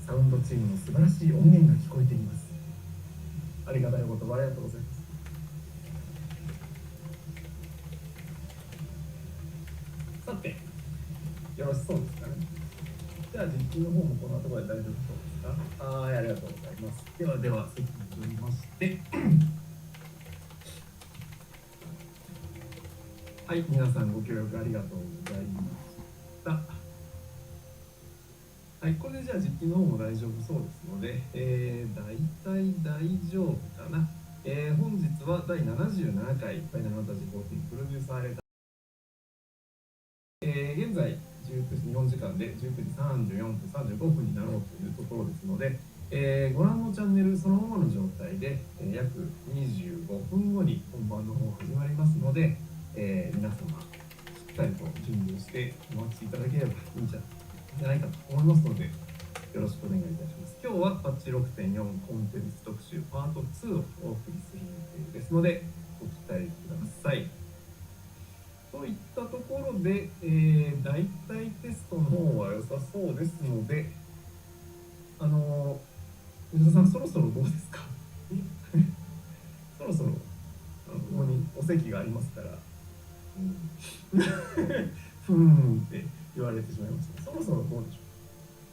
サウンドチームの素晴らしい音源が聞こえています。ありがたいお言葉ありがとうございます。さて、よろしそうですかね。じゃあ実機の方もこんなところで大丈夫そうですか。はい、ありがとうございます。では席に戻りましてはい、皆さんご協力ありがとうございました。はい、これでじゃあ実機の方も大丈夫そうですので、大体大丈夫かな。本日は第77回ファイナルファンタジー14プロデューサーレター、現在日本時間で19時34分35分になろうというところですので、ご覧のチャンネルそのままの状態で、約25分後に本番の方始まりますので、皆様しっかりと準備をしてお待ちいただければいいんじゃないかと思いますので、よろしくお願いいたします。今日はパッチ 6.4 コンテンツ特集パート2をお送りする予定ですので、ご期待ください。といったところで、大体テストの方は良さそうですので、吉田さん、そろそろどうですかそろそろここにお席がありますから、ふーんって言われてしまいました。そろそろどうでしょ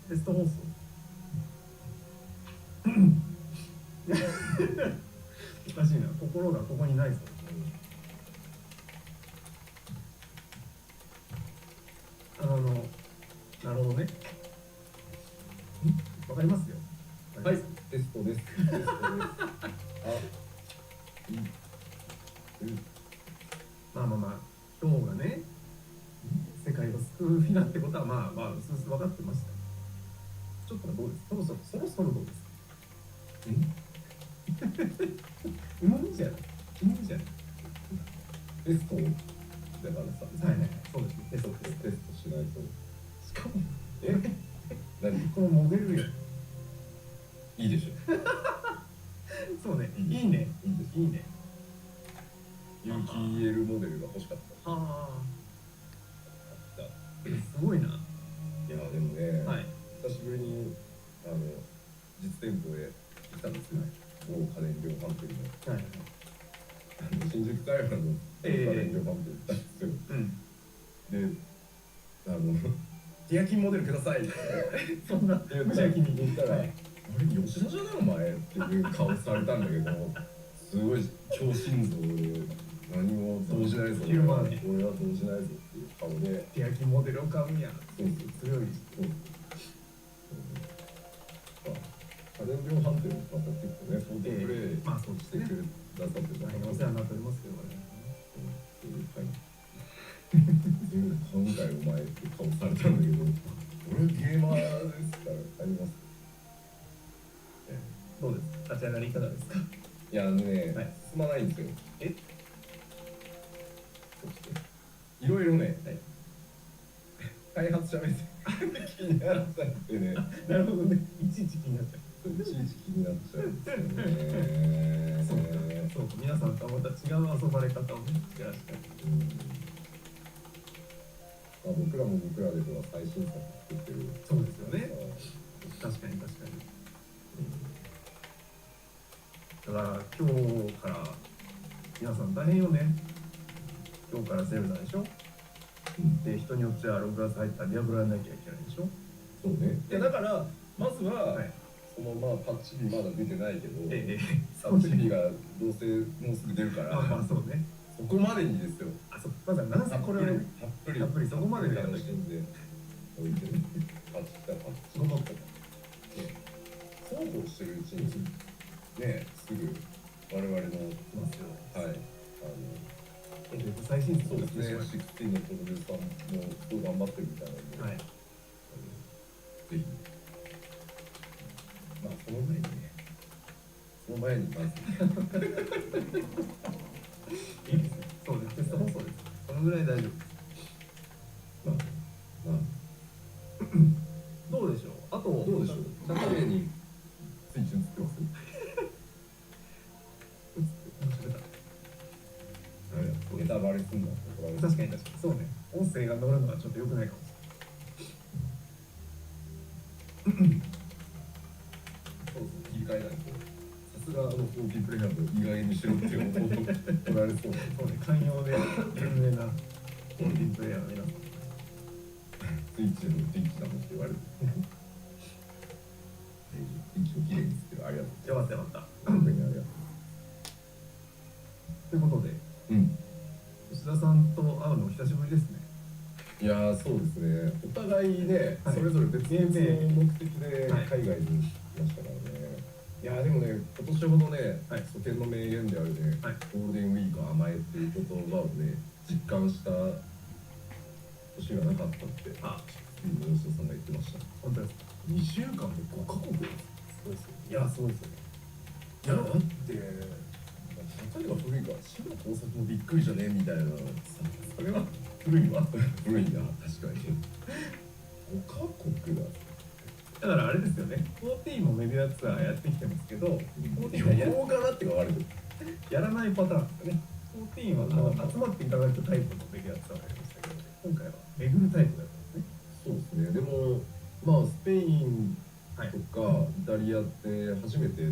う。テスト放送おかしいな、心がここにないぞ。なるほどね。わかりますよ。はい、テストです。テストです。まあ、今日がね、世界を救うフィナってことは、うすうす分かってました。ちょっとどうですか。そろそろどうですか。じゃない。テストだからさ。はい、そうですね。テストしないと。しかも、何？このモデルや。いいでしょ。そうね。いいね。いいね。有機 EL モデルが欲しかった。はあ。すごいな。いやでもね、はい、久しぶりに実店舗へ来たんですよ。某家電量販店の。はい。新宿タイヤの家電量販店行ったんですよ。で、ティアキンモデルくださいって。そんな無邪気に言ったら、あれ吉田じゃないお前っていう顔されたんだけど、すごい強心臓で何も動じないぞ。俺は動じないぞっていう顔で。ティアキンモデルを買うんや。そう強い。家電量販店の方結構ね、フォートプレイしてくださってたから、お世話になっておりますけどね。今回お前って顔されたんだけど、俺ゲーマーですから買います。どうですか。立ち上がりいかがですか。いや進まないんですよ。いろいろね、開発者目線気になっちゃってね。なるほどね。いちいち気になっちゃう。いちいち気になっちゃうんですよね。そう皆さんとはまた違う遊ばれ方をねしてらっしゃる。僕らも僕らで最新作作ってる。そうですよね。確かに。だから今日から皆さん大変よね。今日からゼルダでしょ。で人によっては6月入ったらディアブロやらなきゃいけないでしょ。そうね。だからまずは、そのパッチ日まだ出てないけど、パッチ日がどうせもうすぐ出るから、そうね。そこまでにですよ。まずはなんせこれをたっぷりそこまでで楽しんで置いてね。パッチごとってそうこうしてるうちにね、すぐ我々の最新作そうですね。16のプロデューサーもすごい頑張ってるみたいなので、ぜひその前にまずいいですね。そうです。テスト放送です。このぐらい大丈夫です。どうでしょう。あとどうでしょう。社会にスイッチ映ってます。ネタバレすんの。確かにそうね。音声が乗るのはちょっと良くないかもしれない。えないと、さすが14プレイヤーの意外にしろっていうのを取られそうな。そうね、寛容で有名な14プレイヤーの皆さん。スイッチの電気だもんって言われる。電気をきれいにつける、ありがとう。よかったよかった。本当にありがとう。ということで、吉田さんと会うの久しぶりですね。いやー、そうですね。お互いね、はい、それぞれ別々の目的で海外に行きましたからね。いやー、でもね、今年ほどね、祖先の名言であるね、ゴールデンウィーク甘えっていう言葉をね、実感した年がなかったって、吉田さんが言ってました。本当ですか。2週間で5カ国です。そうですよ。いや、そうですよね。いや、だって、例えば古いから、死の工作もびっくりじゃねえみたいな、それは古いわ。古いな、確かに。5カ国だ。だからあれですよね、14もメディアツアーやってきてますけど、14はかなってか悪い。やらないパターンですよね。14は集まっていただくタイプのメディアツアーをやりましたけど、今回は巡るタイプだったんですね。そうですね。でも、まあ、スペインとかイタリアって初めて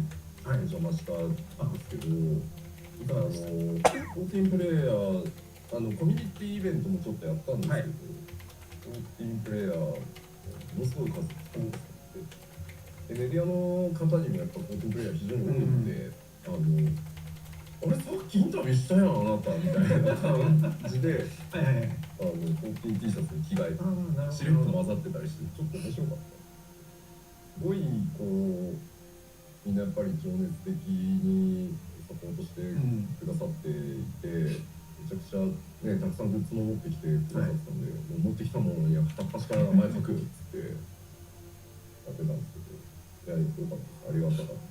お邪魔したんですけど、14プレイヤー、コミュニティイベントもちょっとやったんですけど、14プレイヤー、ものすごい数使うんですよ。でメディアの方にもやっぱ14プレイヤー非常に多いんで、あれさっきインタビューしたやんあなたみたいな感じで14T シャツに着替えてしれっと混ざってたりしてちょっと面白かった。すごいこうみんなやっぱり情熱的にサポートしてくださっていて、めちゃくちゃねたくさんグッズも持ってきてくださったんで、もう持ってきたものには片っ端から名前書くっつってやってたんですけど、いやよかったです。ありがたかった。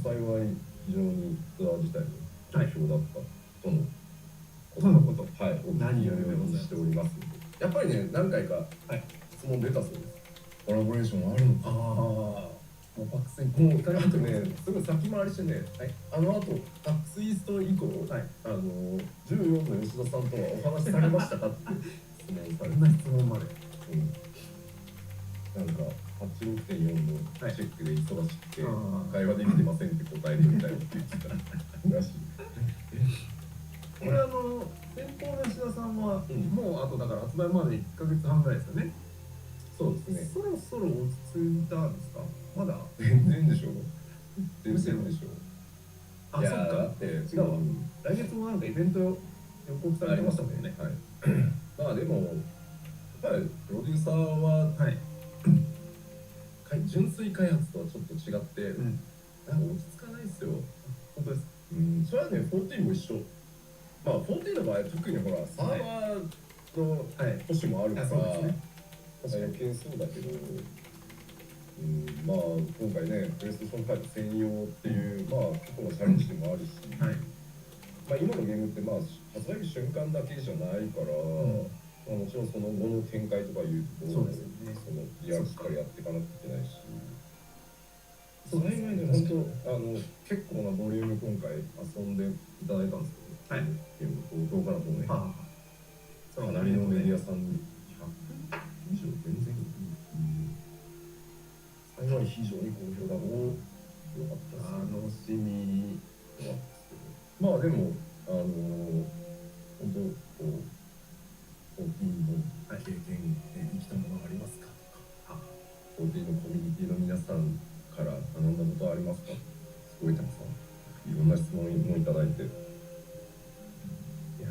幸い非常にツアー自体も好評だったとのこと、何よりでもしておりますので、やっぱりね何回か質問出たそうです。コラボレーションはあるのか。もう爆睡もうあとねすぐ先回りしてね、あの後タックスイースト以降、14の吉田さんとはお話しされましたかって質問されて、そんな質問まで。なんか86.4のチェックで忙しくて会話できてませんって答えてみたいって言ってたらしい。これ先方の吉田さんは、もうあとだから発売まで1ヶ月半ぐらいですよね。そうですね。そろそろ落ち着いたんですか。まだ全然でしょ。全然でしょ。あ、そっか。だって違うわ。来月もなんかイベント予告されてましたもんね。まあでもやっぱりプロデューサーは純粋開発とはちょっと違って、なんか落ち着かないですよ。本当です。それはね、14も一緒。まあ、14の場合、特にほら、サーバーの保守もあるから、余計そうだけど、まあ、今回ね、プレイステーション5専用っていう、まあ、過去のチャレンジでもあるし、まあ、今のゲームって、まあ、発売日瞬間だけじゃないから、もちろんその後の展開とかいうところを、リアルしっかりやっていかなきゃいけないし、それ以外で本当結構なボリューム今回遊んでいただいたんですけど、ゲームの冒頭からもうね、かなりのメディアさんに100以上全然幸い非常に好評だろう。よかったです。楽しみなんですけど、まあでも本当こう14の経験で生きたものがありますかとか、14のコミュニティの皆さんから学んだことはありますか。すごいたくさんいろんな質問もいただいて、いや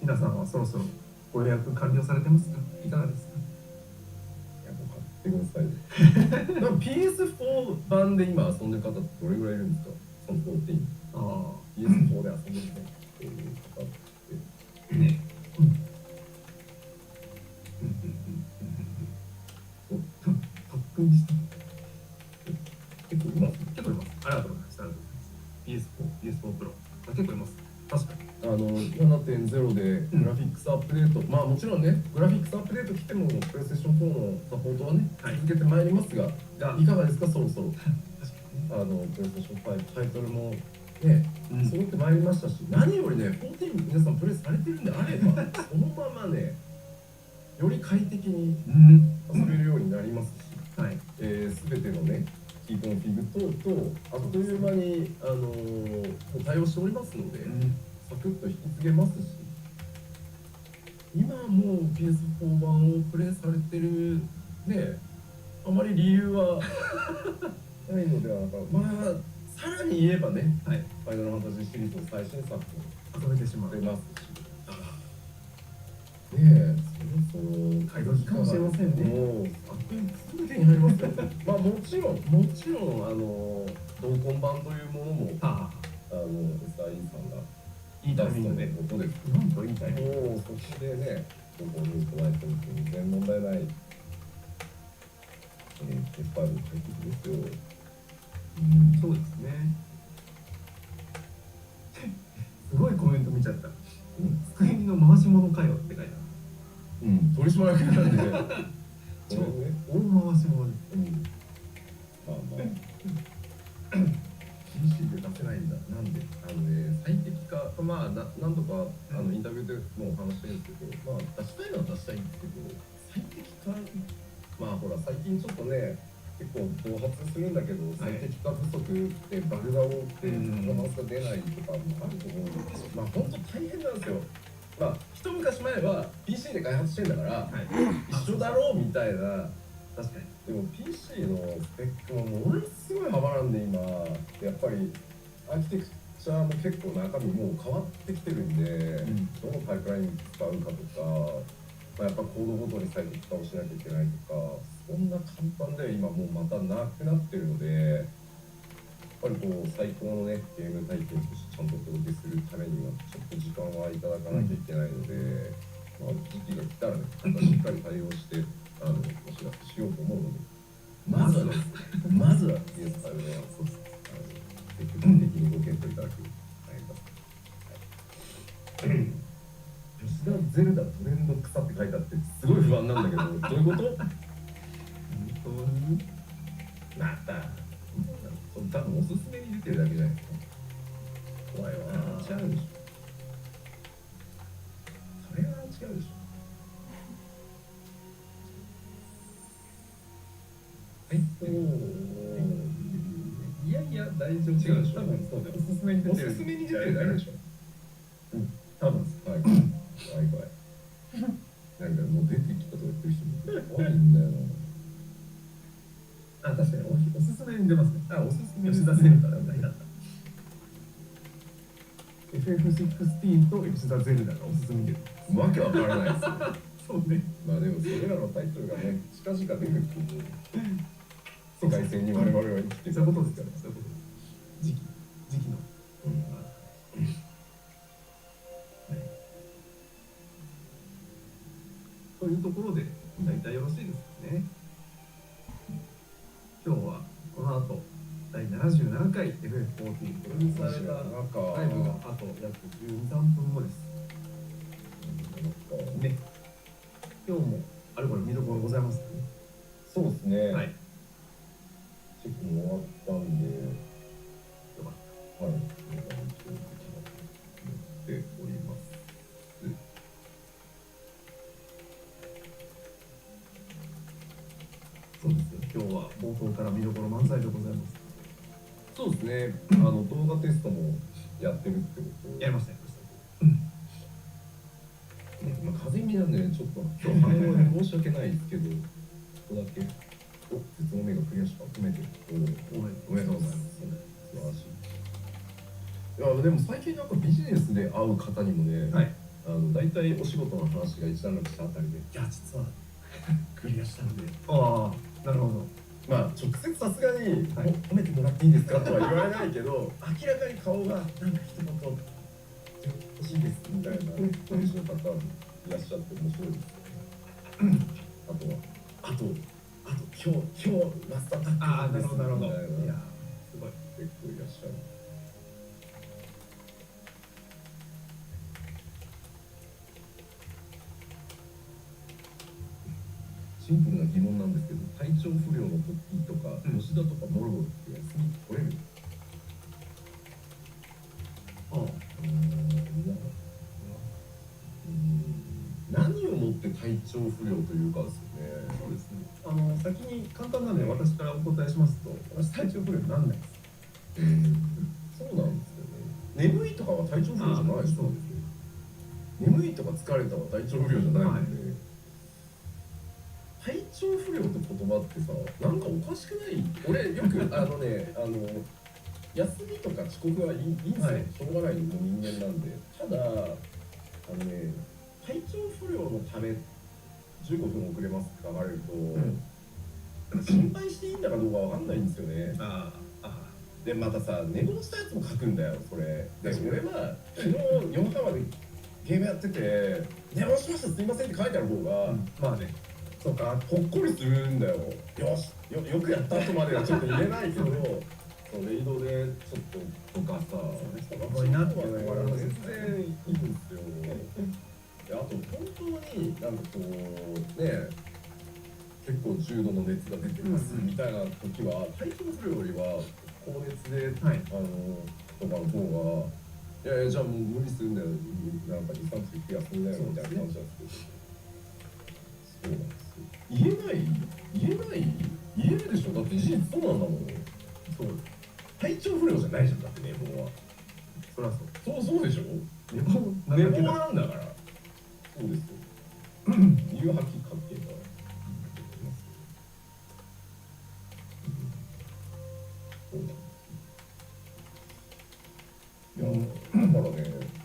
皆さんはそろそろご予約完了されてますか。いかがですか。いやもう買ってください。なんか PS4 版で今遊んでる方ってどれぐらいいるんですか。その14。PS4 で遊んでるっていう方ってね。特訓した。結構います。ありがとうございます。PS4 プロ。結構います。確かに。7.0 でグラフィックスアップデート、まあもちろんね、グラフィックスアップデート来ても、プレイステーション4のサポートはね、続けてまいりますが、いかがですか、そろそろ。プレイステーション5タイトルもね、揃ってまいりましたし、何よりね、14皆さんプレイされてるんであれば、そのままね、より快適に遊べるようになりますし、はい、全てのねキーコンフィグ等々あっという間に、対応しておりますので、サクッと引き継げますし、今もう PS4 版をプレイされてるね、あまり理由はないのではなか、まあさらに言えばね、はい、ファイナルファンタジーシリーズの最新作を遊べてしまいますし、ねえ、そろそろ買い時かもしれませんね。もうすぐ手に入りますよ。まあもちろん同梱版というものもSIE さんがいいタイミングでことです。なんといいタイミング。もうそこでね、ここに加えても全然問題ない。ペッパーの快適ですよ。そうですね。すごいコメント見ちゃった。机の回し物かよって書いてある。取締役なんで。超大回し物です。まあまあ。PC で出せないんだ。なんで、最適化、まあ何度かインタビューでもお話してるんですけど、まあ出したいのは出したいんですけど、最適化、まあほら最近ちょっとね。結構暴発するんだけど、最適化不足でバグが多くてパフォーマンスが出ないとかもあると思うんですけど、まあ本当大変なんですよ。まあ一昔前は PC で開発してんだから、一緒だろうみたいな。確かに。でも PC のスペックもものすごい幅なんで今、やっぱりアーキテクチャも結構中身もう変わってきてるんで、どのパイプライン使うかとか、やっぱコードごとに最適化をしなきゃいけないとか、そんな簡単で今もうまたなくなってるので、やっぱりこう最高のねゲーム体験としてちゃんとお届けするためにはちょっと時間はいただかなきゃいけないので、まあ、時期が来たらねまたしっかり対応してお知らせしようと思うので、まずはですねまずは PS5 は積極的にご検討いただく吉田ゼルダトレンド草って書いてあってすごい不安なんだけど、どういうこと？また多分おすすめに出てるだけじゃないですか。怖いわ。違うでしょ。それは違うでしょ。いやいや大丈夫。違うでしょ。多分そうだよ。おすすめに出てる。おすすめに出てるだけでしょ。多分はい。怖い怖い。なんかもう出てきたとか言ってる人も怖いんだよな。確かにおすすめに出ますね。おすすめ吉田センターだった。FF14 と吉田ゼルダがおすすめでわけわからないですよ。そうね。まあでもそれらのタイトルがね近々出てくる世界線に我々は生きてる。そういうことですよね。そういうことです。時期の。というところで大体よろしいですかね。今日はこの後第77回 FF14 プロデュースされたライブがあと約12、3分後です。ね、今日もあれこれ見どころございますね。そうですね。はい。チェックも終わったんで、よかった。はい。皆さん一応できなくなっております。そうですよ。今日は冒頭から見どころ満載でございます。そうですね。動画テストもやってるってこと。やりました。まあ風邪気味なんでね、ちょっと今日反応で申し訳ないですけど、ここだけ説明がクリアしか含めておめでとうございます。素晴らしい。いやでも最近なんかビジネスで会う方にもね、大体お仕事の話が一段落したあたりで、いや実はクリアしたんで。ああ、なるほど。まあ直接さすがに褒めてもらっていいですかとは言われないけど、明らかに顔がなんか一言欲しいですみたいな感じの方もいらっしゃって面白いですよね。あと今日ラストアタックですみたいな。いやすごい結構いらっしゃる。シンプルな疑問なんですけど、体調不良の時とか、吉田とかノロノロって休み取れる？何をもって体体調不良というかですよね。そうですね。先に簡単なので私からお答えしますと、私体調不良になんないです。そうなんですよね。眠いとかは体調不良じゃないでしょ。眠いとか疲れたは体調不良じゃないので、体調不良って言葉ってさ、なんかおかしくない？俺よく休みとか遅刻はいいんですよ、しょうがない人間なんで。ただ体調不良のため15分遅れますって書かれると、心配していいんだかどうかわかんないんですよね。でまたさ、寝坊したやつも書くんだよ、それ。で俺は昨日夜中までゲームやってて「寝坊しましたすいません」って書いてある方が、まあね、そうか、ほっこりするんだよ。よし よくやったとまではちょっと言えないけどレイドでちょっととかさ、そうなって全然いいんですよ。あと本当になんかこうね、結構重度の熱が出てますみたいな時は、体調不良よりは高熱で、とかの方が、いやいやじゃあもう無理するんだよ、なんか2、3日休みだよみたいな感じなんですけど、そうなんですよ。言えるでしょ。だって事実そうなんだもん。そう。体調不良じゃないじゃん、だって寝坊は。そりゃそうでしょ。寝坊なんだから。そうですよ。理由はっきり書けば。いやだからね、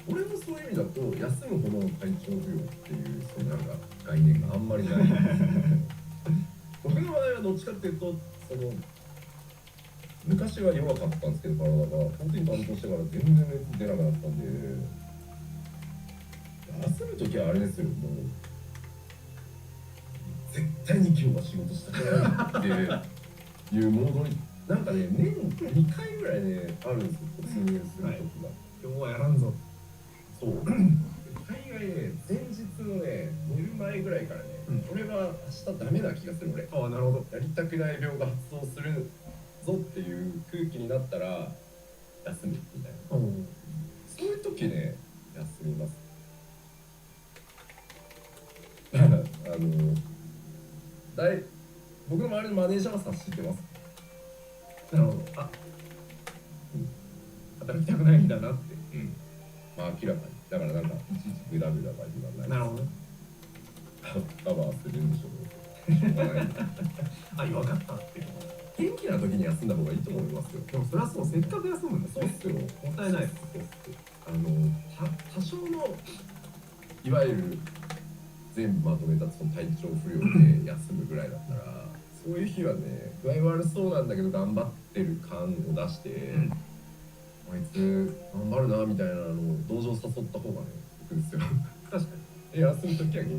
俺もそういう意味だと休むほどの体調不良っていうそうなんか概念があんまりない。僕の場合はどっちかっていうと昔は弱かったんですけど、体が本当に担当してから全然熱出なくなったんで、休む時はあれですよ、もう絶対に今日は仕事したくないっていうモードになんかね、年2回ぐらいねあるんですよ、突入する時が。今日はやらんぞ。そう。大概ね、前日のね、寝る前ぐらいからね、俺は明日ダメな気がする、俺。なるほど。やりたくない病が発動するぞっていう空気になったら休むみたいな。そういう時ね、休みます。僕の周りのマネージャーは察してます。なるほど。働きたくないんだなって。まあ明らかに。だからなんかいちいちグダグダは言わない。なるほど。カバーするんでしょう。しょうがない。分かったっていうのは。元気な時に休んだ方がいいと思いますよ。でもそれはそう、せっかく休むんですね。そうっすよ。もったいないです。多少のいわゆる全部まとめたその体調不良で休むぐらいだったら、そういう日はね、具合悪そうなんだけど頑張ってる感を出して、あいつ頑張るなみたいなのを同情誘った方がね、いいんですよ。確かに。休む時は元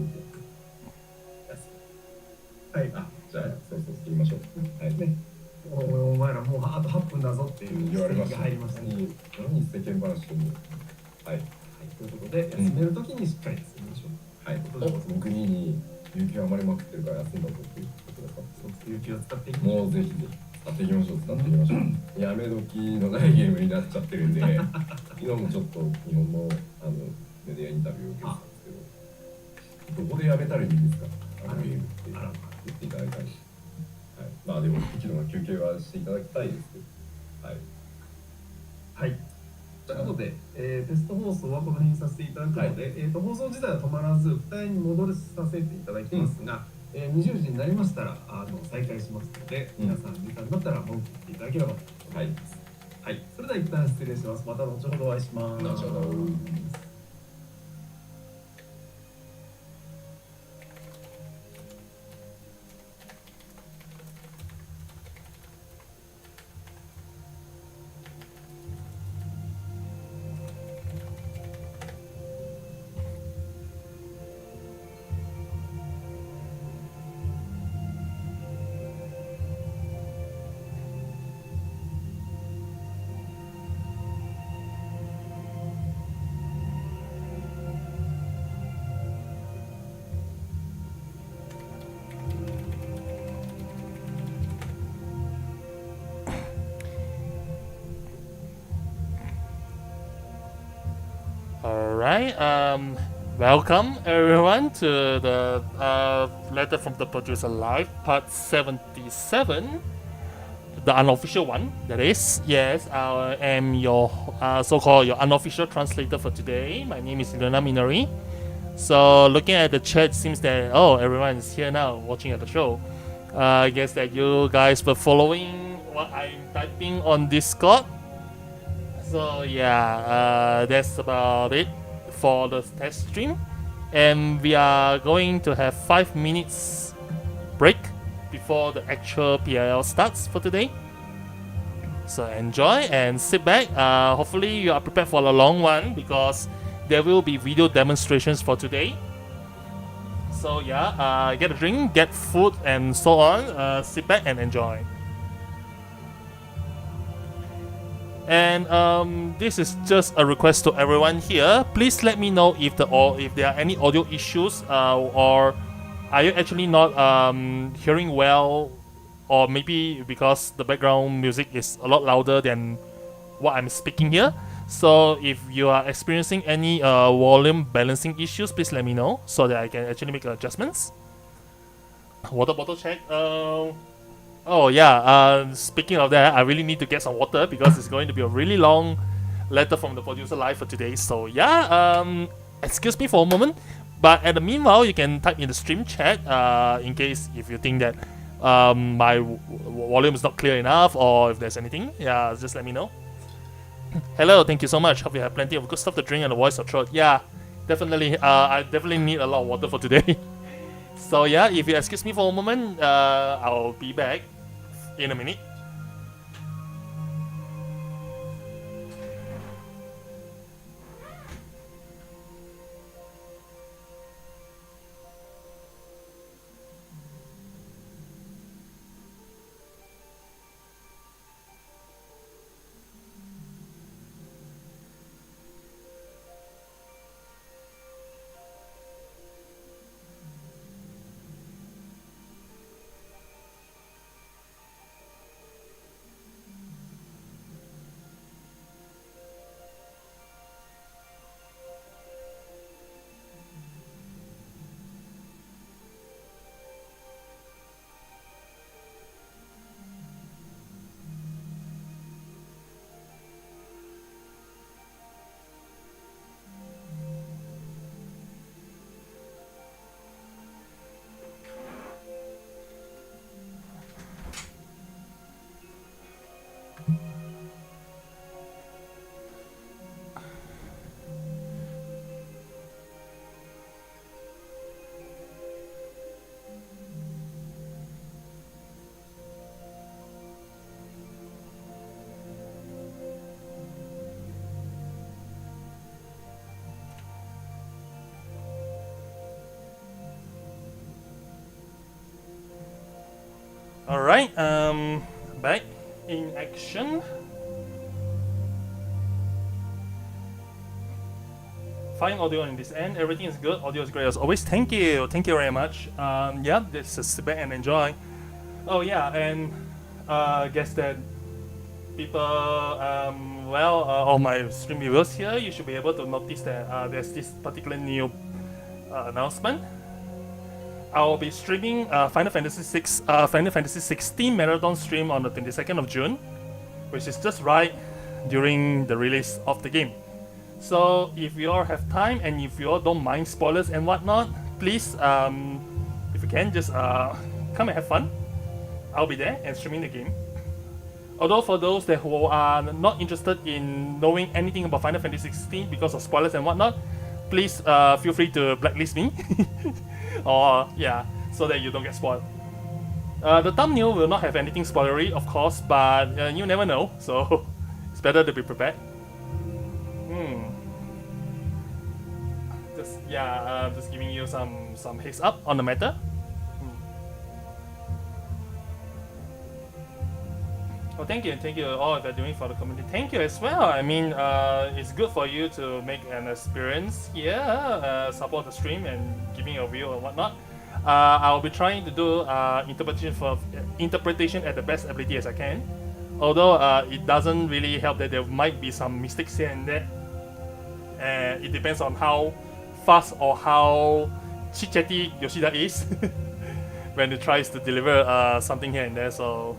気。はい、じゃあそう言いましょう。はいね。お前らもうあと8分だぞっていう言われました。入りましたね。何世間話しても。はい。ということで休める時にしっかり休みましょう。はい。僕に有給余りまくってるから休んだぞっていうことだから。有給を使っていきましょう。もうぜひぜひ使っていきましょう。使っていきましょう。やめ時のないゲームになっちゃってるんで、今もちょっと日本のメディアインタビューを受けてたんですけど、どこでやめたらいいんですか？ゲームって言っていただいたり。まあでも適度な休憩はしていただきたいですけど。はい。はい。ということで、テスト放送はこの辺にさせていただくので、放送自体は止まらず、2人に戻させていただきますが、20時になりましたら再開しますので、皆さん時間になったら文句言っていただければと思います。はい。それでは一旦失礼します。また後ほどお会いします。後ほど。All right. Welcome everyone to the letter from the producer live part 77, the unofficial one. That is, yes, I am your so-called your unofficial translator for today. My name is Ilona Minori. So looking at the chat, seems that everyone is here now watching at the show. I guess that you guys were following what I'm typing on Discord. So yeah, that's about it for the test stream, and we are going to have 5 minutes break before the actual PLL starts for today. So enjoy and sit back. Hopefully you are prepared for a long one because there will be video demonstrations for today. So yeah, get a drink, get food and so on. Sit back and enjoy. And this is just a request to everyone here. Please let me know if there are any audio issues, or are you actually not hearing well, or maybe because the background music is a lot louder than what I'm speaking here. So if you are experiencing any volume balancing issues, please let me know so that I can actually make adjustments. Water bottle check. Oh yeah, speaking of that, I really need to get some water because it's going to be a really long letter from the producer live for today. So yeah, excuse me for a moment. But at the meanwhile, you can type in the stream chat in case if you think that my volume is not clear enough or if there's anything. Yeah, just let me know. Hello, thank you so much. Hope you have plenty of good stuff to drink and a voice of throat. Yeah, definitely. I definitely need a lot of water for today. So yeah, if you excuse me for a moment, I'll be back in a minute. Alright, back in action. Fine audio on this end, everything is good, audio is great as always. Thank you very much. Yeah, this is sit back and enjoy. Oh yeah, and guess that people, all my stream viewers here, you should be able to notice that there's this particular new announcement. I'll be streaming Final Fantasy 16 Marathon stream on the 22nd of June, which is just right during the release of the game. So if you all have time and if you all don't mind spoilers and whatnot, please, if you can, just come and have fun. I'll be there and streaming the game. Although for those who are not interested in knowing anything about Final Fantasy 16 because of spoilers and whatnot, please feel free to blacklist me. Or yeah, so that you don't get spoiled. The thumbnail will not have anything spoilery, of course, but you never know, so it's better to be prepared. Just giving you some heads up on the matter. Oh, thank you all that are doing for the community. Thank you as well. I mean, it's good for you to make an experience here, support the stream and giving your view and whatnot. I'll be trying to do interpretation at the best ability as I can. Although it doesn't really help that there might be some mistakes here and there. It depends on how fast or how chit-chatty Yoshida is when he tries to deliver something here and there. So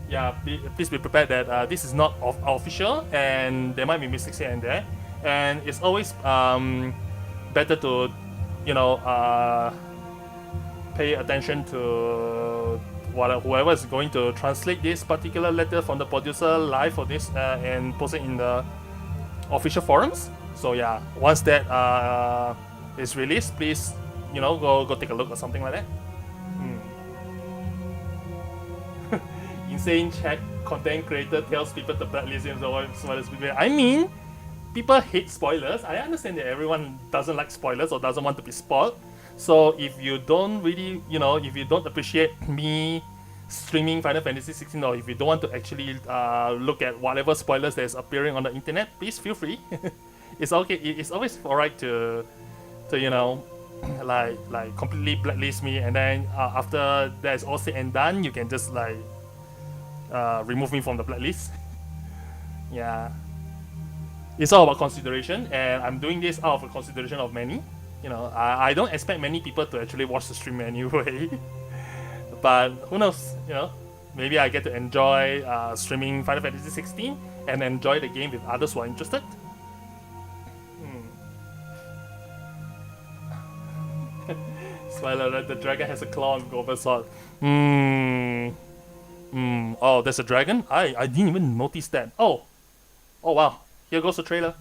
yeah, please be prepared that this is not official and there might be mistakes here and there. And it's always better to, you know, pay attention to whoever is going to translate this particular letter from the producer live for this and post it in the official forums. So yeah, once that is released, please, you know, go take a look or something like that. Insane chat content creator tells people to blacklist him so spoilers. I mean, people hate spoilers. I understand that everyone doesn't like spoilers or doesn't want to be spoiled. So if you don't really, you know, if you don't appreciate me streaming Final Fantasy 16, or if you don't want to actually look at whatever spoilers that is appearing on the internet, please feel free. It's okay. It's always alright to you know, like completely blacklist me, and then after that is all said and done, you can just like remove me from the blacklist. Yeah, it's all about consideration, and I'm doing this out of a consideration of many. You know, I don't expect many people to actually watch the stream anyway. But who knows, you know, maybe I get to enjoy streaming Final Fantasy 16 and enjoy the game with others who are interested. Spoiler alert, the dragon has a claw and golden sword. Oh, there's a dragon? I didn't even notice that. Oh wow, here goes the trailer.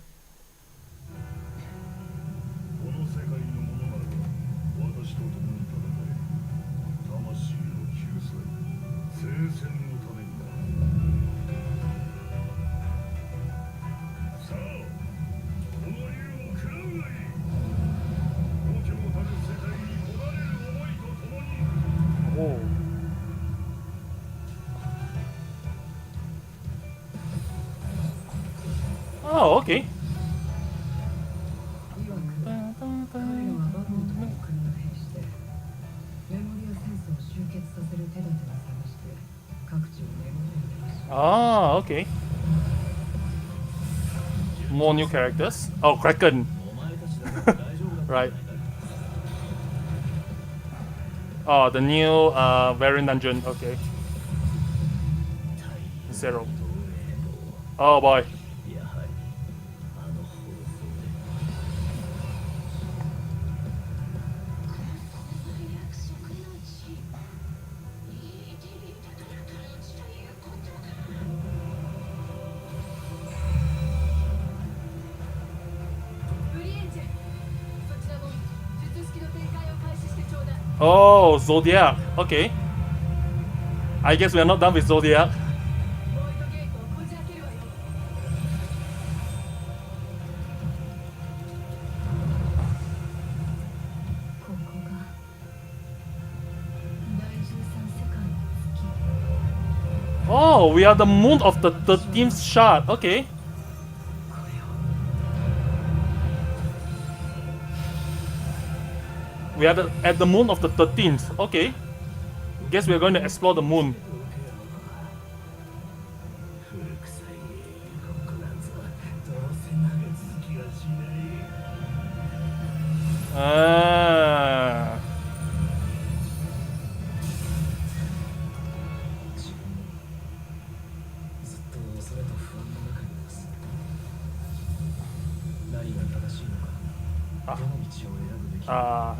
Oh, okay. Oh, okay. More new characters. Oh, Kraken. Right. Oh, the new variant dungeon. Okay. Zero. Oh boy. Oh, Zodiac. Okay. I guess we are not done with Zodiac. Oh, we are the moon of the 13th shard. Okay. We are at the moon of the 13th. Okay. Guess we are going to explore the moon. Ah.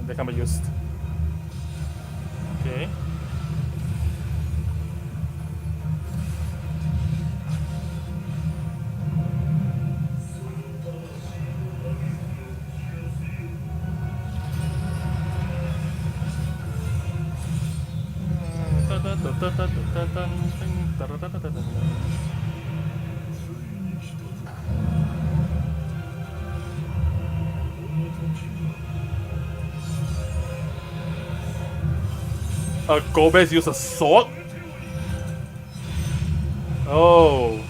They can be used. Okay. Gomez used a sword? Oh.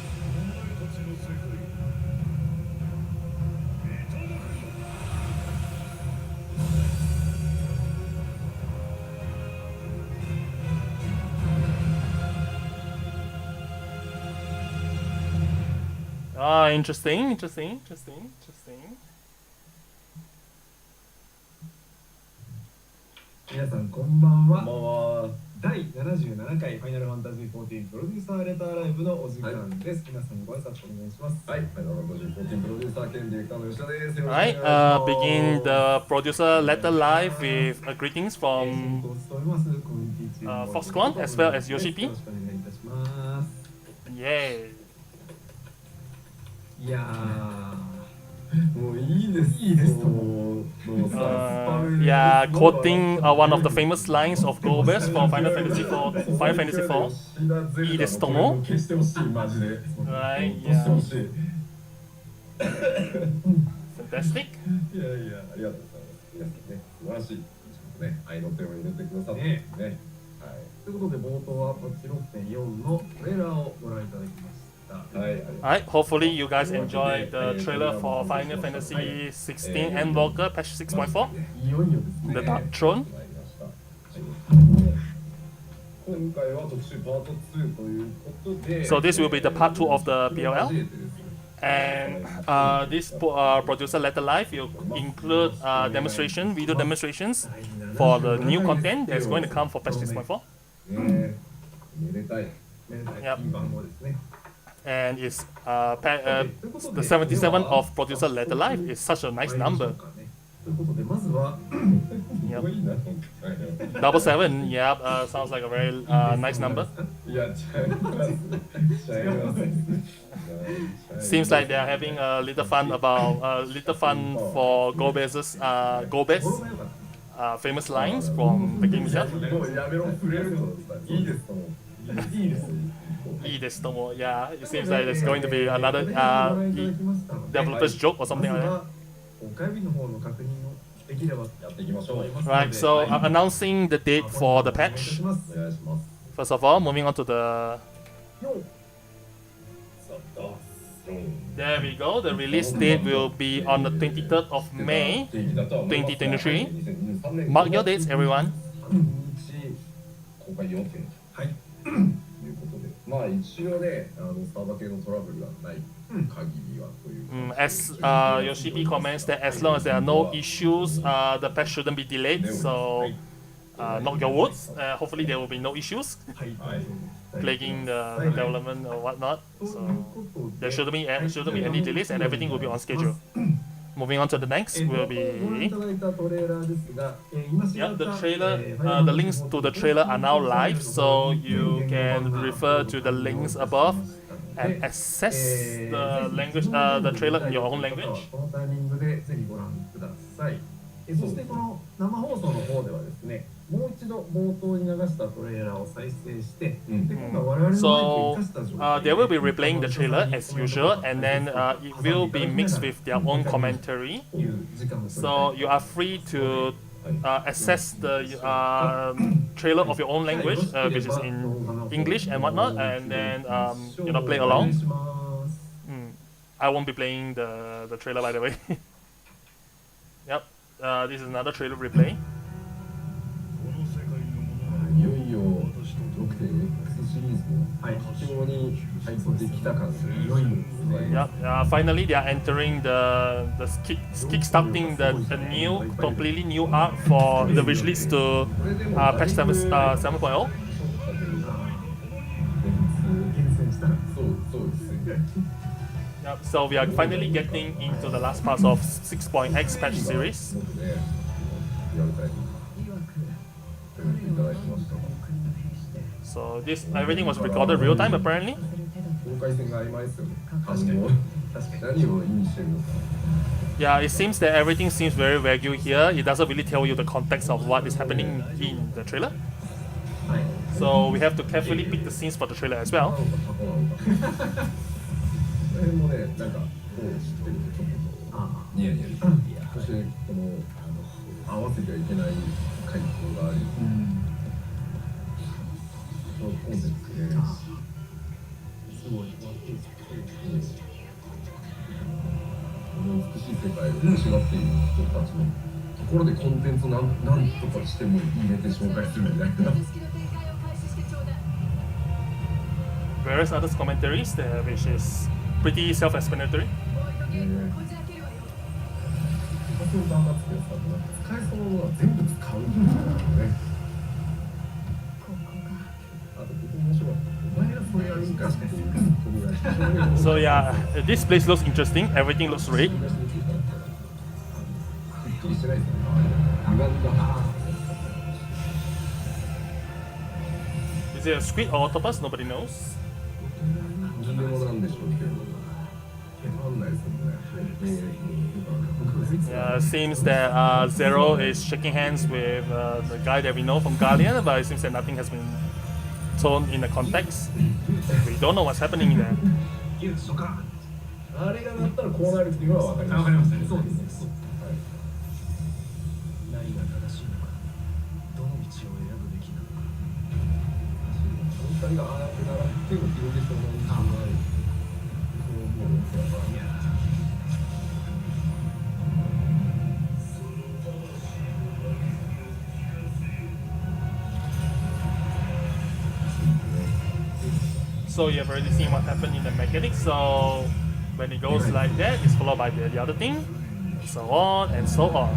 Interesting. 皆さんこんばんは。こんばんは。第77回ファイナルファンタジー14プロデューサーレターライブのお時間です。皆さんご挨拶お願いします。はい、ファイナルファンタジー14プロデューサー兼ディレクターの吉田です。よろしくお願いします。Alright, begin the producer letter live with greetings from ご務めますコミュニティチーム Foxconn as well as Yoshi P. よろしくお願いいたします。 Yay. いやもういいです。いいですともうさ、Yeah, quoting one of the famous lines of Gobes from Final Fantasy IV. Final Fantasy IV. いいですとも。消してほしい、マジで。Right, 消してほ yeah. しい。 Fantastic. いやいや、ありがとうございます。皆さんね、素晴らしい。ちょっとね、愛の手を入れてくださってね。はい。ということで冒頭はパッチ 6.4 のトレーラーをご覧いただきました。はい。Alright, hopefully you guys enjoyed the trailer for Final Fantasy 16 Endwalker patch 6.4. いよいよですね。 The Dark Throne. 今回は特集パート2ということで、 So this will be the part 2 of the PLL. And this producer letter live will include demonstration, video demonstrations for the new content that's going to come for patch 6.4. ね、めでたい。めでたい Yep. いい番号ですね。 And it's the 77 of producer letter live is such a nice number. ということでまずは Yep. 多いな、 777, yeah, sounds like a very nice number. いや、違います。違います。 Seems like they are having a little fun for Gobes' famous lines from the game itself. もうやめろ、触れるのいいですとも。いいです。 Yeah, it seems like there's going to be another developer's joke or something like that. 岡指の方の確認をできればやっていきましょう。 Right, so announcing the date for the patch. お願いします。 First of all, moving on to the... There we go, the release date will be on the 23rd of May 2023. Mark your dates, everyone. 公開4件。はい。ということで、まあ一応ね、スタバ系のトラブルがない限りはという。As Yoshi P comments that as long as there are no issues, the patch shouldn't be delayed. So, knock your woods. Hopefully, there will be no issues plaguing the development or whatnot. So, there shouldn't be any delays, and everything will be on schedule. Moving on to the next will be. Yep, the trailer. The links to the trailer are now live, so you can refer to the links above and access the language, the trailer in your own language. このタイミングでぜひご覧ください。そしてこの生放送の方ではですね、もう一度冒頭に流したトレーラーを再生して、で今度は我々のマイクに So 生かした状態で they will be replaying the trailer as usual, and then it will be mixed with their own commentary. という時間を取りたい So you are free to access the trailer of your own language, which is in English and whatnot, and then play お願い along. します。 I won't be playing the trailer, by the way. Yep, this is another trailer replay. いよいよ 6.X シリーズも非常に入ってきた感じでいよいよですね。 Yep, finally they are entering the kickstarting the new, completely new arc for the wish list to patch 7.0. 厳選したらそうですね。 Yep, so we are finally getting into the last parts of 6.x patch series. 僕ね、リアルタイムにいただきました。 So everything was recorded real time apparently. 境界線が曖昧ですよね。何を意味してるのか。 Yeah, it seems that everything seems very vague here. It doesn't really tell you the context of what is happening in the trailer. So we have to carefully pick the scenes for the trailer as well. この辺もね、なんか、こう知ってるとちょっとニヤニヤして、そしてこの合わせてはいけない回答があり、そのコンテンツで、すごい。この美しい世界を欲しがっている人たちのところでコンテンツをなんとかしてもいいねって紹介するみたいな。Various other commentaries, which is pretty self-explanatory. そう頑張ってください。使えそうなものは全部使うんだよね。あとここ面白い。お前がそれやるんかっていう。So yeah, this place looks interesting. Everything looks great. くっきりしてないですよね。歪んだ。Is it a squid or octopus? Nobody knows. 何でもなんでしょうけど。わかんないですよね。Yeah, it seems that Zero is shaking hands with the guy that we know from Guardian, but it seems that nothing has been told in the context. We don't know what's happening there. あれがなったらこうなるっていうのは分かります。わかりましたね。そうですね。何が正しいのか、どの道を選ぶべきなのか。この二人がああやって習っても広げてもらうのがそう思うんですよ。So you've already seen what happened in the mechanics. So when it goes like that, it's followed by the other thing, so on and so on.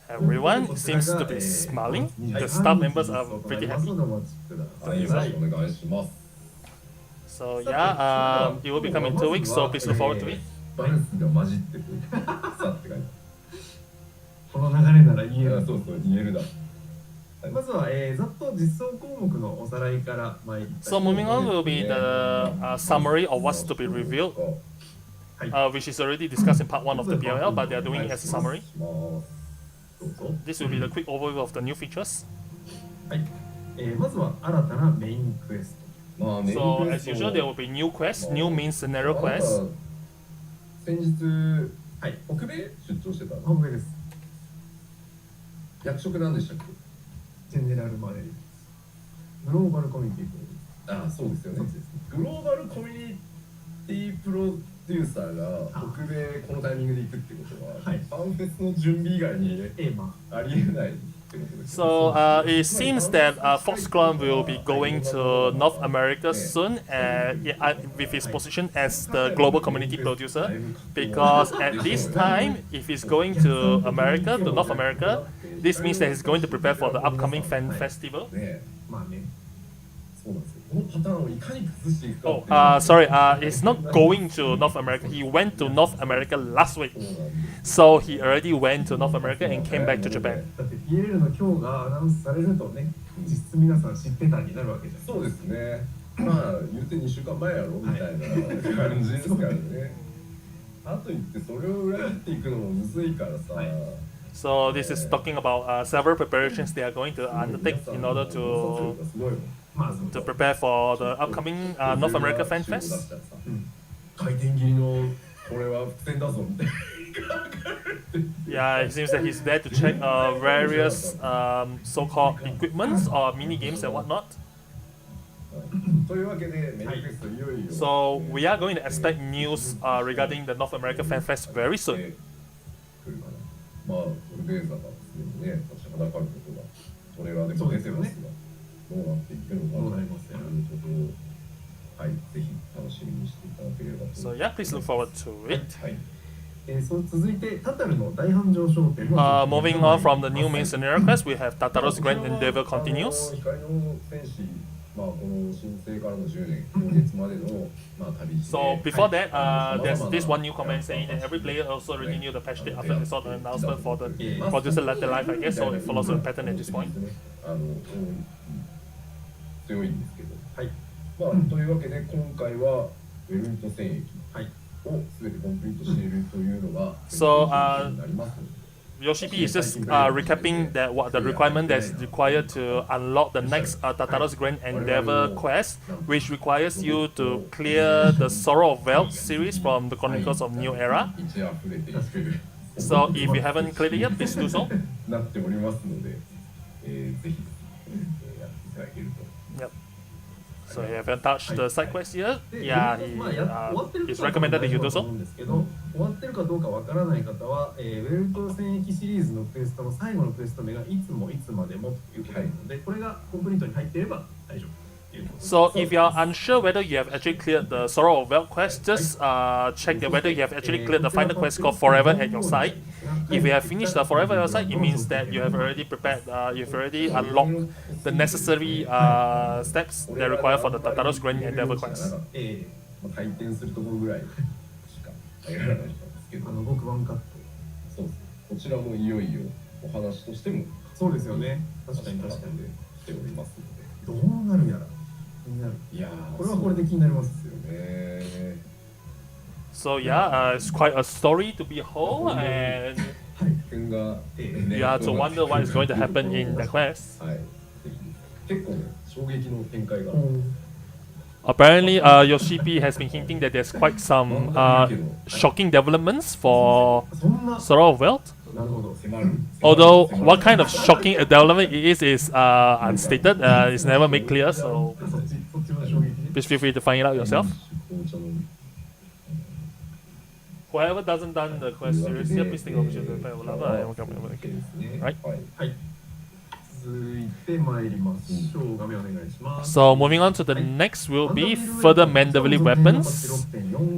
Everyone seems to be smiling. The staff members are pretty happy. So yeah, it will be coming in 2 weeks, so please look forward to it. バルスが混じってて、さって書いてこの流れなら言えある。る。そうそう、言えるだ。まずは、ざっと実装項目のおさらいから参りたい So moving on will be the summary of what's to be revealed, は which is already discussed in part 1 of the PLL, but they are doing it as a summary. まあ、どうぞ。 This will be the quick overview of the new features. はい。まずは新たなメインクエスト。まあ、メイン So クエ as スト usual, there will be new quests. New means scenario あなた quests. 先日、はい。北米出張してたの。本命です。役職なんでしたっけ？ジェネラルマネージ。グローバルコミュニティプロああ、そうですよねそうですね。グローバルコミュニティプロデューサーが北米このタイミングで行くってことは、はいファンフェスの準備以外にまありえないってことですよ So ね。 it seems that Foxconn will be going to North America soon with his position as the global community producer. Because at this time, if he's going to America, to North America, this means that he's going to prepare for the upcoming fan festival. ねまあね。そうなんですよ。このパターンをいかに崩していくか Oh, っていうのが sorry, he's not going to North America. He went to North America last week. そうなんです。 So he already went to North America and came back to Japan. だって PLL の今日がアナウンスされるとね、実質皆さん知ってたになるわけじゃん。そうですね。まあ言うて2週間前やろみたいな感じですからね。あと言ってそれを裏切っていくのもむずいからさ。 So this is talking about several preparations they are going to undertake in order to すごいもん。まあそう to prepare for the upcoming North America Fan Fest. 回転切りのこれは伏線だぞみたいな。 Yeah, it seems that he's there to check various so-called equipments or mini games and whatnot. というわけでメインクエストいよいよ。 So we are going to expect news regarding the North America Fan Fest very soon. 来るかな。まあウルベーザがすでにね立ちはだかることがトレーラーでも出てますが、どうなっていくのかどうなりますといようことをはいぜひ楽しみにしていただければと。 So yeah, please look forward to it. はい。そう続いてタタルの大繁盛商店の Moving on from the new main scenario quest, we have Tataro's Grand Endeavor continues. 光の戦士、まあこの申請からの10年、今月までのまあ旅路で。 So before that, there's this one new comment saying that every player also already knew the patch date after they saw the announcement for the producer letter live, I guess, so it follows the pattern at this point. 強いんですけど、はい。まあというわけで今回はウェルミット戦役をすべてコンプリートしているというのが So になります。Yoshi P is just recapping that what the requirement that's required to unlock the next Tataro's Grand Endeavor quest, which requires you to clear the Sorrow of Wealth series from the Chronicles of New Era. 満ち溢れている So if you haven't cleared it yet, please do so. なっておりますので、ぜひ、やっていただけると。 Yep. So if you haven't touched the side quest yet, yeah, まあ終わってる it's 方は recommended that you do 大丈夫だと so. 思うんですけど、終わってるかどうかわからない方は、ウェルト戦役シリーズのクエストの最後のクエスト名がいつもいつまでもということなので、これがコンプリートに入っていれば大丈夫。So if you are unsure whether you have actually cleared the Sorrow of Wealth quest, just check whether you have actually cleared the final quest called Forever at your side. If you have finished the Forever at your side, it means that you have already prepared, you've already unlocked the necessary steps that are required for the Tataro's Grand Endeavor quest. 回転するところぐらいしか入らないんですけど、ごくワンカット。そうです。こちらもいよいよお話としてもそうですよね。確かに確かに。しておりますので、どうなるやら気になる。いやー、これはこれで気になりますよね。So yeah, it's quite a story to behold, and 君が you have to wonder what is going to happen in the quest. はい。結構ね、衝撃の展開が。Apparently, Yoshi P has been hinting that there's quite some shocking developments for そんな。 Sorrow of Wealth. なるほど。 Although what kind of shocking development it is unstated. It's never made clear, so そっちの衝撃。 please feel free to find it out yourself. Whoever doesn't done the quest series yet, please take opportunity to play with lava and welcome to the Right. はい。続いて参りましょう。画面お願いします。 So moving on to the next will be further Mandeville weapons,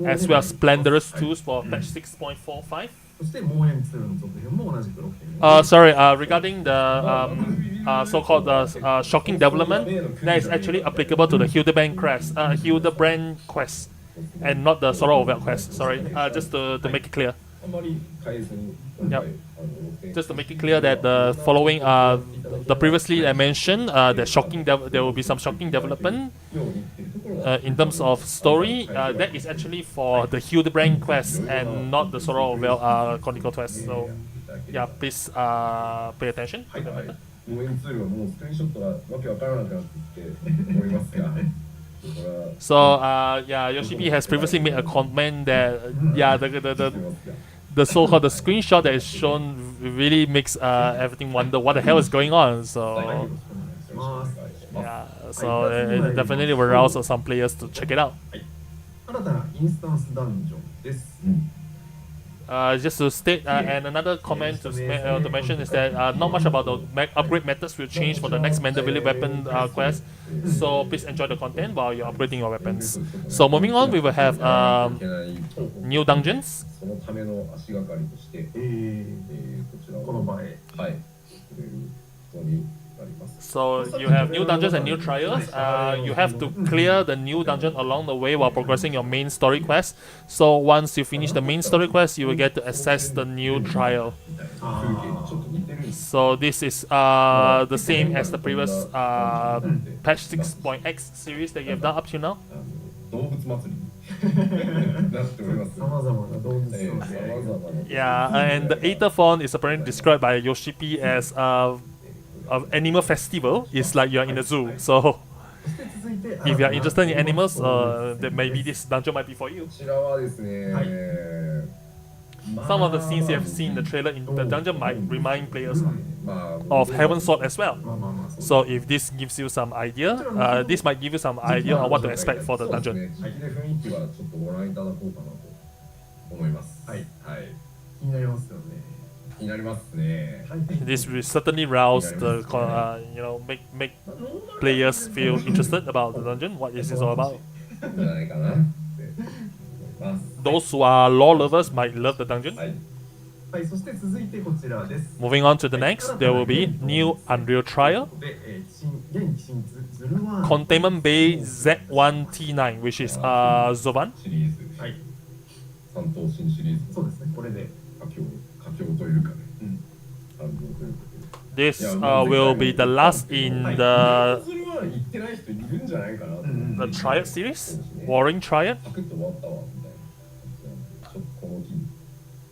as well as Splendorous tools for patch 6.45. そしてモーエン2の続編も同じく6.4。 Sorry, regarding the so-called shocking development, that is actually applicable to the Hildebrand quest, and not the Sorrow of Wealth quest. Sorry, just to make it clear. あまり変えずに、 Yep. Just to make it clear that the following, the previously I mentioned, the there will be some shocking development in terms of story. That is actually for the Hildebrand quest and not the Sorrow of Wealth Chronicle quest. So yeah, please pay attention. はいはい。モーエンツールはもうスクリーンショットがわけわからなくなってきて思いますが。So yeah, Yoshi P has previously made a comment that yeah, the so-called the screenshot that is shown really makes everything wonder what the hell is going on. So yeah, so it definitely will arouse some players to check it out. 新たなインスタンスダンジョンです。 Just to state, and another comment to mention is that not much about the upgrade methods will change for the next Mandeville weapon quest. So please enjoy the content while you're upgrading your weapons. So moving on, we will have new dungeons. そのための足がかりとして、こちらをこの場合。はい、くれることになります。 So you have new dungeons and new trials. You have to clear the new dungeon along the way while progressing your main story quest. So once you finish the main story quest, you will get to access the new trial. So this is the same as the previous patch 6.x series that you have done up to now. 動物祭りになっております。様々な動物の Yeah, and the Aetherphone is apparently described by Yoshi P as an animal festival. It's like you're in a zoo. So if you're interested in animals, then maybe this dungeon might be for you. こちらはですね、Some of the scenes you have seen in the trailer in the dungeon might remind players of Heaven's Sword as well. So if this gives you some idea, this might give you some idea on what to expect for the dungeon. 雰囲気はちょっとご覧いただこうかなと思います。はいはい。気になりますよね。気になりますね。 This will certainly rouse the make players feel interested about the dungeon. What is this all about? じゃないかなって思います。 Those who are lore lovers might love the dungeon. はい、そして続いてこちらです。 Moving on to the next, there will be new Unreal Trial, で、現新ズルワン Containment Bay Z1T9, which is Zovan. シリーズ、はい。三等新シリーズ。そうですね、これで。佳境というかね。感動というか。 This will be the last in the ズルワン行ってない人いるんじゃないかなと思う。 Triad series, Warring Triad. パクッと終わったわみたいな。ちょっとこの機に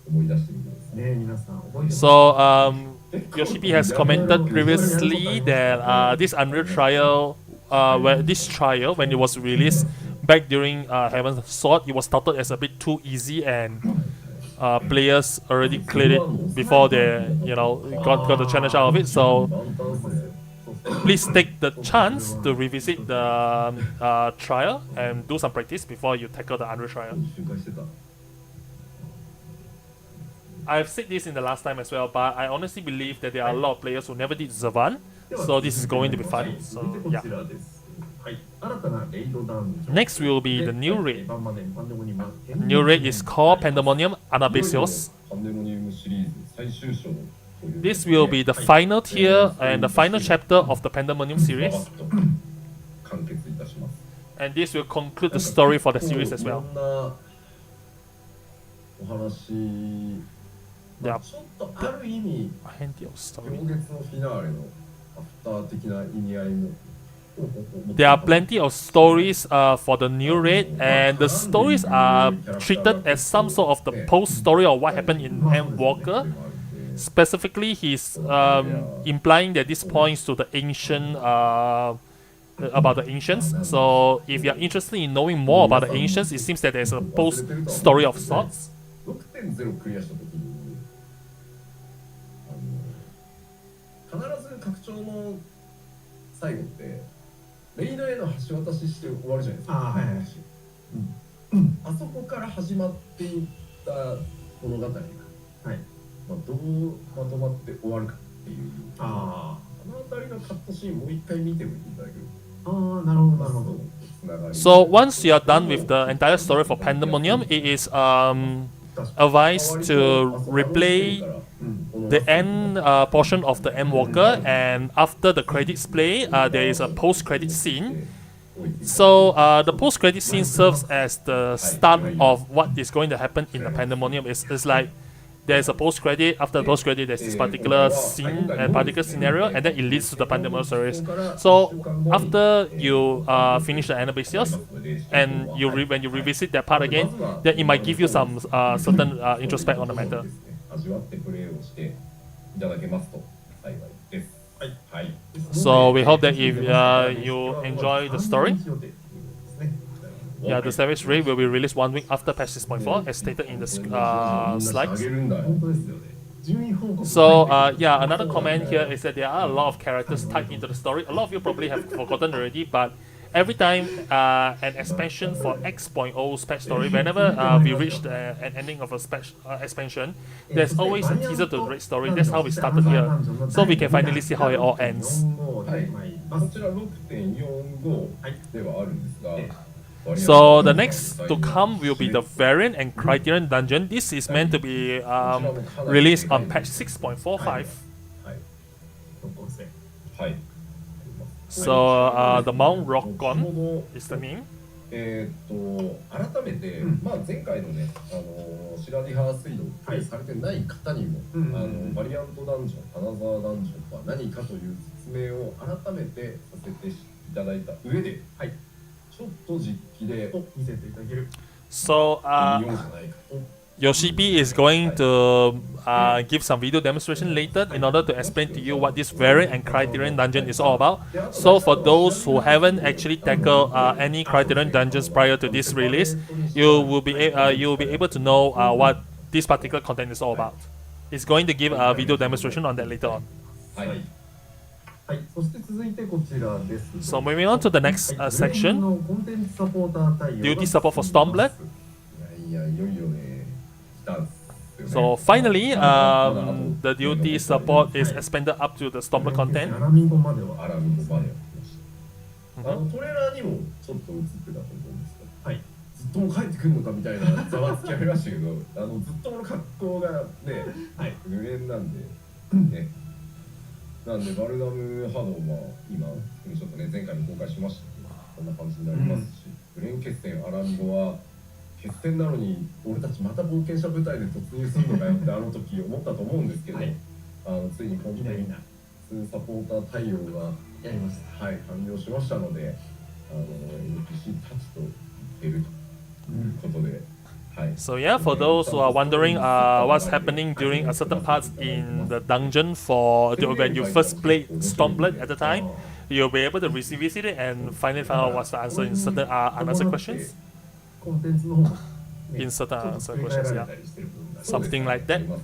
思い出してみたいですね。ね、皆さん覚えてます。 So Yoshi has commented previously that this Unreal trial, this trial when it was released back during Heaven's Sword, it was touted as a bit too easy and players already cleared it before they got the challenge out of it. So please take the chance to revisit the trial and do some practice before you tackle the Unreal trial. I've said this in the last time as well, but I honestly believe that there are a lot of players who never did Zavan, so this is going to be fun. So yeah. Next will be the new raid. New raid is called Pandemonium Anabasios. This will be the final tier and the final chapter of the Pandemonium series. And this will conclude the story for the series as well. Yeah. Plenty of story. There are plenty of stories for the new raid, and the stories are treated as some sort of the post story of what happened in Walker. Specifically, he's implying that this points to the ancient about the ancients. So if you're interested in knowing more about the ancients, it seems that there's a post story of sorts. 必ず拡張の最後ってレイドへの橋渡しして終わるじゃないですか。あそこから始まっていった物語が、まあ、どうまとまって終わるかっていう、あの辺りのカットシーンもう一回見てみていただける。なるほどなるほど。So once you are done with the entire story for Pandemonium, it is advised to replay the end portion of the Walker, and after the credits play, there is a post-credit scene. So the post-credit scene serves as the start of what is going to happen in the Pandemonium. It's like there's a post-credit, after the post-credit there's this particular scene and particular scenario, and then it leads to the Pandemonium series. So after you finish the Anabasios, and when you revisit that part again, then it might give you some certain introspect on the matter. So we hope that if you enjoy the story, yeah, the Savage Raid will be released 1 week after patch 6.4, as stated in the slides. So yeah, another comment here is that there are a lot of characters tied into the story. A lot of you probably have forgotten already, but every time an expansion for X.0's patch story, whenever we reach an ending of a expansion, there's always a teaser to the raid story. That's how we started here, so we can finally see how it all ends. So the next to come will be the Variant and Criterion Dungeon. This is meant to be released on patch 6.45. So the Mount Rockon is the name. 改めて、まあ、前回のね、シラディハー水道プレイされてない方にも、バリアントダンジョン、アナザーダンジョンとは何かという説明を改めてさせていただいた上で、はい、ちょっと実機で見せていただける。So Yoshi is going to give some video demonstration later in order to explain to you what this Variant and Criterion Dungeon is all about. So for those who haven't actually tackled any Criterion Dungeons prior to this release, you will be able to know what this particular content is all about. It's going to give a video demonstration on that later on. So moving on to the next section, duty support for Stormblood. So finally, the duty support is expanded up to the Stormblood content. トレーラーにもちょっと映ってたと思うんですけど、はい、ずっとも帰ってくるのかみたいなざわつきありましたけど、ずっとの格好がね、はい、濡れんなんで、ね、なんでバルダム波動は今ちょっとね前回も公開しましたけど、こんな感じになりますし、グレン決戦アラミゴは決戦なのに俺たちまた冒険者部隊で突入するのかよってあの時思ったと思うんですけど、はい、ついにコンテンツサポーター対応がやりました。はい、完了しましたので、NPC たちといけるということで、So yeah, for those who are wondering what's happening during a certain parts in the dungeon when you first played Stormblood at the time, you'll be able to revisit it and finally find out what's the answer in certain unanswered questions. コンテンツの方も In certain ちょっと unanswered 繰り返 questions, ら yeah. れたりしてる部分がある Something like that. もう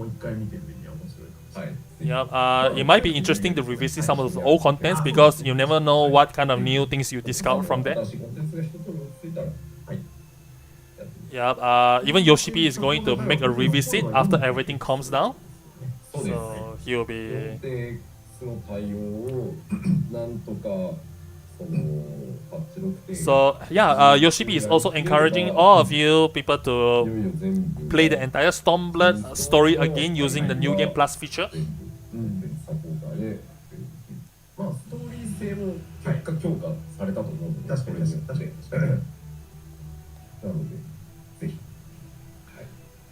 一回見てみるには面白いかもしれない。Yeah, it might be interesting to revisit some of the old contents because you never know what kind of new things you discover from that. 新しいコンテンツが一通り落ち着いたら、はい。 Yeah, even Yoshipi is going to make a revisit after everything calms down. そうですね。 So he'll be. で、その対応をなんとかそのパッチ6点。 So yeah, Yoshipi is also encouraging all of you people い to よいよ全部 play the entire Stormblood story again using the New Game Plus feature. 全部サポーターでまあストーリー性も結果強化されたと思うので、確かに確かになのでぜひ。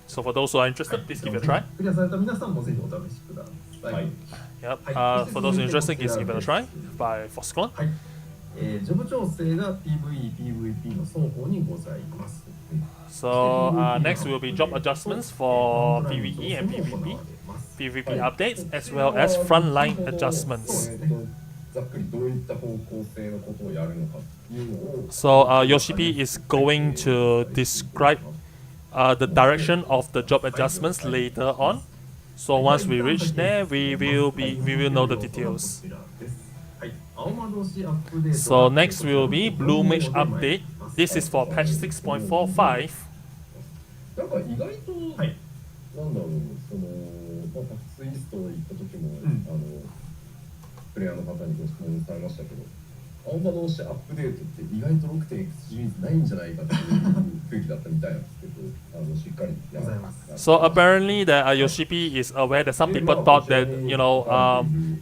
So for those who are interested, please give it a try. クリアされた皆さんもぜひお試しください。はい。 Yep. For those who are interested, please give it a try by Foscon. はい。ジョブ調整が PVE、PVP の双方にございます。 So next will be job adjustments for PvE and PvP, PvP updates as well as frontline adjustments. ざっくりどういった方向性のことをやるのかっていうのを。 So Yoshipi is going to describe the direction of the job adjustments later on. So once we reach there, we will know the details. So next will be Blue Mage update. This is for patch 6.45. なんか意外と、なんだろう、その、まあ、パクツイースト行った時も、プレイヤーの方にご質問されましたけど、青葉同士アップデートって意外と 6.x シリーズないんじゃないかっていう雰囲気だったみたいなんですけど、しっかりやられます。 So apparently that Yoshipi is aware that some people thought that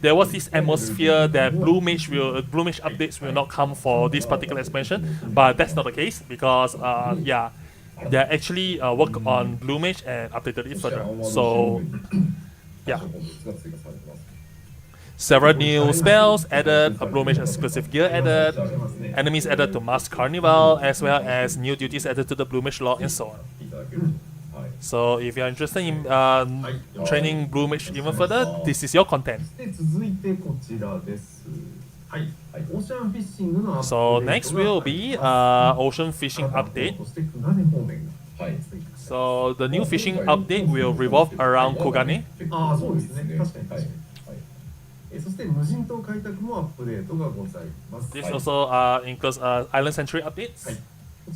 there was this atmosphere that Blue Mage updates will not come for this particular expansion, but that's not the case because they actually work on Blue Mage and updated it further. So yeah. Several new spells added, a Blue Mage exclusive gear added, enemies added to Mask Carnival, as well as new duties added to the Blue Mage lore and so on. So if you are interested in training Blue Mage even further, this is your content. で続いてこちらです。はい。オーシャンフィッシングのアップデート So next will be ocean fishing update. そして船出方面が。はい。 So the new fishing update will revolve around Kogane. ああ、そうですね。確かに確かに。そして無人島開拓もアップデートがございます。 This also includes island sentry updates. はい。こ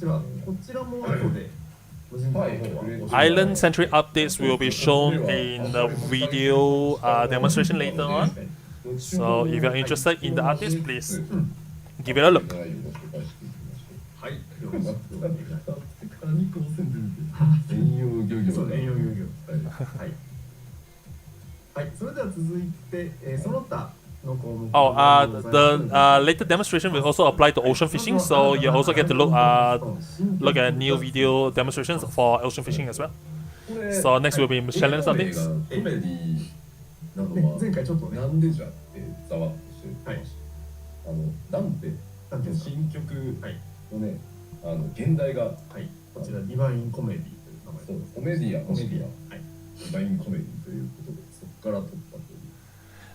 ちらも後で無人島の方は Island sentry updates will be shown in the video demonstration later on. So if you're interested in the updates, please give it a look. はい。遠洋漁業。そう、遠洋漁業。はい。はい、それでは続いて、その他の項目。Oh, the later demonstration will also apply to ocean fishing, so you also get to look at new video demonstrations for ocean fishing as well. So next will be challenge updates. コメディなどは前回ちょっとね、なんでじゃってざわっとしてました。ダンテの新曲のね、現代が、はい、こちらディバインコメディという名前。そう、コメディアン、コメディアン。はい、ディバインコメディということで、そこから取ったという。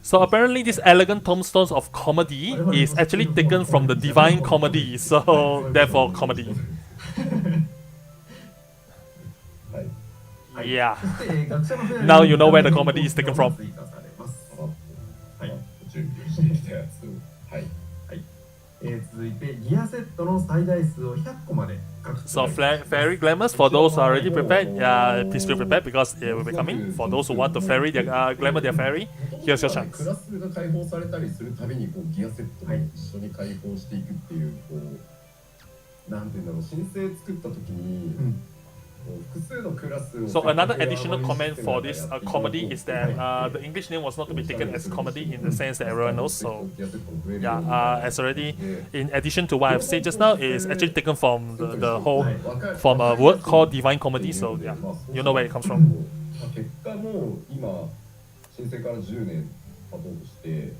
So apparently these elegant tombstones of comedy is actually taken from the divine comedy, so therefore comedy. Yeah. Now you know where the comedy is taken from. 準備してきたやつを、はい。続いてギアセットの最大数を100個まで獲得。 So fairy glamours, for those who are already prepared, please feel prepared because it will be coming. For those who want to ferry their glamour their fairy, here's your chance. クラスが解放されたりするたびにこうギアセットも一緒に解放していくっていう、こうなんていうんだろう、申請作った時に、複数のクラスを So another additional comment for this comedy is that the English name was not to be taken as comedy in the sense that everyone knows. So yeah, as already in addition to what I've said just now, is actually taken from from a word called divine comedy. So yeah, you know where it comes from. 結果もう今申請から10年経とうとして、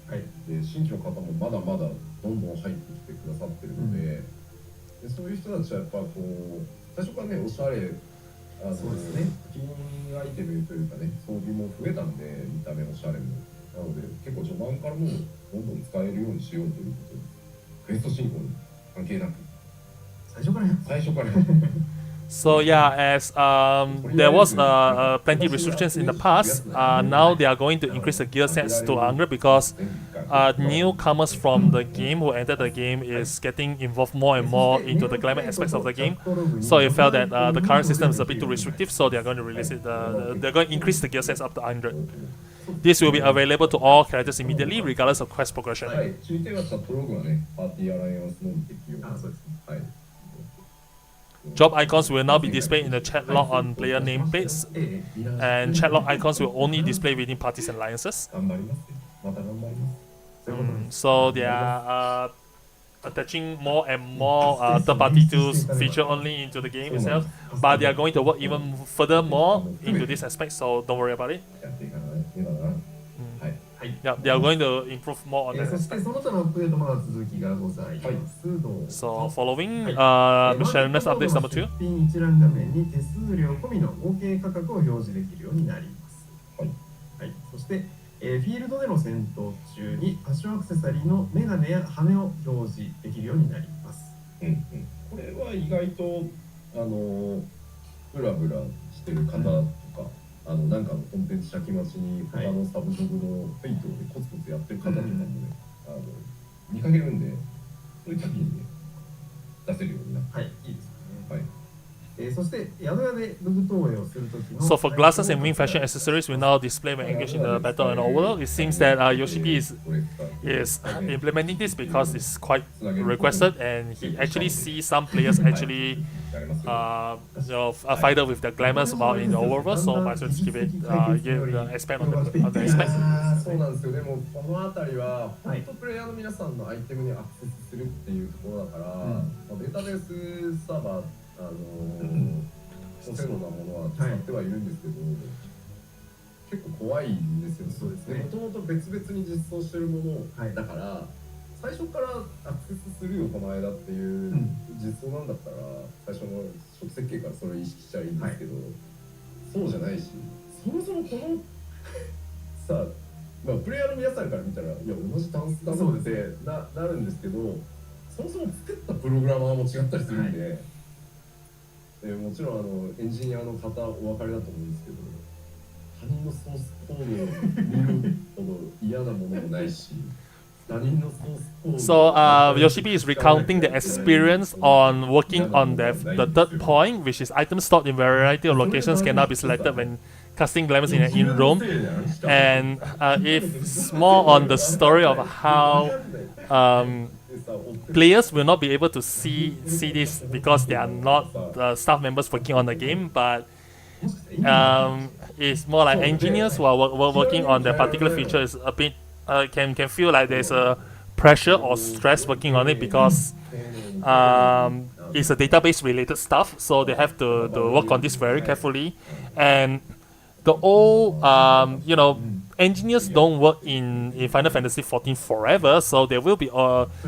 で新規の方もまだまだどんどん入ってきてくださってるので、でそういう人たちはやっぱこう最初からねおしゃれそうですね。課金アイテムというかね、装備も増えたんで、見た目おしゃれも。なので、結構序盤からもうどんどん使えるようにしようということで、クエスト進行に関係なく、最初から。So yeah, as there was plenty restrictions in the past, now they are going to increase the gear sets to 100 because newcomers from the game who entered the game is getting involved more and more into the glamour aspects of the game. So it felt that the current system is a bit too restrictive, so they are going to release it. They're going to increase the gear sets up to 100. This will be available to all characters immediately, regardless of quest progression. はい、注意点はチャットログはね、パーティーアライアンスのみ適用。そうですね。はい。Job icons will now be displayed in the chat log on player nameplates, and chat log icons will only display within parties and alliances. 頑張りますね。また頑張ります。So they are attaching more and more third-party tools feature only into the game itself, but they are going to work even furthermore into this aspect, so don't worry about it. やっていかないといけないな。はい。Yeah, they are going to improve more on that そして aspect. その他のアップデートまだ続きがございます。どうぞ So following miscellaneous updates number 2. 出品一覧画面に手数料込みの合計価格を表示できるようになります。はい。そして、フィールドでの戦闘中にファッションアクセサリーのメガネや羽を表示できるようになります。これは意外とブラブラしてる方とか、なんかのコンテンツ先待ちに他のサブジョブのフェイトでコツコツやってる方とかもね、見かけるんで、そういう時にね、出せるようになって。はい、いいですね。はい。そして宿屋で武具投影をするときの So for glasses and wing fashion accessories will now display when engaged in the battle and overworld. It seems that Yoshi-P is implementing this because it's quite requested, and he actually sees some players actually fight with the glamours while in the overworld. So might as well just give expand on the aspect. そうなんですよ。でもこの辺りは本当プレイヤーの皆さんのアイテムにアクセスするっていうところだから、データベースサーバー高性能なものは使ってはいるんですけど、結構怖いんですよ。そうですね。もともと別々に実装してるものだから、最初からアクセスするよこの間っていう実装なんだったら、最初の初期設計からそれを意識しちゃいいんですけど、そうじゃないし、そもそもこのさ、プレイヤーの皆さんから見たら、いや同じタンスだぞってなるんですけど、そもそも作ったプログラマーも違ったりするんで。もちろんエンジニアの方お分かりだと思うんですけど、他人のソースコードを見るほど嫌なものもないし、他人のソースコード So Yoshi-P is recounting the experience on working on the third point, which is items stored in variety of locations can now be selected when casting glamours in an in-room, and it's more on the story of how players will not be able to see this because they are not staff members working on the game, but it's more like engineers who are working on that particular feature is a bit can feel like there's a pressure or stress working on it because it's a database related stuff, so they have to work on this very carefully. And the old engineers don't work in Final Fantasy 14 forever, so there will be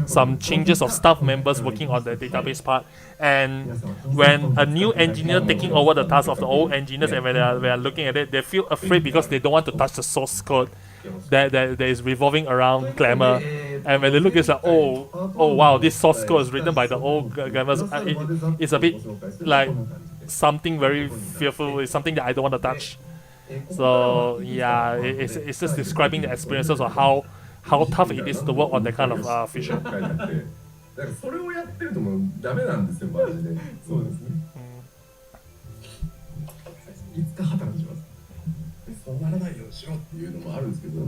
some changes of staff members working on the database part. And when a new engineer taking over the task of the old engineers, and when they are looking at it, they feel afraid because they don't want to touch the source code that is revolving around glamour. And when they look, it's like, oh wow, this source code is written by the old glamours. It's a bit like something very fearful. It's something that I don't want to touch. So yeah, it's just describing the experiences of how tough it is to work on that kind of feature. だからそれをやってるともうダメなんですよマジで。そうですね。いつか破綻します。そうならないようにしろっていうのもあるんですけど。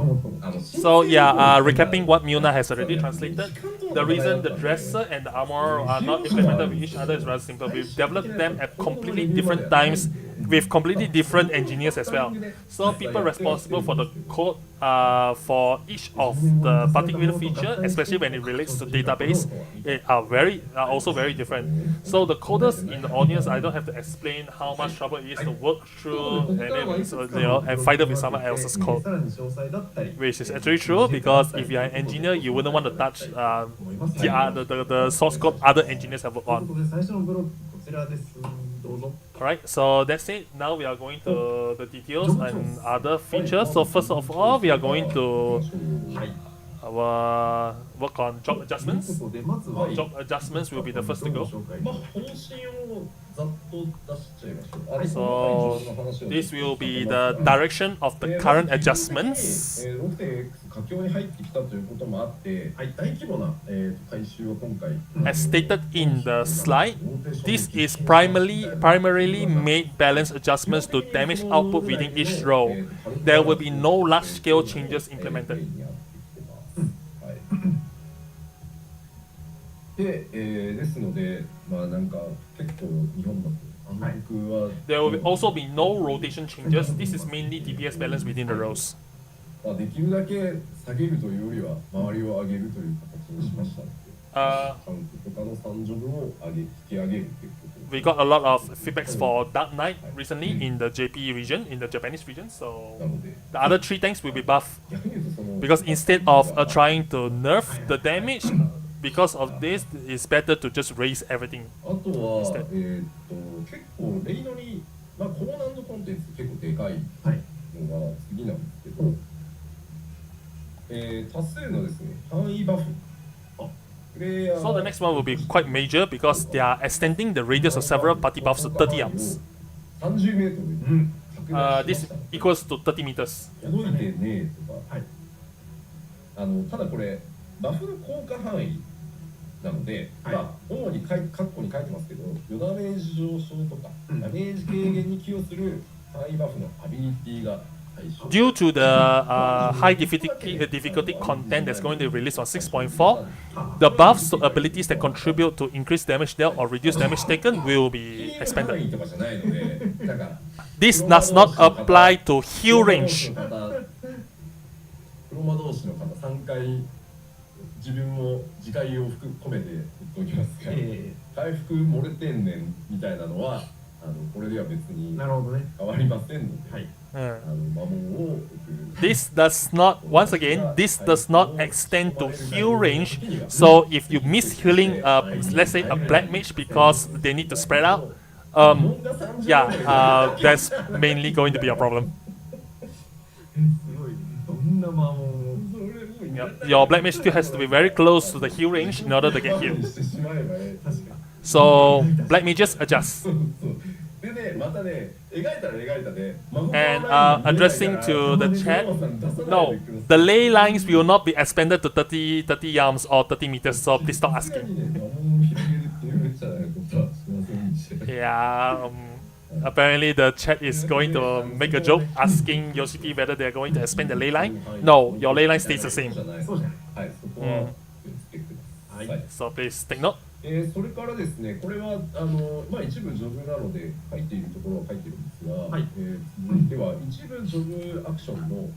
So yeah, recapping what Muna has already translated, the reason the dresser and the armor are not implemented with each other is rather simple. We've developed them at completely different times with completely different engineers as well. So people responsible for the code for each of the particular feature, especially when it relates to database, are also very different. So the coders in the audience, I don't have to explain how much trouble it is to work through and fight with someone else's code, which is actually true because if you're an engineer, you wouldn't want to touch the source code other engineers have worked on. どうぞ。 Alright, so that's it. Now we are going to the details and other features. So first of all, we are going to はい。 work on job という adjustments. ことで、まずは、 Job adjustments will be the first to go. 紹介まあ方針をざっと出しちゃいましょう。はい So this will be the direction of the current adjustments. 6.x 佳境に入ってきたということもあって、大規模な、改修を今回 As stated in the slide, this is primarily made balance adjustments to damage output within each row. There will be no large-scale changes implemented. はいで、ですので、まあなんか結構日本だと僕は There will also be no rotation changes. This is mainly DPS balance within the rows. まあできるだけ下げるというよりは周りを上げるという形にしましたので、カウントとかの3ジョブを引き上げるということで We got a lot of feedbacks for Dark Knight recently in the JP region, in the Japanese region. な So ので、 the other 3 tanks will be buffed 逆に言うとその because instead of trying to nerf the damage, because of this, it's better to just raise everything. あとは、 Instead 結構レイドに、まあ、高難度コンテンツ結構でかいのが次なんですけど、多数のですね、範囲バフ。プレイヤー So the next one will be quite major because they are extending the radius of several party buffs to 30 amps. 30メートルに拡大しま This した。 equals to 30 meters. 届いてねえとか、はいただこれバフの効果範囲なので、はいまあ主にカッコに書いてますけど、余ダメージ上昇とか、うんダメージ軽減に寄与する範囲バフのアビリティが対象。 Due to the high difficulty content that's going to be released on 6.4, the buffs to abilities that contribute to increased damage dealt or reduced damage taken will be 範 expanded. 囲とかじゃないので、なんか This does not apply to heal range. プロマ同士の方3回自分も自戒を込めて言っておきますが、回復漏れてんねんみたいなのはこれでは別になるほどね。変わりませんので、はい。 魔文を送る。 This does not, once again, this does not extend to heal range. So if you miss healing, let's say a black mage because they need to spread out, that's mainly going to be a problem. すごい。どんな魔文を。 Your black mage still has to be very close to the heal range in order to get healed. してしまえばね、確か So black mages adjust. でね、またね、描いたら描いたで、 And addressing to the chat, no, the ley lines will not be expanded to 30 yards or 30 meters. So please stop asking. Yeah, apparently the chat is going to make a joke asking Yoshipi whether they are going to expand the ley line. No, your ley line stays the same. そうじゃん。はい、そこは気をつけてください。 So please take note. それからですね、これはまあ、一部ジョブなので書いているところは書いてるんですが、はい続いては一部ジョブアクションの、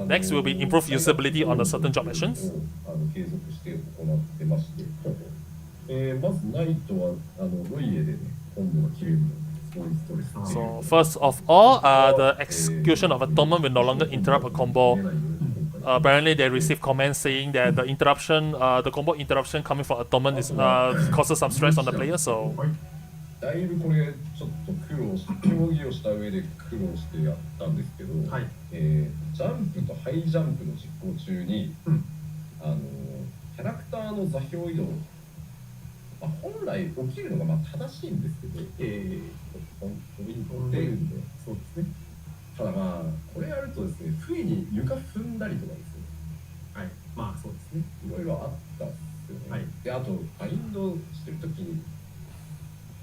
Next will be improve usability on the certain job actions. を継続して行ってまして、まずナイトはロイエでね、コンボが切れるのですごいストレスっていう So first of all, the execution of a tournament will no longer interrupt a combo. Apparently, they received comments saying that the interruption, the combo interruption coming from a tournament is causes some stress on the player. So だいぶこれちょっと苦労して競技をした上で苦労してやったんですけど、はい。ジャンプとハイジャンプの実行中に、キャラクターの座標移動、まあ、本来起きるのがまあ正しいんですけど、飛びに飛んでるんで、そうですね。ただまあこれやるとですね、不意に床踏んだりとかですね、はい。まあそうですね。いろいろあったんですよね。はいで、あとバインドしてる時に、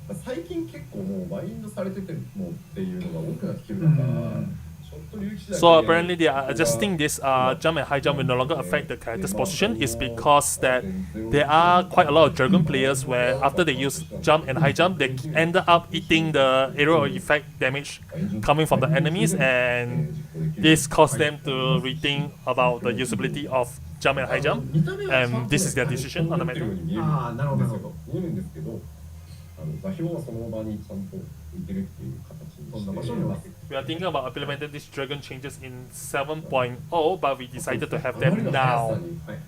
まあ最近結構もうバインドされててもっていうのが多くなってきてるから、ちょっと竜騎士だけ So apparently they are adjusting this jump and high jump will no longer affect the character's position is because that there are quite a lot of dragon players where after they use jump and high jump they end up eating the area of effect damage coming from the enemies and this caused them to rethink about the usability of jump and high jump and this is their decision on the matter. ああ、なるほどなるほど。見えるんですけど、座標はその場にちゃんと浮いてるっていう形にしてます。 We are thinking about implementing these dragon changes in 7.0 but we decided to have them now. はい。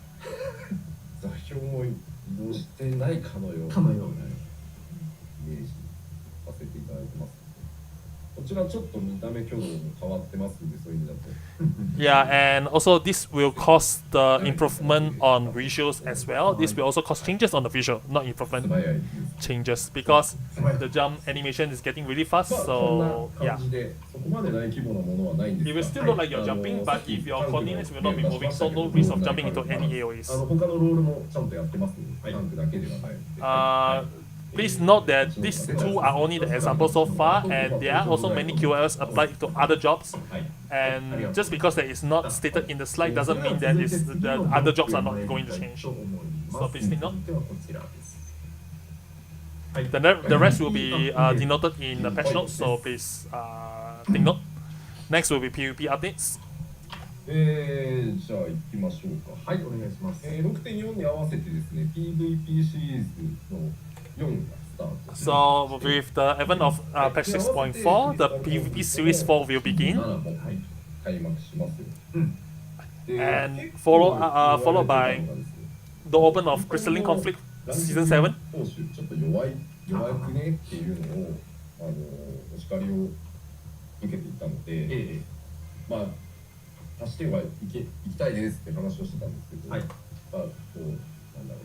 座標も移動してないかのようなかのようなイメージさせていただいてます。こちらちょっと見た目挙動も変わってますんで、そういう意味だと。Yeah, and also this will cause the improvement on visuals as well. This will also cause changes on the visual, not improvement, 素早いです。 changes, because the jump animation is getting really fast. まあ、こ So んな yeah, 感じで、そこまで大規模なものはないん it で will す still が、 look like you're jumping, but if your coordinates will not be moving, so no risk of jumping into any AOEs. 他のロールもちゃんとやってますので、タンクだけではないので。Please note that these two are only the examples so far, and there are also many QLs applied to other jobs. And just because that is not stated in the slide doesn't mean that the other jobs are not going to change. So please take note. The rest will be denoted in the patch notes, so please take note. Next will be PvP updates. じゃあ行きましょうか。はい、お願いします。6.4 に合わせてですね、PVP シリーズの4がスタート。 So with the advent of patch 6.4, the PvP series 4 will begin. 7も開幕しますよ。And followed by the open of Crystalline Conflict Season 7. 投手ちょっと弱くねっていうのをお叱りを受けていたので、まあ足しては行きたいですって話をしてたんですけど、まあこうなんだろう、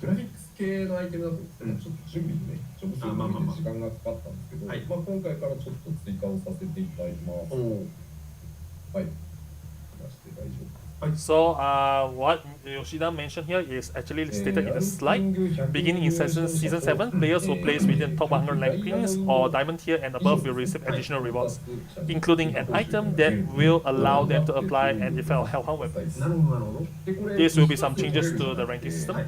グラフィックス系のアイテムだとちょっと準備にね、ジョブ数に向けて時間がかかったんですけど、まあ今回からちょっと追加をさせていただきます。はい。出して大丈夫。 So what Yoshida mentioned here is actually stated in the slide. Beginning in Season 7, players who place within top 100 rankings or diamond tier and above will receive additional rewards, including an item that will allow them to apply an effect of Hellhound weapons. This will be some changes to the ranking system.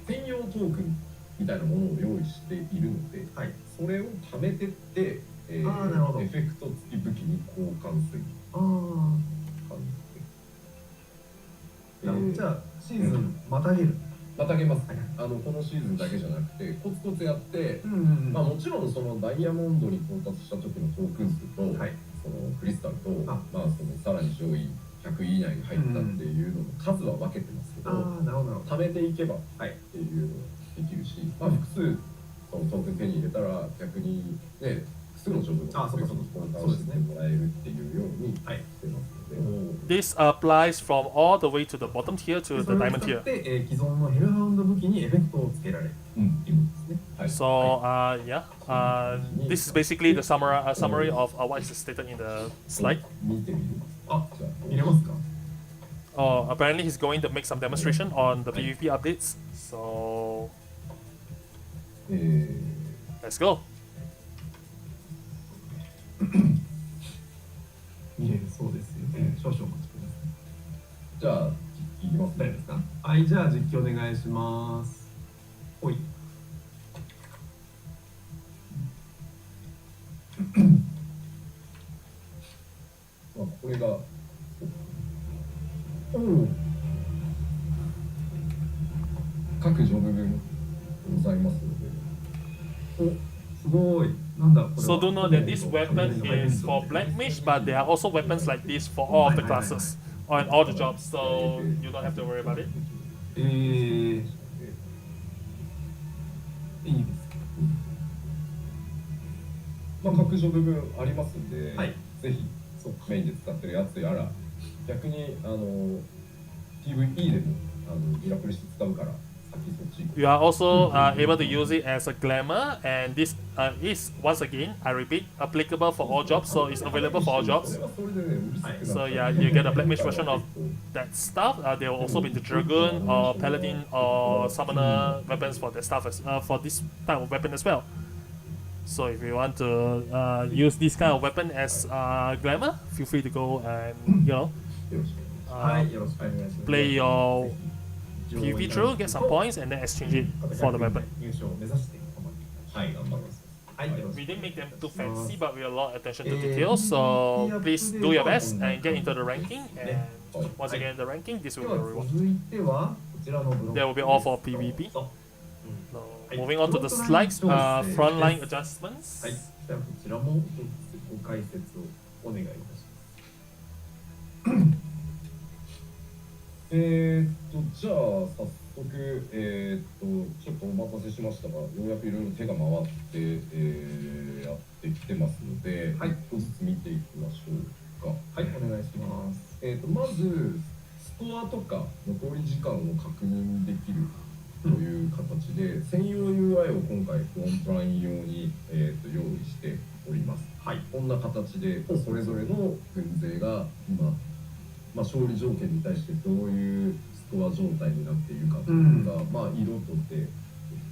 専用トークンみたいなものを用意しているので、それを貯めてって、エフェクト付き武器に交換する。じゃあシーズンまたげる。またげます。このシーズンだけじゃなくてコツコツやって、まあもちろんそのダイヤモンドに到達した時のトークン数と、そのクリスタルと、まあそのさらに上位100位以内に入ったっていうのの数は分けてますけど、貯めていけばっていうのができるし、まあ複数そのトークン手に入れたら逆にね複数のジョブの交換してもらえるっていうようにしてますので。 This applies from all the way to the bottom tier to the diamond tier. 既存のヘルハウンド武器にエフェクトをつけられるっていうことですね。 So yeah, this is basically the summary of what is stated in the slide. 見てみる。あ、見れますか？ Apparently he's going to make some demonstration on the PvP updates. So let's go. 見れるそうですよ。少々お待ちください。じゃあいきますね。大丈夫ですか？はい、じゃあ実況お願いします。ほい。まあこれが各ジョブ分ございますので。すごい。なんだこれは。 So do know that this weapon is for Black Mage, but there are also weapons like this for all of the classes on all the jobs. So you don't have to worry about it. いいです。まあ各ジョブ分ありますんで、はい、ぜひメインで使ってるやつやら、逆にPVP でもミラクルして使うから。 You are also able to use it as a glamour, and this is once again, I repeat, applicable for all jobs, so it's available for all jobs. So yeah, you get a Black Mage version of that stuff. There will also be the Dragoon or Paladin or Summoner weapons for that stuff for this type of weapon as well. So if you want to use this kind of weapon as glamour, feel free to go and play your PvP through, get some points, and then exchange it for the weapon. We didn't make them too fancy, but we have a lot of attention to details, so please do your best and get into the ranking. And once again, the ranking, this will be a reward. That will be all for PvP. So, moving on to the slides, frontline adjustments. じゃあこちらもご解説をお願いいたします。じゃあ早速ちょっとお待たせしましたが、ようやくいろいろ手が回って、やってきてますので、はい、1個ずつ見ていきましょうか。はい、お願いします。まずストアとか残り時間を確認できるという形で、専用 UI を今回フロントライン用に、用意しております。はい、こんな形でそれぞれの軍勢が今、勝利条件に対してどういうストア状態になっているかというのが、色とで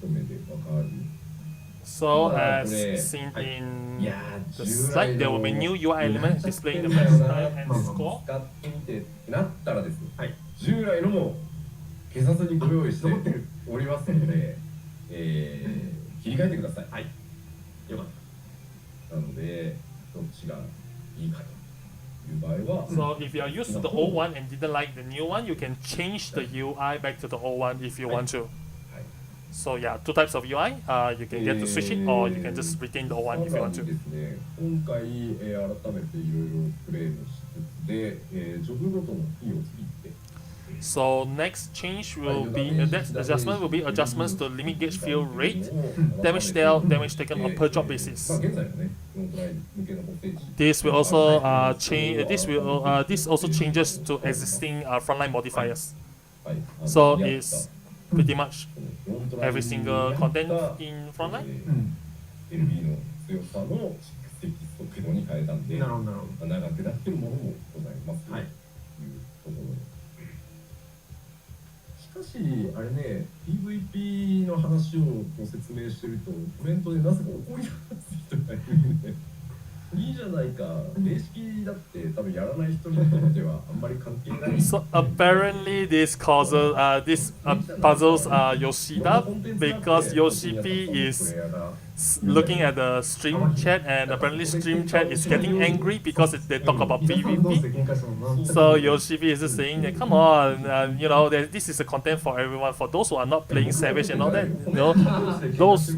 一目で分かる。So as seen in the slide, there will be new UI element displaying the match time and score. 使ってみてってなったらですね、はい、従来のも警察にご用意しておりますので、切り替えてください。はい、よかった。なので、どっちがいいかという場合は、So if you are used to the old one and didn't like the new one, you can change the UI back to the old one if you want to. So yeah, two types of UI. You can get to switch it, or you can just retain the old one if you want to. ですね、今回、改めていろいろプレイをしつつで、ジョブごとのキーを作って。So next change will be next adjustment will be adjustments to limit gauge fill rate, damage dealt, damage taken on per job basis. This will also change. This also changes to existing frontline modifiers. So it's pretty much every single content in frontline. LB の強さの蓄積速度に変えたんで、長くなってるものもございます。はい。いうところで。しかしあれね、PVP の話をご説明してるとコメントでなぜか怒り出す人がいるんで、いいじゃないか、霊式だって多分やらない人にとってはあんまり関係ない。So apparently this causes this puzzles Yoshida because Yoshi P is looking at the stream chat, and apparently stream chat is getting angry because they talk about PvP. So Yoshi P is just saying that, come on, you know, this is a content for everyone, for those who are not playing Savage and all that, you know, those.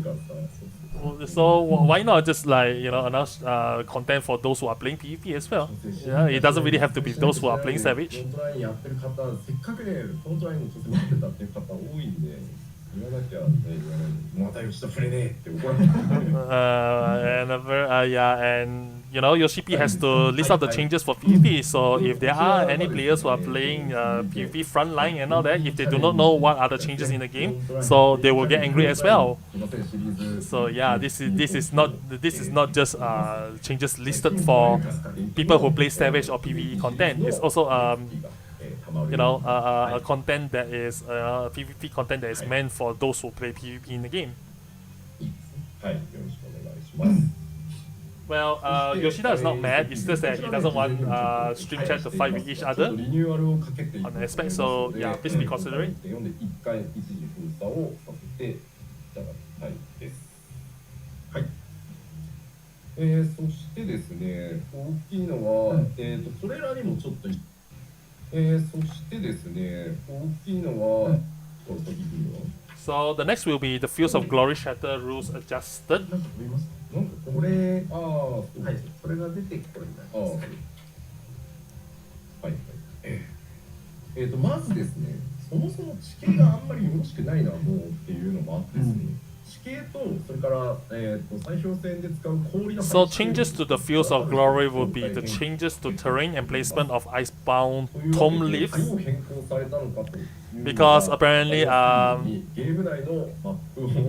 So why not just announce content for those who are playing PvP as well? Yeah, it doesn't really have to be those who are playing Savage. And you know, Yoshi P has to list out the changes for PvP. So if there are any players who are playing PvP frontline and all that, if they do not know what are the changes in the game, so they will get angry as well. So yeah, this is not just changes listed for people who play Savage or PvE content. It's also a content that is PvP content that is meant for those who play PvP in the game. Well, Yoshida is not mad, it's just that he doesn't want stream chat to fight with each other on the aspect, so yeah, please be considerate. So the next will be the Fields of Glory Shatter rules adjusted. これ、はい、それが出てこれになります。はい。まずですね、そもそも地形があんまりよろしくないなもうっていうのもあってですね、地形とそれから砕氷船で使う氷の。So changes to the Fields of Glory will be the changes to terrain and placement of icebound tomb leaves. Because apparently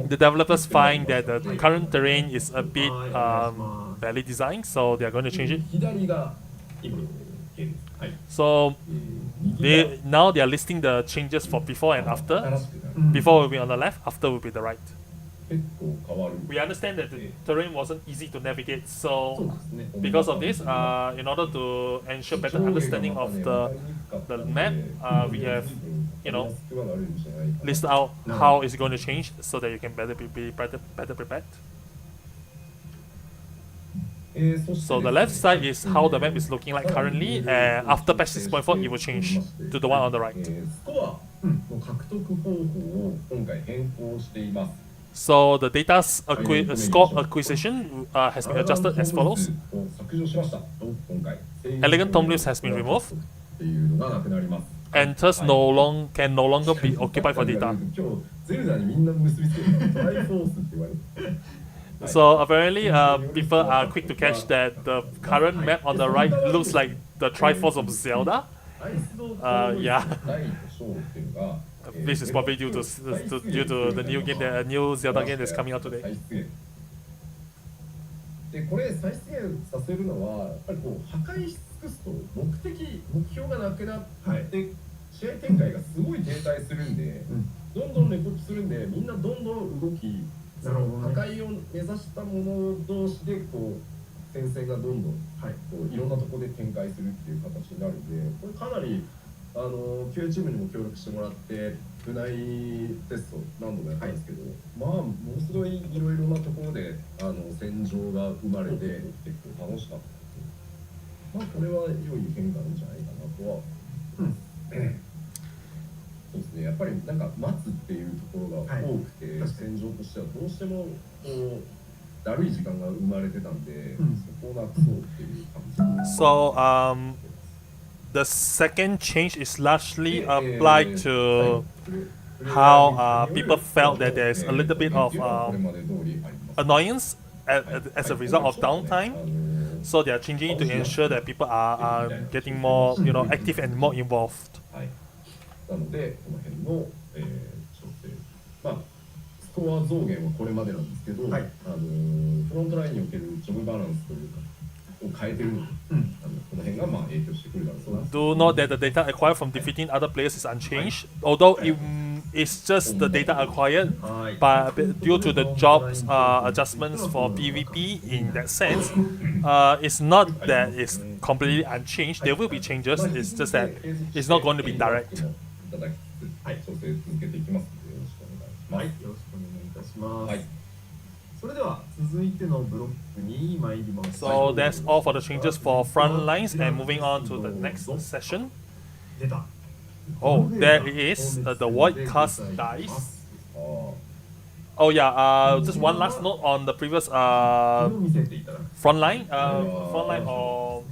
the developers find that the current terrain is a bit badly designed, so they are going to change it. So now they are listing the changes for before and after. Before will be on the left, after will be the right. We understand that the terrain wasn't easy to navigate, so because of this, in order to ensure better understanding of the map, we have, you know, list out how it's going to change so that you can better prepared. So the left side is how the map is looking like currently, and after patch 6.4 it will change to the one on the right. So the data's score acquisition has been adjusted as follows. Elegant Tomb Leaves has been removed. enters can no longer be occupied for data. 今日ゼルダにみんな結びつけるトライフォースって言われて。So apparently, people are quick to catch that the current map on the right looks like the Triforce of Zelda. Yeah. This is probably due to the new game, the new Zelda game that's coming out today. でこれ再出現させるのはやっぱりこう破壊し尽くすと目標がなくなって試合展開がすごい停滞するんで、どんどんレポッチするんでみんなどんどん動き、破壊を目指した者同士でこう戦線がどんどんこういろんなところで展開するっていう形になるんで、これかなりQA チームにも協力してもらって部内テスト何度もやったんですけど、まあものすごいいろいろなところで戦場が生まれて結構楽しかったので、まあこれは良い変化なんじゃないかなとは。そうですね、やっぱりなんか待つっていうところが多くて、戦場としてはどうしてもこうだるい時間が生まれてたんで、そこをなくそうっていう感じ。So the second change is largely applied to how people felt that there's a little bit of annoyance as a result of downtime. So they are changing it to ensure that people are getting more, active and more involved. なのでこの辺の調整、まあスコア増減はこれまでなんですけど、フロントラインにおけるジョブバランスというかを変えてるので、この辺がまあ影響してくるだろうな。Do note that the data acquired from defeating other players is unchanged, although it's just the data acquired, but due to the jobs adjustments for PvP in that sense, it's not that it's completely unchanged. There will be changes. It's just that it's not going to be direct. いただきつつ、調整続けていきますのでよろしくお願いします。よろしくお願いいたします。それでは続いてのブロックに参ります。So that's all for the changes for front lines, and moving on to the next session. 出た。 Oh, there it is, the white cast dice. Oh yeah, just one last note on the previous front line or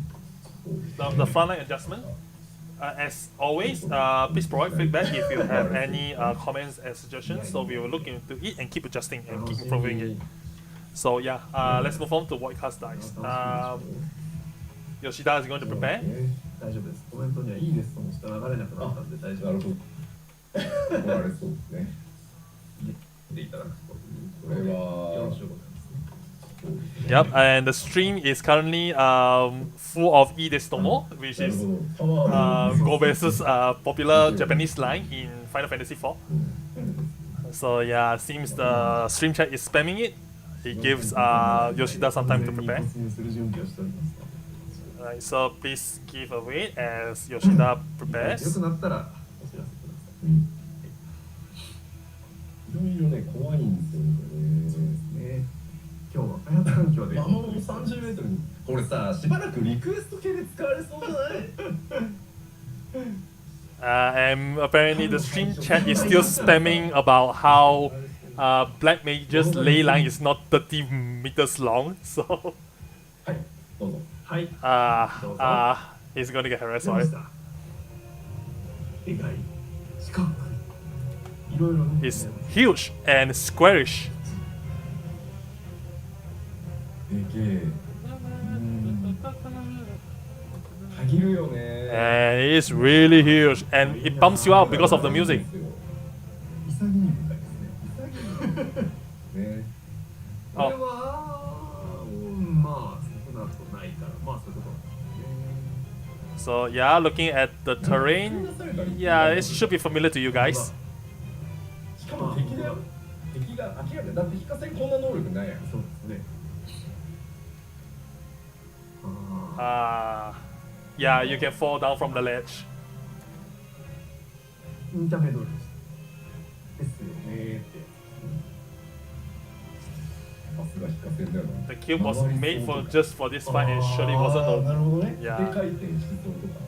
the front line adjustment. As always, please provide feedback if you have any comments and suggestions. So we will look into it and keep adjusting and keep improving it. So yeah, let's move on to white cast dice. Yoshida is going to prepare. 大丈夫です。コメントにはいいですともしか流れなくなったんで大丈夫です。怒られそうですね。でいただくと。これはよろしゅうございます。Yep, and the stream is currently full of Destomo, which is Gobe's popular Japanese line in Final Fantasy IV. So yeah, seems the stream chat is spamming it. It gives Yoshida some time to prepare. Alright, so please give a wait as Yoshida prepares. よくなったらお知らせください。いろいろね怖いんですよね。そうですね。今日は開発環境で魔物の30メートルにこれさしばらくリクエスト系で使われそうじゃない？ And apparently the stream chat is still spamming about how Black Mage's ley line is not 30 meters long, so はい、どうぞ。はい。 he's going to get harassed 出 for ま it. した。でかい。四角い。いろいろね。 It's huge and squarish. でけえ。たぎるよね。 And it is really huge, and it bumps you out because of the music. 潔いみたいですね。ね。これは、まあ、そこだとないから、まあ、そういうことなんですね。 So yeah, looking at the terrain, yeah, it should be familiar to you guys. しかも敵だよ。敵が明らかにだって非化線こんな能力ないやん。そうですね。Yeah, you can fall down from the ledge. 見た目通りですよねって。さすが非化線だよな。 The cube was made just for this fight and surely wasn't なるほどね。 Yeah. で回転しそうとか。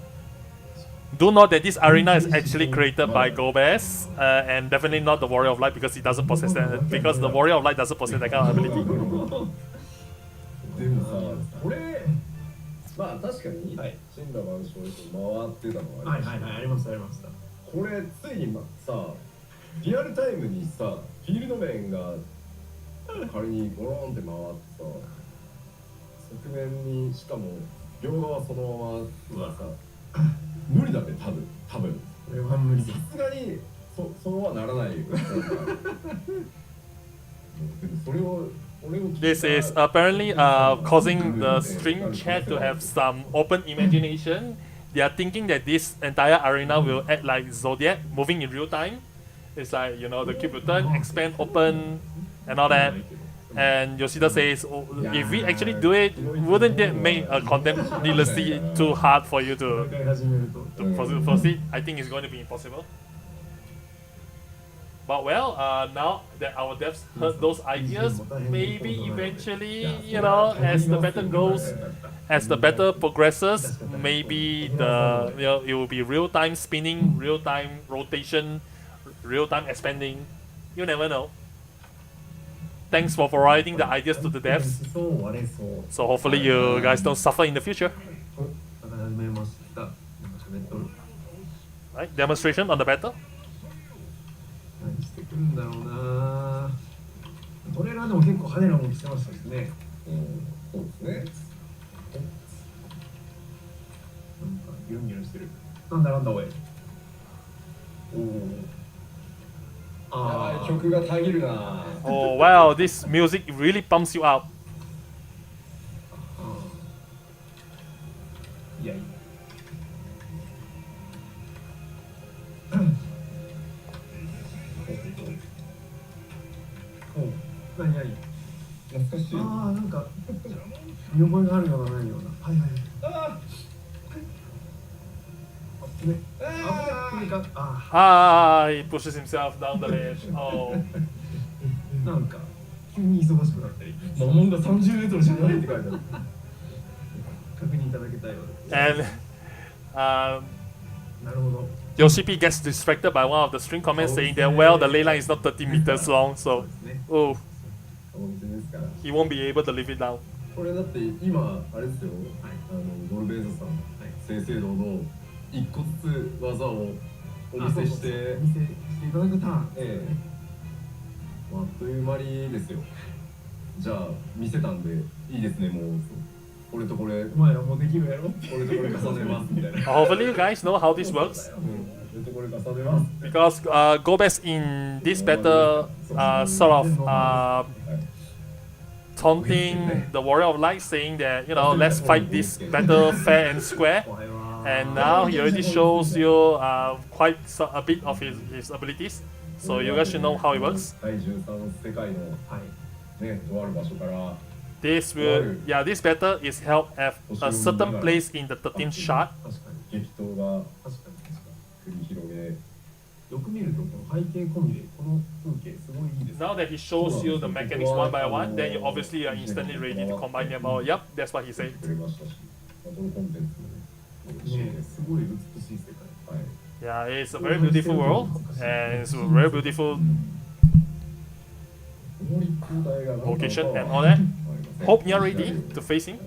Do note that this arena is actually created by Gobez, and definitely not the Warrior of Light because he doesn't possess that. Because the Warrior of Light doesn't possess that kind of ability. でもさ、これまあ確かに、はい、神羅万象で回ってたのははいはいはい、ありましたありました。これついにさ、リアルタイムにさ、フィールド面が仮にゴロンって回ってさ、側面にしかも両側そのままはさ、無理だね多分。これは無理です。さすがにそうはならないよ。でもそれをThis is apparently causing the stream chat to have some open imagination. They are thinking that this entire arena will act like Zodiac, moving in real time. It's like, the cube will turn, expand, open, and all that. And Yoshida says, if we actually do it, wouldn't that make a content needlessly too hard for you to proceed? I think it's going to be impossible. But well, now that our devs heard those ideas, maybe eventually, as the battle goes, as the battle progresses, maybe it will be real-time spinning, real-time rotation, real-time expanding. You never know. Thanks for providing the ideas to the devs. So hopefully you guys don't suffer in the future. Right, demonstration on the battle. 何してくるんだろうな。トレーラーでも結構派手な動きしてましたしね。そうですね。なんかギュンギュンしてる。なんだおい。曲がたぎるな。Oh wow, this music really pumps you up. いやいや。何懐かしい。なんか見覚えがあるようなないような。はいはい。He pushes himself down the ledge. Oh. なんか急に忙しくなったり、モモンが30メートルじゃないって書いてある。確認いただけたようです。And なるほど。Yoshi P gets distracted by one of the stream comments saying that, well, the ley line is not 30 meters long, so he won't be able to live it down. これだって今あれですよ、ゴルベーザさん、正々堂々一個ずつ技をお見せしていただくターン。あっという間にですよ。じゃあ見せたんでいいですね、もうこれとこれ、お前らもうできるやろ。これとこれ重ねますみたいな。Hopefully you guys know how this works. これとこれ重ねます。Because Gobes in this battle sort of taunting the Warrior of Light, saying that, let's fight this battle fair and square. And now he already shows you quite a bit of his abilities. So you guys should know how it works. This battle is held at a certain place in the 13th shard. よく見るとこの背景込みでこの風景すごいいいです。 Now that he shows you the mechanics one by one, then you obviously are instantly ready to combine them all. Yep, that's what he said. すごい美しい世界。Yeah, it's a very beautiful world, and it's a very beautiful location and all that. Hope you're ready to face him.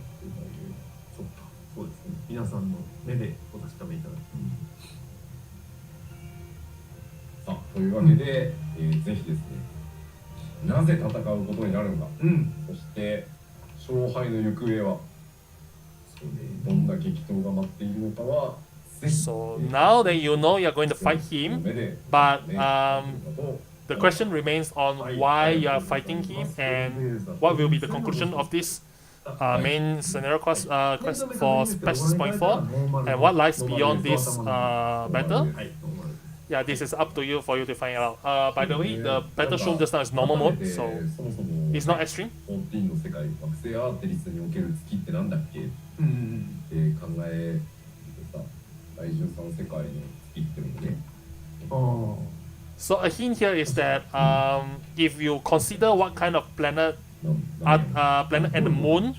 そうですね。皆さんの目でお確かめいただき。さあ、というわけで、ぜひですね、なぜ戦うことになるのか、そして勝敗の行方は、どんな激闘が待っているのかは、So now that you know you're going to fight him, but the question remains on why you are fighting him and what will be the conclusion of this main scenario quest for Patch 6.4 and what lies beyond this battle. Yeah, this is up to you for you to find out. By the way, the battle shown just now is normal mode, so it's not extreme. 14の世界、惑星アーテリスにおける月ってなんだっけって考えるとさ、第13世界の月っていうのね。So a hint here is that if you consider what kind of planet and the moon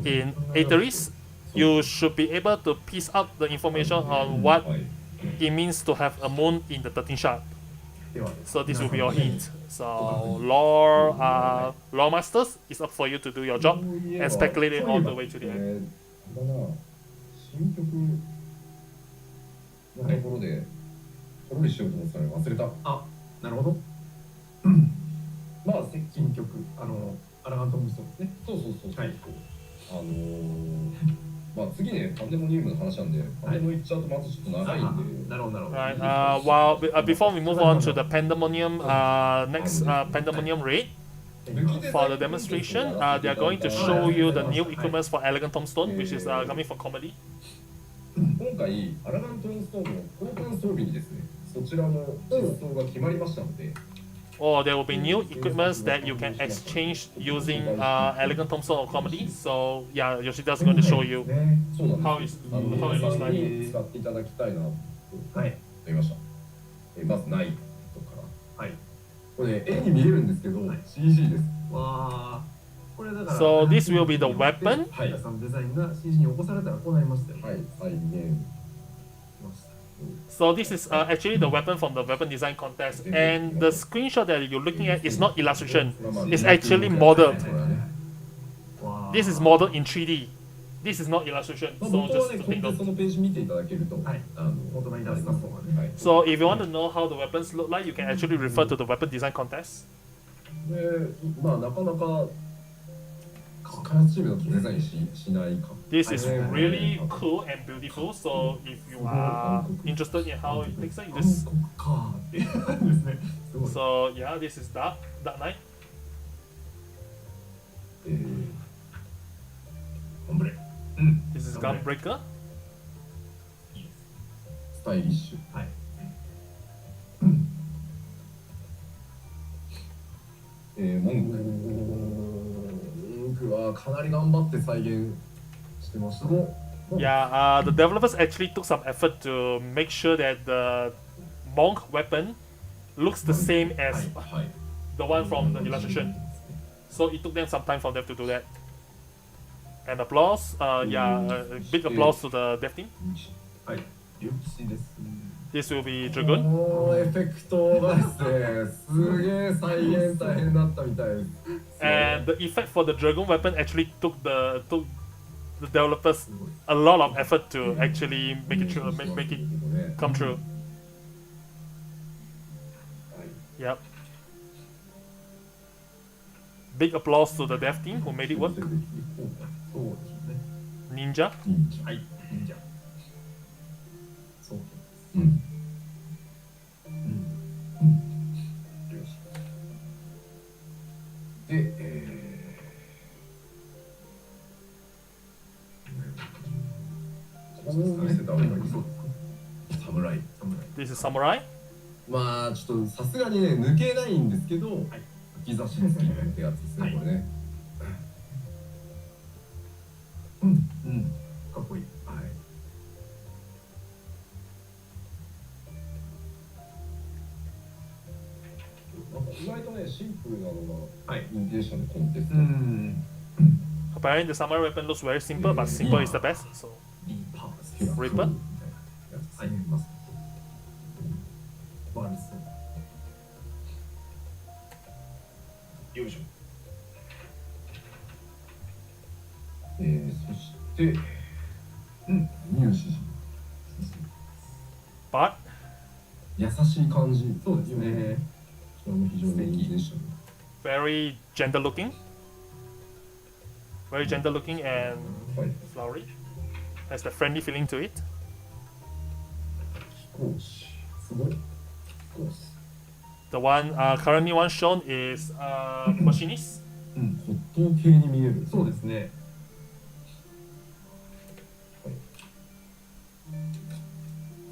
in Aetheris, you should be able to piece out the information on what it means to have a moon in the 13th shard. So this will be your hint. So lore masters, it's up for you to do your job and speculate it all the way to the end. だな、新曲のところで、ポロリしようと思ってたのに忘れた。あ、なるほど。まあ、新曲、アラガントムストですね。そう。はい。まあ次ね、パンデモニウムの話なんで、パンデモ行っちゃうとまずちょっと長いんで。なるほど。Right. Before we move on to the pandemonium, next pandemonium raid for the demonstration, they are going to show you the new equipment for Elegant Tombstone, which is coming for comedy. 今回、アラガントムストーンの交換装備にですね、そちらの実装が決まりましたので。Or there will be new equipments that you can exchange using Elegant Tombstone or Comedy. So yeah, Yoshida's going to show you how it looks like. 使っていただきたいなと思いました。まずナイトから。はい。これ絵に見えるんですけど、CG です。わー。これだから。So this will be the weapon. はい。そのデザインが CG に起こされたらこうなりましたよ。はい。再現。So this is actually the weapon from the weapon design contest, and the screenshot that you're looking at is not illustration; it's actually modeled. This is modeled in 3D. This is not illustration. So just to take note. So if you want to know how the weapons look like, you can actually refer to the weapon design contest. まあなかなか開発チームだとデザインしないか。This is really cool and beautiful. So if you are interested in how it looks like, just so yeah, this is Dark Knight. This is Gunbreaker. スタイリッシュ。はい。文句はかなり頑張って再現してました。Yeah, the developers actually took some effort to make sure that the monk weapon looks the same as the one from the illustration. So it took them some time for them to do that. And applause, big applause to the dev team. This will be Dragoon. エフェクトがですね、すげえ再現大変だったみたいです。And the effect for the Dragoon weapon actually took the developers a lot of effort to actually make it come true. Yep. Big applause to the dev team who made it work. Ninja. はい、忍者。そう。で、こう見せた方がいいそうですか。侍。This is Samurai. まあちょっとさすがにね抜けないんですけど、吹き差し付きってやつですね、これね。かっこいい。はい。なんか意外とねシンプルなのが認定者のコンテスト。Apparently the samurai weapon looks very simple, but simple is the best. So Reaper. よいしょ。そして入試。But 優しい感じ。そうですね。これも非常にいいでしたね。very gentle looking. Very gentle looking and flowery. Has the friendly feeling to it. 飛行士。すごい。飛行士。The one currently one shown is machinist. 骨董系に見える。そうですね。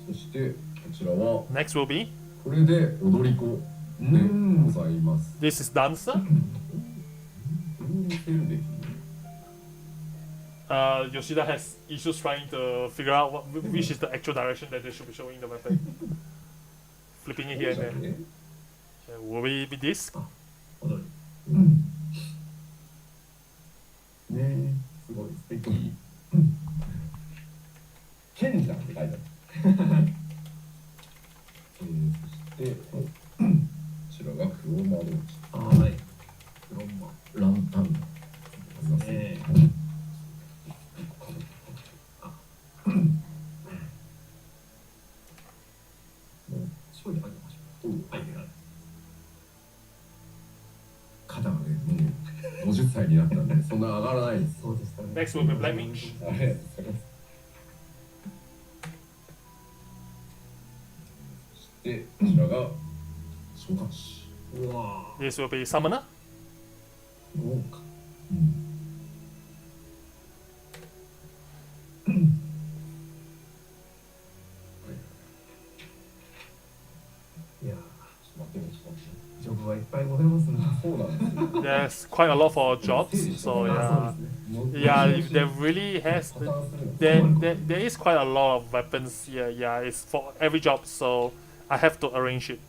そしてこちらは Next will be これで踊り子でございます。This is dancer. Yoshida has issues trying to figure out which is the actual direction that they should be showing the weapon. Flipping it here and there. Will we be this? 踊り。ねえ、すごい素敵。賢者って書いてある。そしてこちらが黒魔道士。はい。黒魔。ランタン。賢いで書きましょう。はい。肩がね、もう50歳になったんで、そんな上がらないです。そうでしたね。 Next will be Black Mage. ありがとうございます。そして、こちらが召喚師。うわ This will be Summoner. 豪華。いやジョブはいっぱいございますね。そうなんですよ。 There's quite a lot for jobs. So yeah, yeah, there really has there is quite a lot of weapons here. Yeah, it's for every job. So I have to arrange it.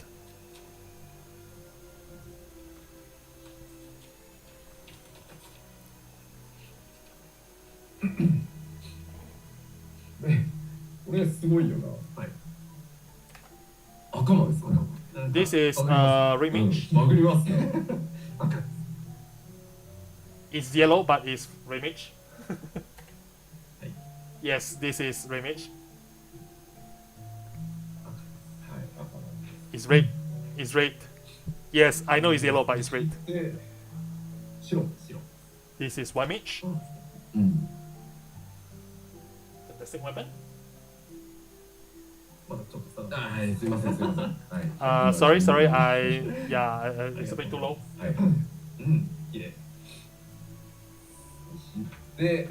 これすごいよな。はい。赤間ですかね。This is red mage. バグりますね。赤。 It's yellow, but it's red mage. はい。 Yes, this is red mage. はい、赤間。 It's red. It's red. Yes, I know it's yellow, but it's red. で、白。白。 This is white mage. うん。 The same weapon. まだちょっとさ。はい、すいません、すいません。はい。Sorry. It's a bit too low. はい。うん。綺麗。で、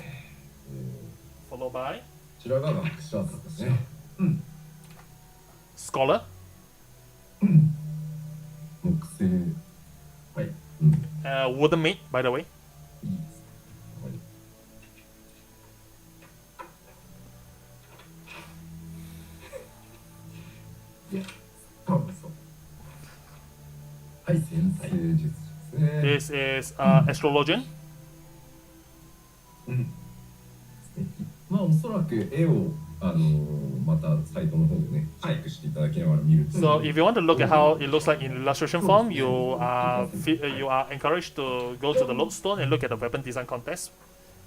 Followed by こちらが学者ですね。scholar. 木星。はい。Wooden mage, by the way. いいですね。いや、多分そう。はい、先生術ですね。 This is astrologian. うん。素敵。まあ、おそらく絵を、またサイトの方でね、チェックしていただきながら見ると。 So if you want to look at how it looks like in illustration form, you are encouraged to go to the Lodestone and look at the weapon design contest,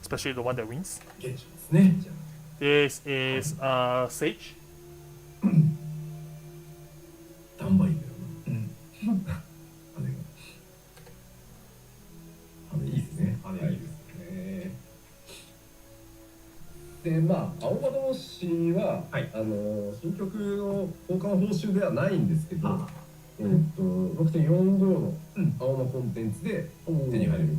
especially the one that wins. 現地ですね。じゃ This is sage. ダンバインだよあ。うん。な。羽いいですね。あれいいですね。で、まあ、青葉同士は、はい新曲の交換報酬ではないんですけど、あ6.45の青葉コンテンツで手に入る。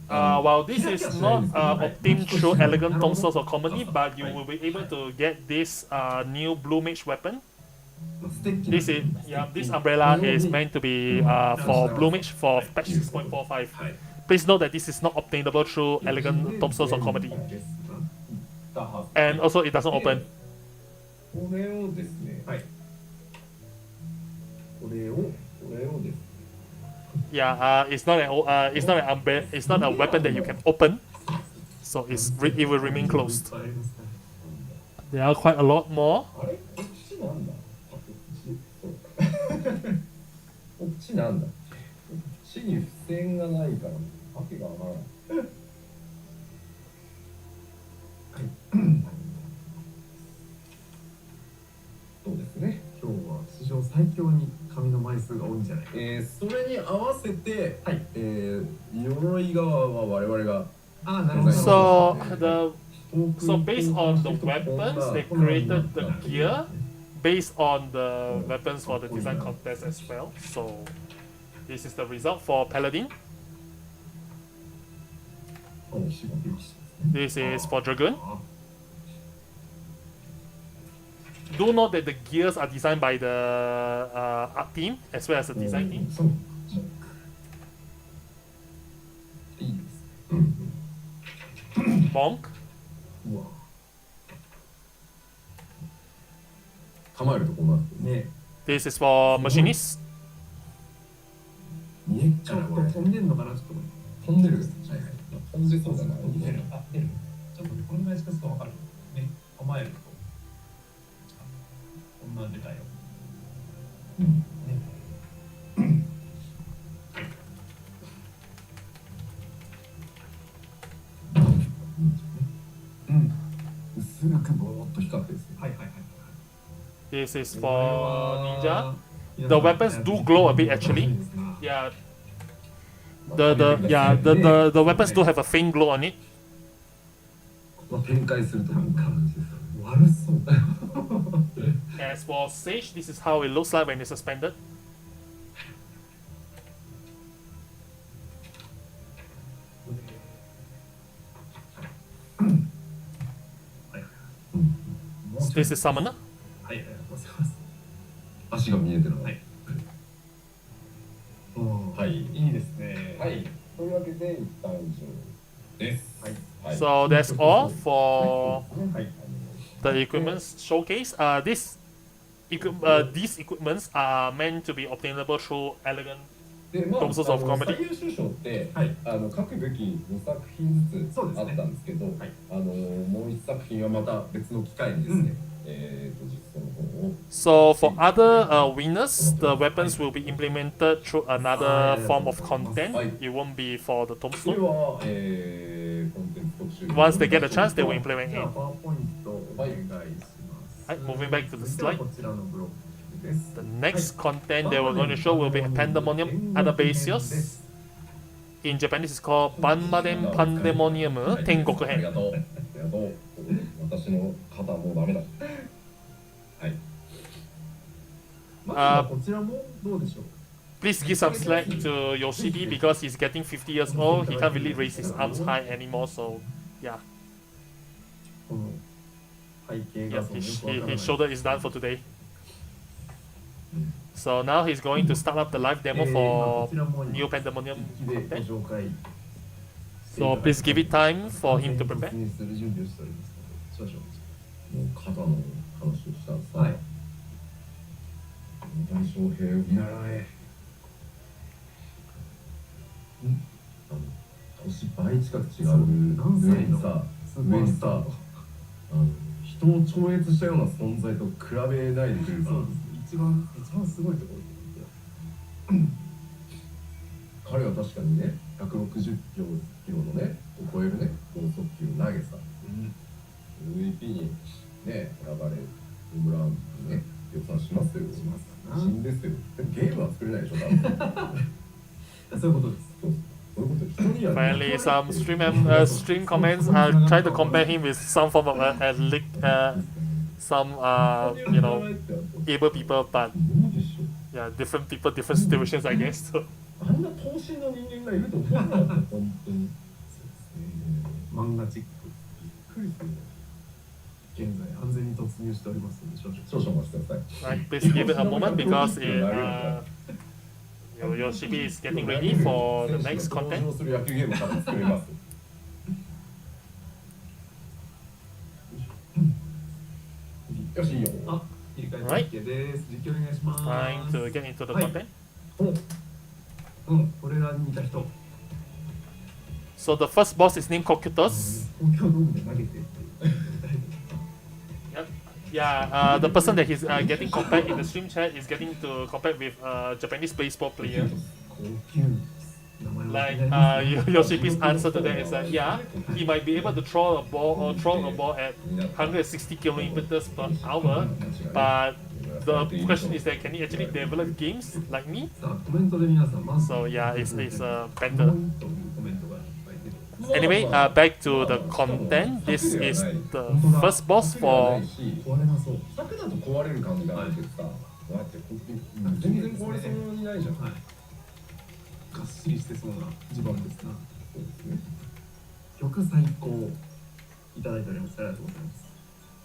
Well, this is not obtained through elegant tombstones or comedy, but you will be able to get this new blue mage weapon. ステッキ This is this umbrella is meant to be for blue mage for patch 6.45. はい。 Please note that this is not obtainable through elegant tombstones or comedy, ですな。 and also it doesn't open. これをですね、はい。これをですね、 Yeah, it's not it's not a weapon that you can open, so it will remain closed. ありますね。 There are quite a lot more. あれこっちなんだこっちそうかこっちなんだこっちに付箋がないからわけがわからないそうですね。今日は史上最強に紙の枚数が多いんじゃないか。それに合わせて、はい。鎧側は我々があ、なるほど。 So based on the weapons, they created the gear based on the weapons for the design contest as well. So this is the result for Paladin. This is for Dragoon. Do note that the gears are designed by the art team as well as the design team. そういいですね。 Monk. うわ。構えるとこうなってね。 This is for Machinist. 見えっちょからこれっと飛んでんのかな、ちょっと。飛んでる。はいはい。飛んでそうだな。出る。あ、出る。ちょっとこれぐらい近づくとわかる。ね。構えると。こんなん出たよ。うん。ね。うん。薄くぼーっと光ってですね。はいはいはい。 This is for Ninja. The weapons do glow a bit actually. Yeah. The weapons do have a faint glow on it. 展開するとこう感じですよね。悪そう。As for Sage, this is how it looks like when it's suspended. もうちょい This is Summoner. はい、ありがとうございます。足が見えてるの。はい。はい。いいですね。はい。というわけで一旦以上です。はい。So that's all for はい。 the equipments showcase. These equipments are meant to be obtainable through elegant で、まあ、 purposes of 最 comedy. 優秀賞って、はい各べき5作品ずつそうですねあったんですけど、はいもう1作品はまた別の機会にですね、実装の方を So for other winners, the weapons will be implemented through another form of content. It won't be for the それ tombstone. は、コンテンツ特集 Once they get a chance, they will implement じゃあ it. パワーポイントお願いします。はい、moving back to the 続いては slide. こちらのブロックです。 The next content they were going to show will be Pandemonium Adabasis. In Japanese, it's called Banmaden Pandemonium 天国編。ありがとう。ありがとう。私の肩もうダメだ。はい。まずはこちらもどうでしょう。 Please give some slack to Yoshibi because he's getting 50 years old. He can't really raise his arms high anymore. So, yeah, この背景 yeah 画像 his, よくわからない his shoulder is done for today. So now he's going to start up the live demo こ for ちらも New Pandemonium 一気で content. ご紹介 So please give it time for him to prepare. 突入する準備をしておりますので少々もう肩の話をしたらさ、はい大将兵を見習え。年倍近く違う何歳の上にさ、スーパースターと人を超越したような存在と比べないでくれるさ、一番すごいところ彼は確かにね、160キロのね、を超えるね、剛速球を投げさ、MVP にね、選ばれ、ホームランにね、予算しますよ。しますかな死んですよ。でもゲームは作れないでしょ、多分。そういうことです。そういうこと人には Finally, some stream comments try to compare him with some form of some you know able people, but 無理でしょ。 yeah, different people, different situations, I guess. So, あんな等身の人間がいると思わなかった、本当に。漫画チック。びっくりするね。現在安全に突入しておりますので少々少々お待ちください。 right, please give it a moment because Yoshibi is getting ready for the next 登 content. 場する野球ゲーム多分作れます。よし、いいよ。あ、切り替えて OK です。実況お願いします。 Time to get into the Right. content. これが似た人。 So the first boss is named Kokutos. 東京ドームで投げてって。 Yeah, the person that he's getting compared in the stream chat is getting to compare with a Japanese baseball player. 高級名前は Like 気になりますね Yoshipi's answer to that is that yeah, he might be able to throw a ball at 160 kilometers per hour, but the question is that can he actually develop games like me? さあ、コメントで皆さん、まず So yeah, it's better. というコメントがいっぱい出てます。 Anyway, back to the content. This is the first boss for 壊れなそう。柵だと壊れる感じがあるけどさ、だって本当に全然壊れそうにないじゃん。はい。がっしりしてそうな地盤ですな。そうですね。曲最高いただいております。ありがとうございます。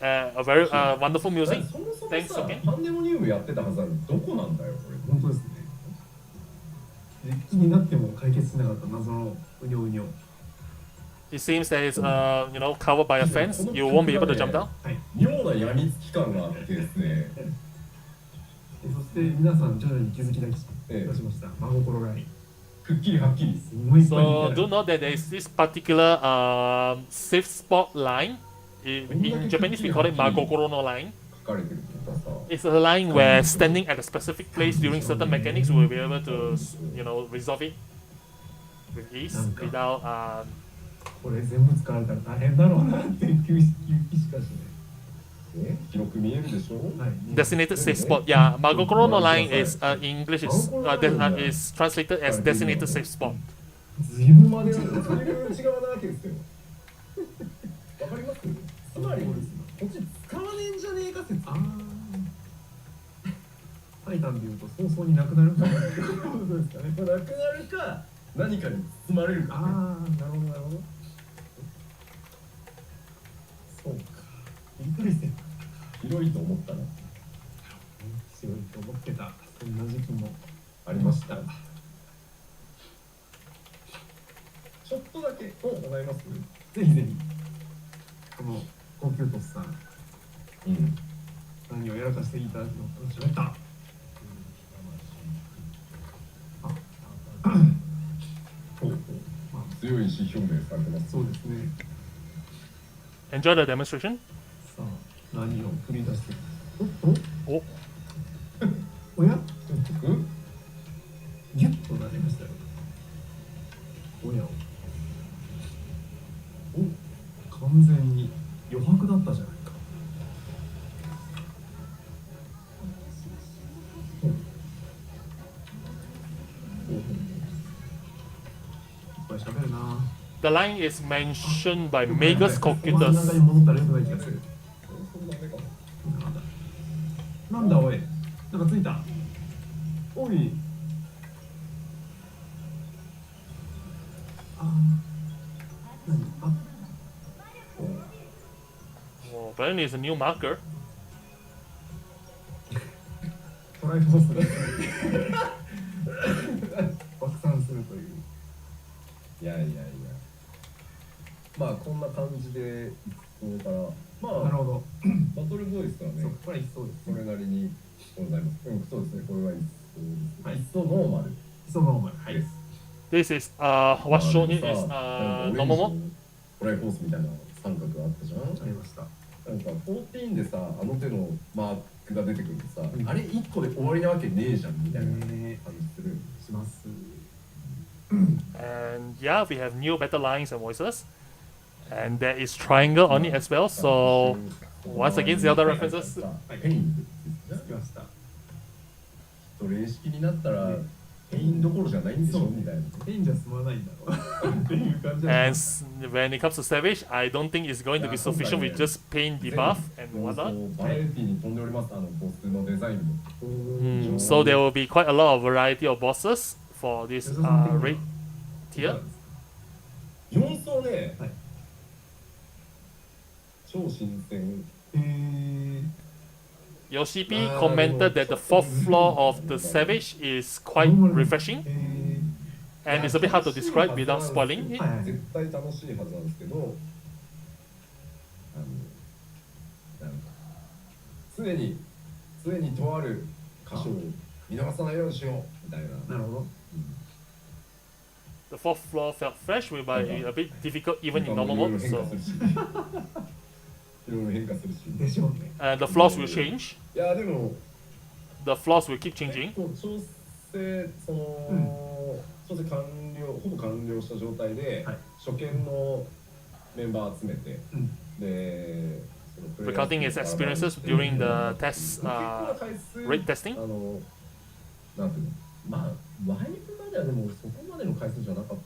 a very wonderful music. そもそも Thanks さ、 again. パンデモニウムやってたはずなのにどこなんだよ、これ。本当ですね。気になっても解決しなかった謎のうにょうにょ。 It seems that it's covered by a fence. You won't be able to jump down. はい。妙なやみつき感があってですね。そして皆さん徐々に気づき出しました。真心ライン。くっきりはっきり。すごいいっぱい So 見て do note that there is this particular safe spot line. In Japanese, we call it Magokoro no line. 書かれてるってことはさ。 It's a line where standing at a specific place during certain mechanics will be able to, resolve it with ease without. これ全部使われたら大変だろうなっていう気しかしない。 いや、もう本当に。 これ全部使われたら大変だろうなっていう気しかしない。 いや、もう本当に。 これ全部使われたら大変だろうなっていう気しかしない。 い広く見えるでしょ。はい。Designated safe spot. Yeah, Magokoro no line is in English is translated as designated safe spot. ずいぶんまでずいぶん内側なわけですよ。わかります？つまりこっち使わねえんじゃねえか説。ああ。タイタンで言うと早々になくなるかっていうことですかね。なくなるか何かに包まれるか、ね。ああ、なるほどなるほど。そうか。理解線。広いと思ったな。広いと思ってた。そんな時期もありました。ちょっとだけ伺います？ぜひぜひ。この高級トスさん、何をやらかしていただくのか喋った。強い意思表明されてます。そうですね。Enjoy the demonstration. さあ、何を繰り出していく。おおおやギュッとなりましたよ。おやお完全に余白だったじゃないか。いっぱい喋るな。The line is mentioned by Megas 真ん中 Cocutus. に戻ったらよくない気がする。なんだおい、なんかついた。おい。ああ。何？あ。Oh, apparently it's a new marker. トライフォースが拡散するという。いやいやいや。まあこんな感じでこれからまあなるほど。バトルボイスはね、そうこれ一層です。それなりにございます。そうですね。これは一層です。はい。一層ノーマル。一層ノーマル。はい。 This is what's shown here is normal. トライフォースみたいな三角があったじゃん。ありました。なんか14でさ、あの手のマークが出てくるとさ、あれ1個で終わりなわけねえじゃんみたいな感じする。します。 And yeah, we have new better lines and voices. And there is triangle on it as well. So once again, the other references. ペインつきました。と霊式になったらペインどころじゃないんでしょみたいな。ペインじゃ済まないんだろうっていう感じ。 And when it comes to Savage, I don't think it's going to be sufficient with just pain debuff and whatnot. バラエティに飛んでおります、あのボスのデザインも。So there will be quite a lot of variety of bosses for this raid tier. 4層ね、はい、超新鮮。Yoshi P commented that the fourth floor of the Savage is quite refreshing. And it's a bit hard to describe without spoiling it. 絶対楽しいはずなんですけど、なんか常にとある箇所を見逃さないようにしようみたいな。なるほど。The fourth floor felt fresh, but a bit difficult even in normal mode. So いろいろ変化するし。でしょうね。the floors will change. いやでも The floors will keep changing. 調整調整ほぼ完了した状態で、初見のメンバー集めて、で Recording his experiences during the test, raid testing. なんていうの、まあワイプまではでもそこまでの回数じゃなかったか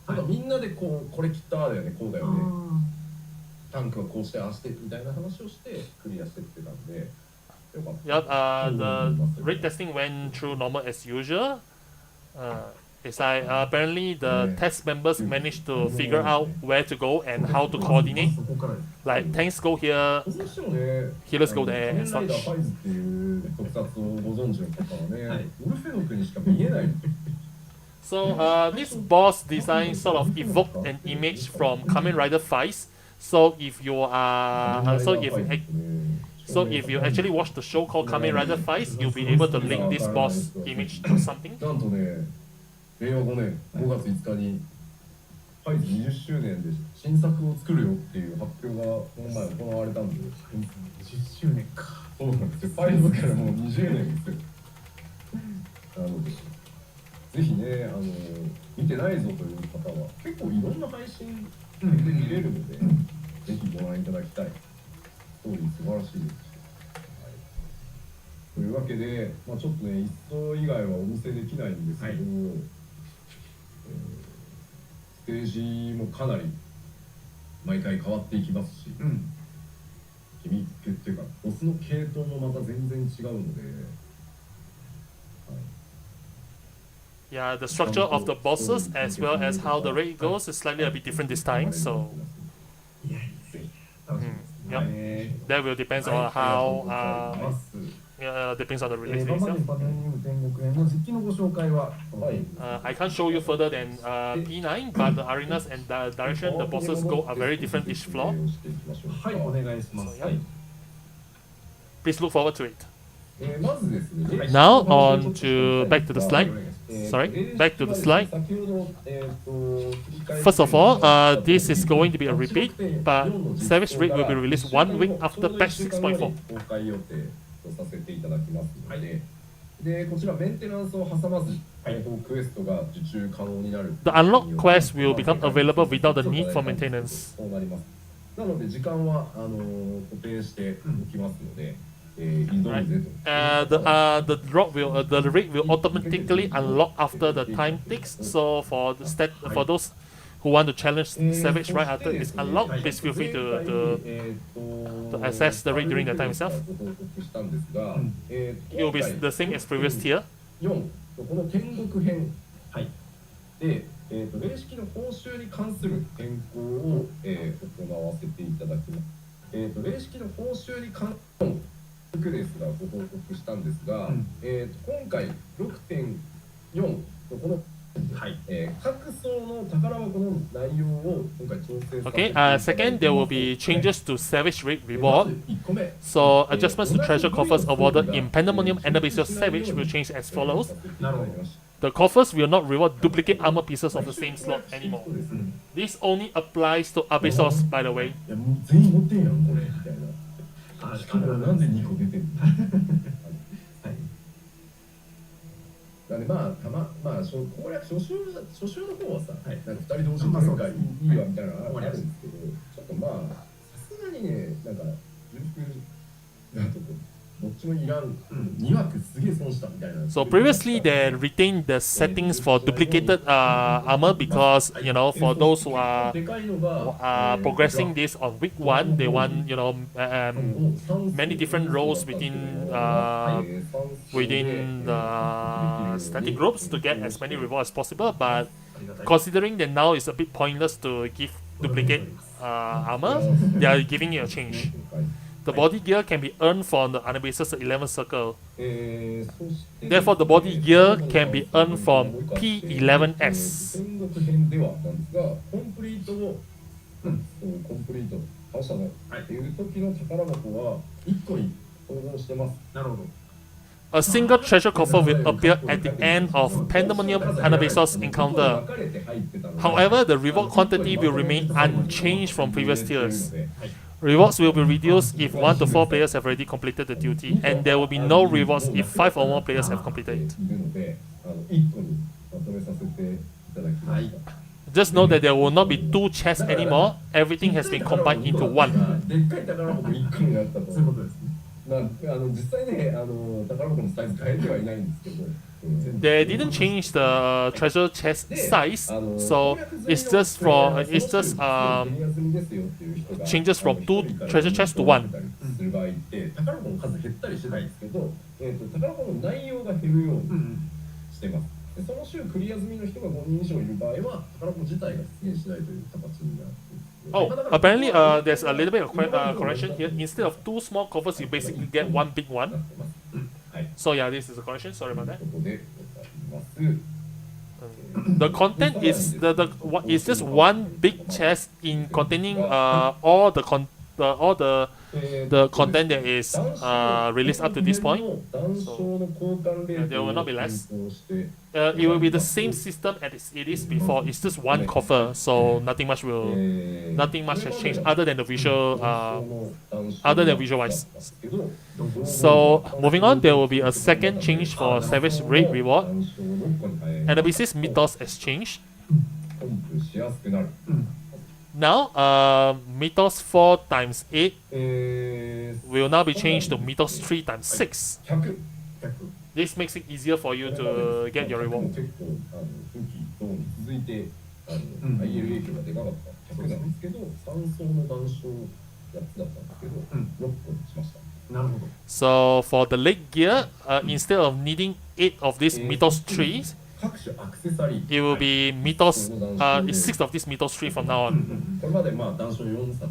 な。ただみんなでこれ切っただよね、こうだよね。タンクはこうしてああしてみたいな話をしてクリアしてってたんで。Yeah, the raid testing went through normal as usual. It's like apparently the test members managed to figure out where to go and how to coordinate. Like tanks go here, healers go there, and such. So this boss design sort of evoked an image from Kamen Rider Fights. So if you are, so if you actually watch the show called Kamen Rider Fights, you'll be able to link this boss image to something. なんとね、令和5年5月5日にファイズ20周年で新作を作るよっていう発表がこの前行われたんで、20周年か。そうなんですよ。ファイズからもう20年ですよ。なので、ぜひね、見てないぞという方は結構いろんな配信で見れるので、ぜひご覧いただきたい。トーリー素晴らしいですし、というわけで、ちょっとね、一層以外はお見せできないんですけど、ステージもかなり毎回変わっていきますし、ギミックっていうかボスの系統もまた全然違うので、Yeah, the structure of the bosses as well as how the raid goes is slightly a bit different this time. So, yep, that will depends on how depends on the release date itself. I can't show you further than P9, but the arenas and the direction the bosses go are very different each floor. So, yeah. Please look forward to it. Now on to back to the slide. Back to the slide. First of all, this is going to be a repeat, but Savage Raid will be released 1 week after patch 6.4. でこちらメンテナンスを挟まず、クエストが受注可能になる。The unlocked quest will become available without the need for maintenance. そうなります。なので時間は固定しておきますので、挑むぜと。The raid will automatically unlock after the time ticks. So for those who want to challenge Savage right after it's unlocked, please feel free to access the raid during the time itself. It will be the same as previous tier. 4、この天国編で、霊式の報酬に関する変更を、行わせていただきます。霊式の報酬に関するクレスがご報告したんですが、今回 6.4 のこの各層の宝箱の内容を今回調整させていただきます。Second, there will be changes to Savage Raid reward. So adjustments to treasure coffers awarded in Pandemonium and Abyssal Savage will change as follows. The coffers will not reward duplicate armor pieces of the same slot anymore. This only applies to Abyssals, by the way. しかもなんで2個出てるのなんで攻略初週の方はさ、なんか2人同時に展開いいわみたいなのがあるんですけど、ちょっとさすがにね、なんか重複なんとどっちもいらん、2枠すげえ損したみたいな。So previously they retained the settings for duplicated armor because for those who are progressing this on week 1, they want many different roles within the static groups to get as many rewards as possible. But considering that now it's a bit pointless to give duplicate armor, they are giving it a change. The body gear can be earned from the Unofficial 11 circle. Therefore, the body gear can be earned from P11S. っていう時の宝箱は1個に統合してます。なるほど。A single treasure coffer will appear at the end of Pandemonium Unofficial's encounter. However, the reward quantity will remain unchanged from previous tiers. Rewards will be reduced if 1 to 4 players have already completed the duty, and there will be no rewards if 5 or more players have completed it. Just know that there will not be 2 chests anymore, everything has been combined into 1. They didn't change the treasure chest size, so it's just changes from 2 treasure chests to 1. Oh, apparently there's a little bit of correction here. Instead of 2 small coffers, you basically get 1 big one. So yeah, this is a correction. Sorry about that. The content is is just 1 big chest in containing all the content that is released up to this point. So there will not be less. It will be the same system as it is before. It's just 1 coffer, so nothing much has changed other than the visual wise. So moving on, there will be a second change for Savage Raid reward. Anabasis Mythos has changed. Now, Mythos 4 times 8 will now be そう changed to なんです Mythos 3 times 6. 100 This makes it easier for you to get your 100 も reward. 結構風紀等に続いてIL 影響がでかかった100なんですけど、3層の談笑8つだったんですけど、6個にしました。なるほど。 So for the leg gear, instead of needing 8 of these Mythos trees, 各種アクセサリー it will be Mythos, it's 6 of these Mythos tree from now on. これまでまあ談笑4冊が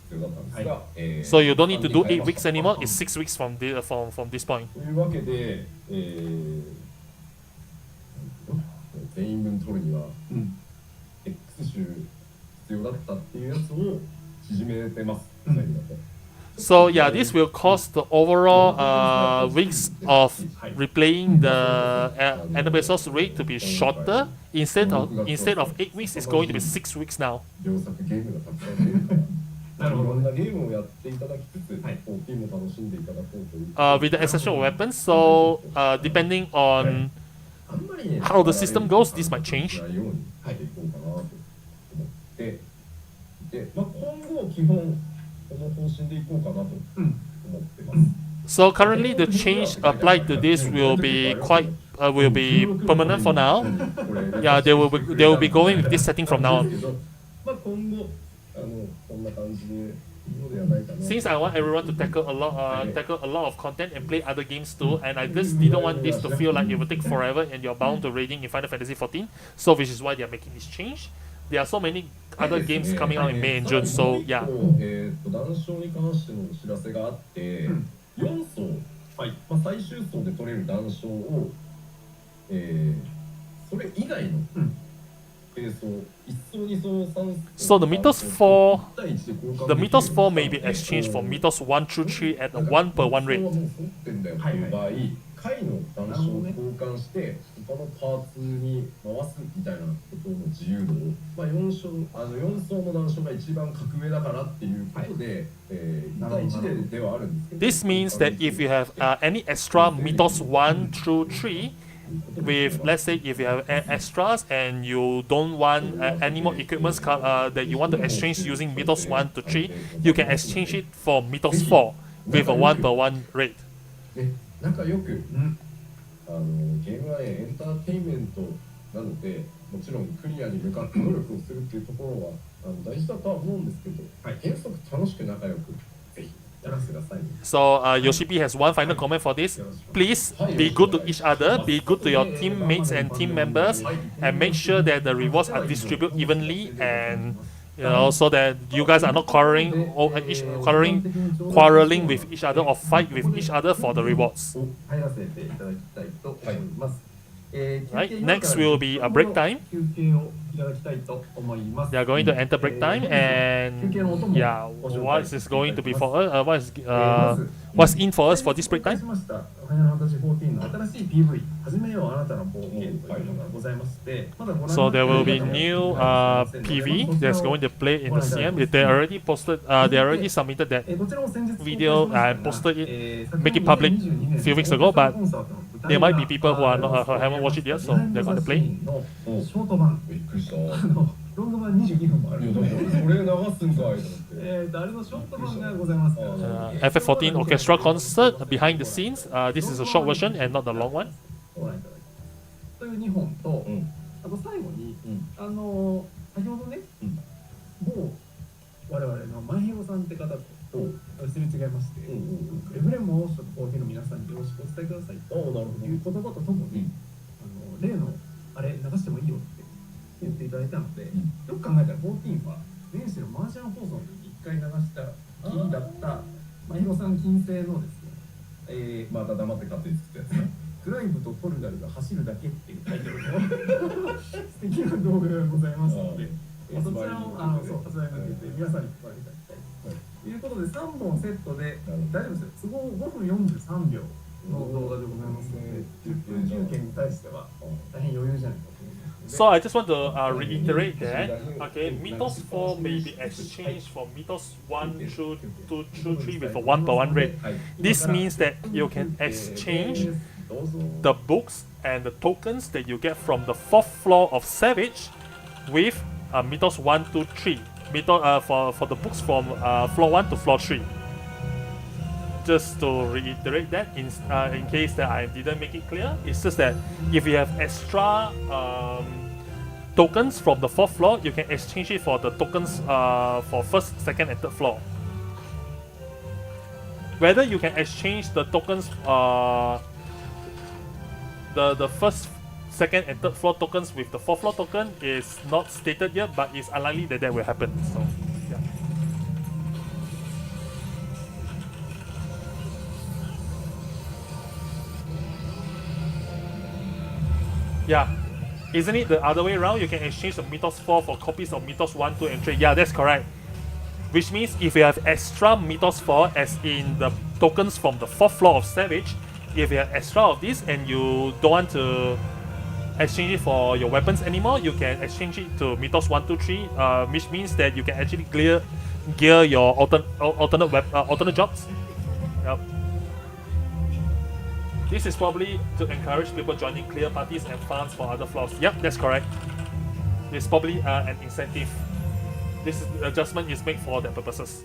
必要だったんですが、So you don't need to do 8 weeks anymore, it's 6 weeks from this point. というわけで、全員分取るには、X 種必要だったっていうやつを縮めてます、最近だと。So yeah, this will cause the overall weeks of replaying the anniversary rate to be shorter. Instead of 8 weeks, it's going to be 6 weeks now. 両作ゲームがたくさん出るから、いろんなゲームをやっていただきつつ、14も楽しんでいただこうという。With the exception of weapons, so depending on あんまりね、 how the system goes, this might change. ようにしていこうかなと思って、で、まあ今後基本この方針でいこうかなと思ってます。 So currently, the change applied to this will be will be permanent for now. Yeah, they will be going with this setting from now on. まあ今後こんな感じでいいのではないかな。 Since I want everyone to tackle a lot of content and play other games too, and I just didn't want this to feel like it will take forever and you're bound to raiding in Final Fantasy 14. So which is why they are making this change. There are so many other games coming out in May and June. So yeah. 談笑に関してのお知らせがあって、4層、まあ最終層で取れる談笑を、それ以外の階層、1層、2層、3層。 So the Mythos 4 may be exchanged for Mythos 1 through 3 at a 1 per 1 rate. 回の談笑を交換して他のパーツに回すみたいなことの自由度を、まあ、4層の談笑が一番格上だからっていうことで、1対1ではあるんですけど This means that if you have any extra Mythos 1 through 3, with let's say if you have extras and you don't want any more equipments that you want to exchange using Mythos 1 to 3, you can exchange it for Mythos 4 with a 1 per 1 rate. 仲良く、ゲームはエンターテインメントなので、もちろんクリアに向かって努力をするっていうところは大事だとは思うんですけど、原則楽しく仲良くぜひやらせてください。 So Yoshi P has one final comment for this. Please be good to each other, be good to your teammates and team members, and make sure that the rewards are distributed evenly and so that you guys are not quarreling with each other or fight with each other for the rewards. Right, next will be a break time. They are going to enter break time, and yeah, what is going to be for us? What's in for us for this break time? So there will be new PV that's going to play in the CM. They already posted. They already submitted that video and posted it, make it public a few weeks ago. But there might be people who are not who haven't watched it yet, so they're going to play. びっくりした。ロング版22分もある。それ流すんかいと思って。あれのショート版がございますから。FF14 orchestra concert behind the scenes. This is a short version and not the long one. ご覧いただきという2本と、あと最後に、先ほどね、某我々の万弘さんって方とすれ違いまして、エフレモーコーヒーの皆さんによろしくお伝えくださいという言葉とともに、例のあれ流してもいいよって言っていただいたので、よく考えたら14は年始のマージャン放送の時に1回流したきりだった万弘さん金星のですね、また黙って勝手に作ったやつね。クライブとポルガルが走るだけっていうタイトルの素敵な動画がございますので、そちらを発売に向けて皆さんにご覧いただきたいということで、3本セットで大丈夫ですよ。都合5分43秒の動画でございますので、10件に対しては大変余裕じゃないかと思います。 So I just want to reiterate that Mythos 4 may be exchanged for Mythos 1 through 2 through 3 with a 1 per 1 rate. This means that you can exchange the books and the tokens that you get from the 4th floor of Savage with Mythos 1, 2, 3. for the books from floor 1 to floor 3. Just to reiterate that, in case that I didn't make it clear, it's just that if you have extra tokens from the 4th floor, you can exchange it for the tokens for 1st, 2nd, and 3rd floor. Whether you can exchange the tokens, the 1st, 2nd, and 3rd floor tokens with the 4th floor token is not stated yet, but it's unlikely that that will happen. So, yeah. Yeah. Isn't it the other way around? You can exchange the Mythos 4 for copies of Mythos 1, 2, and 3. Yeah, that's correct. Which means if you have extra Mythos 4, as in the tokens from the 4th floor of Savage, if you have extra of this and you don't want to exchange it for your weapons anymore, you can exchange it to Mythos 1, 2, 3, which means that you can actually gear your alternate jobs. Yep. This is probably to encourage people joining clear parties and farms for other floors. Yep, that's correct. It's probably an incentive. This adjustment is made for that purposes.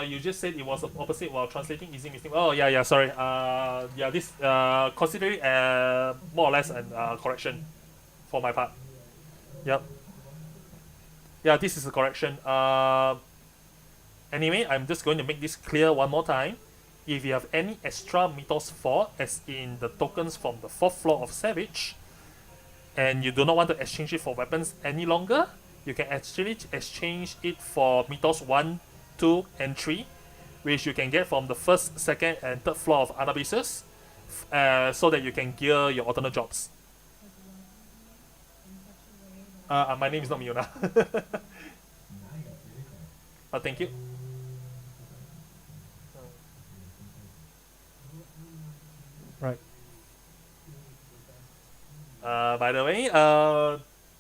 You just said it was the opposite while translating easy mistake. Oh yeah, sorry. Yeah, this consider it more or less an correction for my part. Yep. Yeah, this is a correction. Anyway, I'm just going to make this clear one more time. If you have any extra Mythos 4, as in the tokens from the 4th floor of Savage, and you do not want to exchange it for weapons any longer, you can actually exchange it for Mythos 1, 2, and 3, which you can get from the 1st, 2nd, and 3rd floor of other bases, so that you can gear your alternate jobs. My name is not Miona. Thank you. Right. By the way,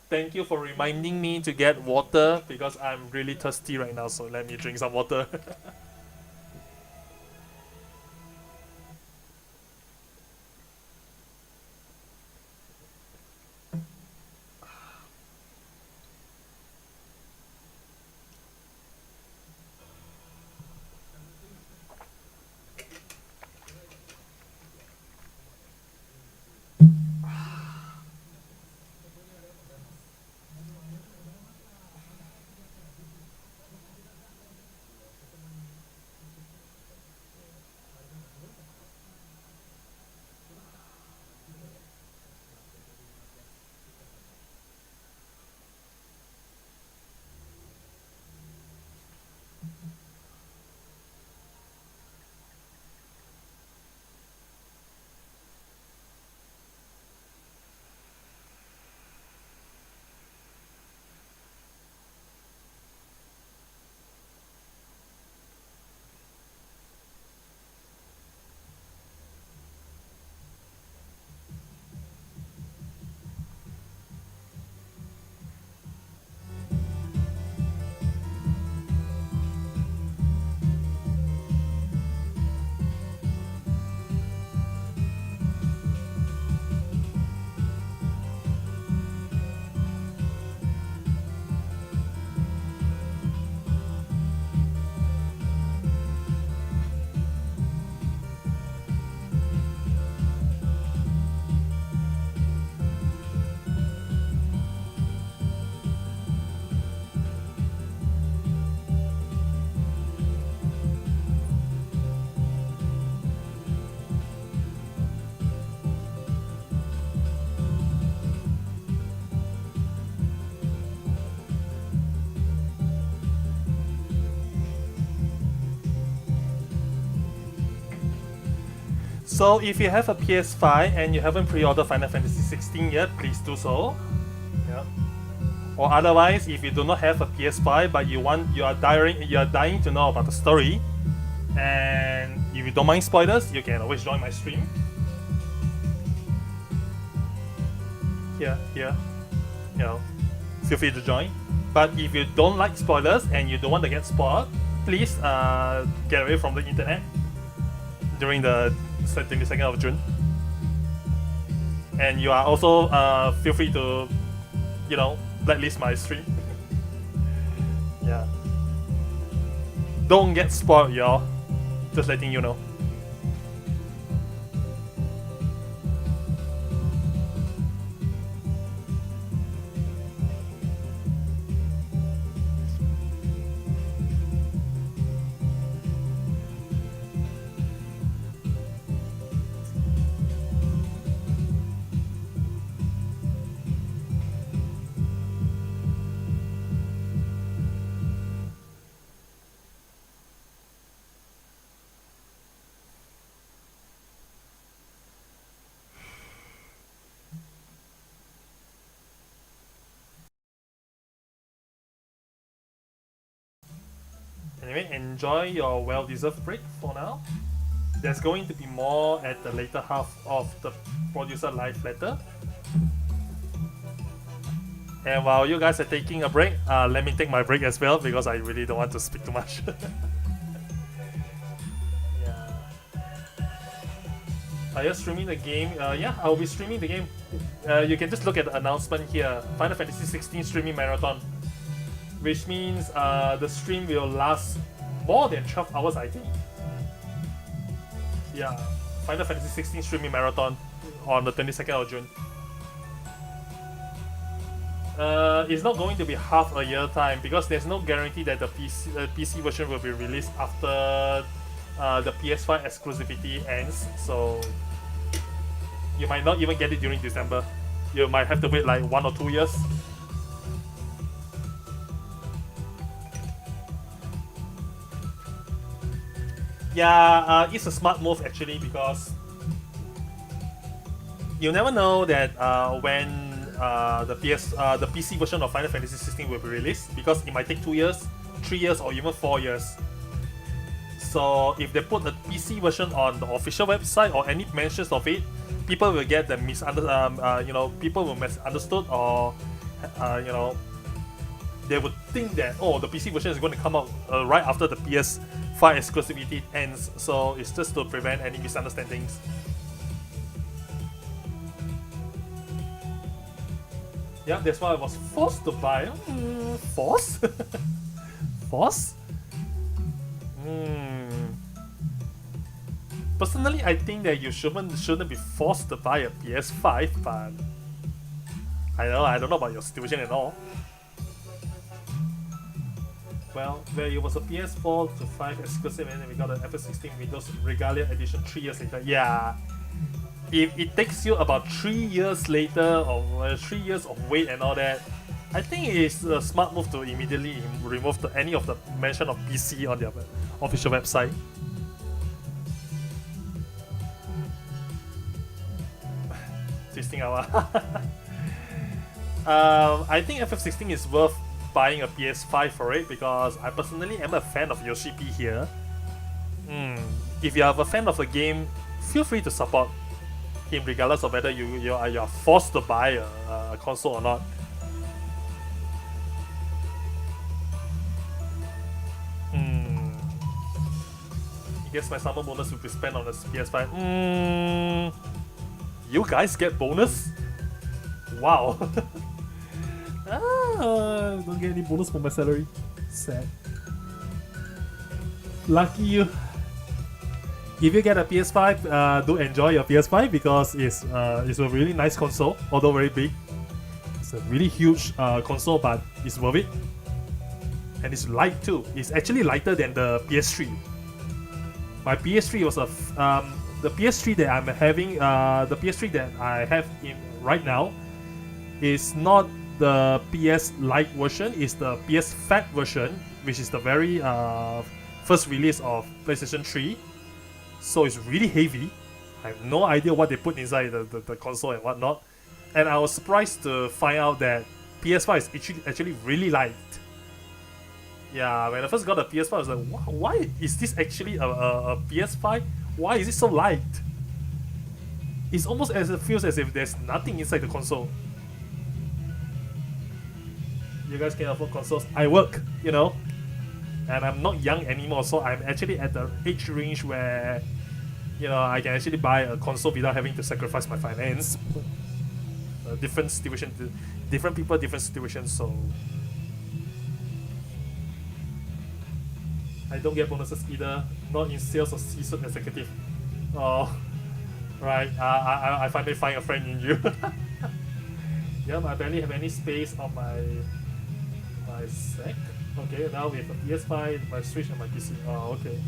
thank you for reminding me to get water because I'm really thirsty right now, so let me drink some water. So if you have a PS5 and you haven't pre-ordered Final Fantasy 16 yet, please do so. Yeah. Or otherwise, if you do not have a PS5 but you are dying to know about the story, and if you don't mind spoilers, you can always join my stream. Here, you know, feel free to join. But if you don't like spoilers and you don't want to get spoiled, please get away from the internet during the 22nd of June. And you are also feel free to, blacklist my stream. Yeah. Don't get spoiled, y'all. Just letting you know. Anyway, enjoy your well-deserved break for now. There's going to be more at the later half of the producer live letter. And while you guys are taking a break, let me take my break as well because I really don't want to speak too much. Yeah. Are you streaming the game? Yeah, I'll be streaming the game. You can just look at the announcement here. Final Fantasy 16 streaming marathon. Which means the stream will last more than 12 hours, I think. Yeah, Final Fantasy 16 streaming marathon on the 22nd of June. It's not going to be half a year time because there's no guarantee that the PC version will be released after the PS5 exclusivity ends. So you might not even get it during December. You might have to wait like 1 or 2 years. Yeah, it's a smart move actually because you never know that when the PC version of Final Fantasy 16 will be released because it might take 2 years, 3 years, or even 4 years. So if they put the PC version on the official website or any mentions of it, people will get the people will misunderstood or they would think that the PC version is going to come out right after the PS5 exclusivity ends, so it's just to prevent any misunderstandings. Yeah, that's why I was forced to buy. Force? Force? Personally, I think that you shouldn't be forced to buy a PS5, but I don't know about your situation at all. Well, it was a PS4 to 5 exclusive and then we got an FF14 Windows Regalia Edition 3 years later. Yeah, if it takes you about 3 years later or 3 years of wait and all that, I think it's a smart move to immediately remove any of the mention of PC on their official website. Twisting out. I think FF16 is worth buying a PS5 for it because I personally am a fan of Yoshi P here. If you are a fan of the game, feel free to support him regardless of whether you are forced to buy a console or not. I guess my summer bonus will be spent on the PS5. You guys get bonus? Wow. Don't get any bonus for my salary. Sad. Lucky you. If you get a PS5, do enjoy your PS5 because it's a really nice console, although very big. It's a really huge console, but it's worth it. And it's light too. It's actually lighter than the PS3. My PS3 was the PS3 that I'm having. The PS3 that I have in right now is not the PS Lite version. Is the PS Fat version, which is the very first release of PlayStation 3. So it's really heavy. I have no idea what they put inside the console and whatnot. And I was surprised to find out that PS5 is actually really light. Yeah, when I first got a PS5, I was like, why is this actually a PS5? Why is it so light? It's almost as it feels as if there's nothing inside the console. You guys can afford consoles. I work, you know. and I'm not young anymore, so I'm actually at the age range where, you know, I can actually buy a console without having to sacrifice my finance. Different situation, different people, different situations. So I don't get bonuses either, not in sales or C-suite executive. Oh, right. I finally find a friend in you. Yep, I barely have any space on my sec. Okay, now we have a PS5, my Switch, and my PC. Oh, okay.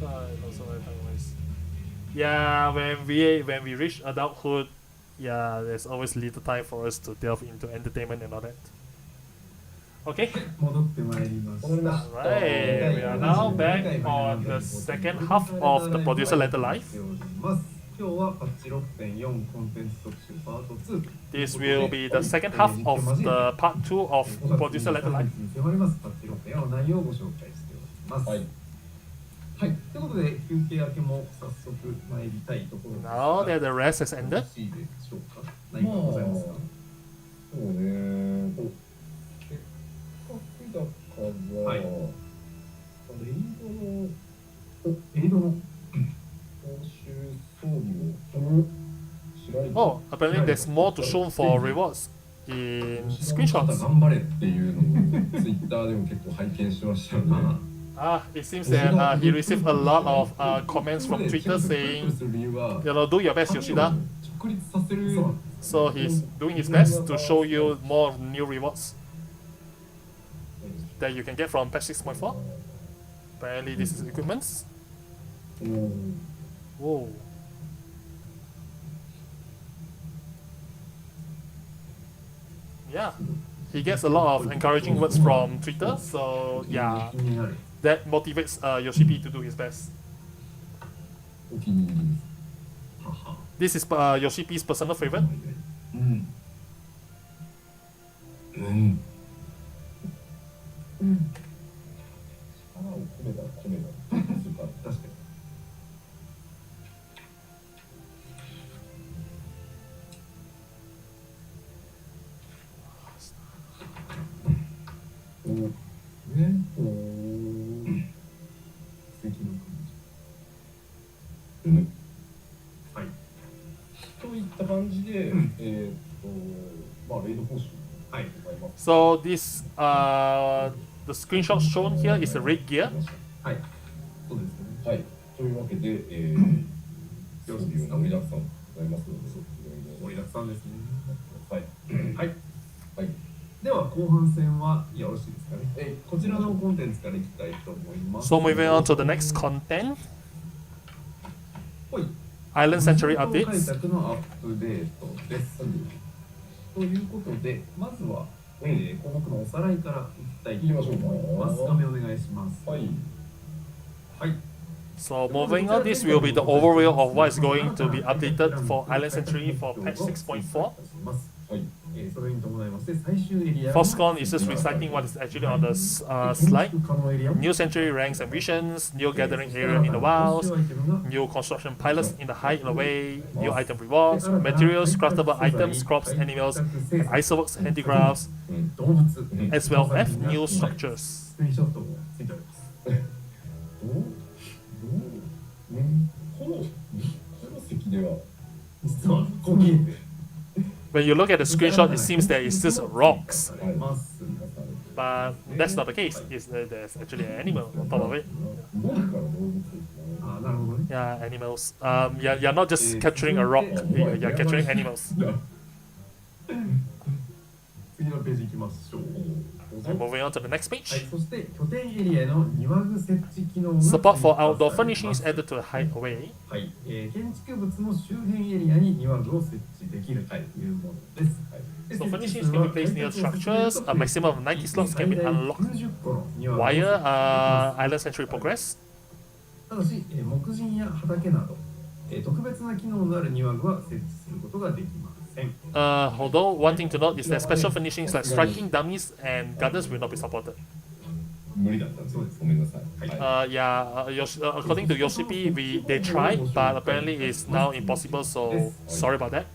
Also, yeah, when we reach adulthood, yeah, there's always little time for us to delve into entertainment and all that. Okay. 戻ってまいりました。 Right, we are now back on the second half of the producer letter life. 今日はパッチ 6.4 コンテンツ特集パート2。 This will be the second half of the part 2 of producer letter life. パッチ 6.4 の内容をご紹介しております。はい。はい。ということで休憩明けも早速参りたいところですが。 Now that the rest has ended. よろしいでしょうか。何かございますか。そうね。せっかくだから、はい、レイドの報酬装備を調べて。Oh, apparently there's more to show for rewards in screenshots. 頑張れっていうのをツイッターでも結構拝見しましたよね。It seems that he received a lot of comments from Twitter saying, you know, do your best, Yoshida. So he's doing his best to show you more new rewards that you can get from patch 6.4. Apparently this is equipments. Whoa. Yeah, he gets a lot of encouraging words from Twitter, so yeah, that motivates Yoshi-P to do his best. This is Yoshi-P's personal favorite. So this the screenshot shown here is the raid gear. はい。そうですね。はい。というわけで、装備を盛りだくさんございますので、盛りだくさんですね。はい。はい。はい。では後半戦はよろしいですかね。こちらのコンテンツからいきたいと思います。 So moving on to the next content. はい。 Island Sanctuary 開 updates. 拓のアップデートです。ということで、まずは、項目のおさらいからいきたいと思います。画面お願いします。はい。はい。 So moving on, this will be the overview of what is going to be updated for Island Sanctuary for patch 6.4. はい。それに伴いまして最終エリア Foscon is just reciting what is actually on the slide. New Sanctuary ranks and visions, new gathering area in the wilds, new construction pilots in the height and away, new item rewards, materials, craftable items, crops, animals, and iceworks, handicrafts, as well as new structures. スクリーンショットもついております。この席では実はこう見えて When you look at the screenshot, it seems that it's just rocks. あります。 But that's not the case. There's actually an animal on top of it. あ、なるほどね。 Yeah, animals. You're not just capturing a rock, you're capturing animals. 次のページ行きましょう。 And moving on to the next はい、 page. そして拠点エリアの庭具設置機能が Support for outdoor furnishings added to the hideaway. はい、建築物の周辺エリアに庭具を設置できるというものです。So furnishings can be placed near structures. A maximum of 90 slots can be unlocked 90個の庭具を via Island Sanctuary progress. ただし、木人や畑など、特別な機能のある庭具は設置することができません。 Although one thing to note is that special furnishings like striking dummies and gardens will not be supported. 無理だったんです。ごめんなさい。Yeah, according to Yoshi-P, they tried, but apparently it's now impossible. So sorry about that.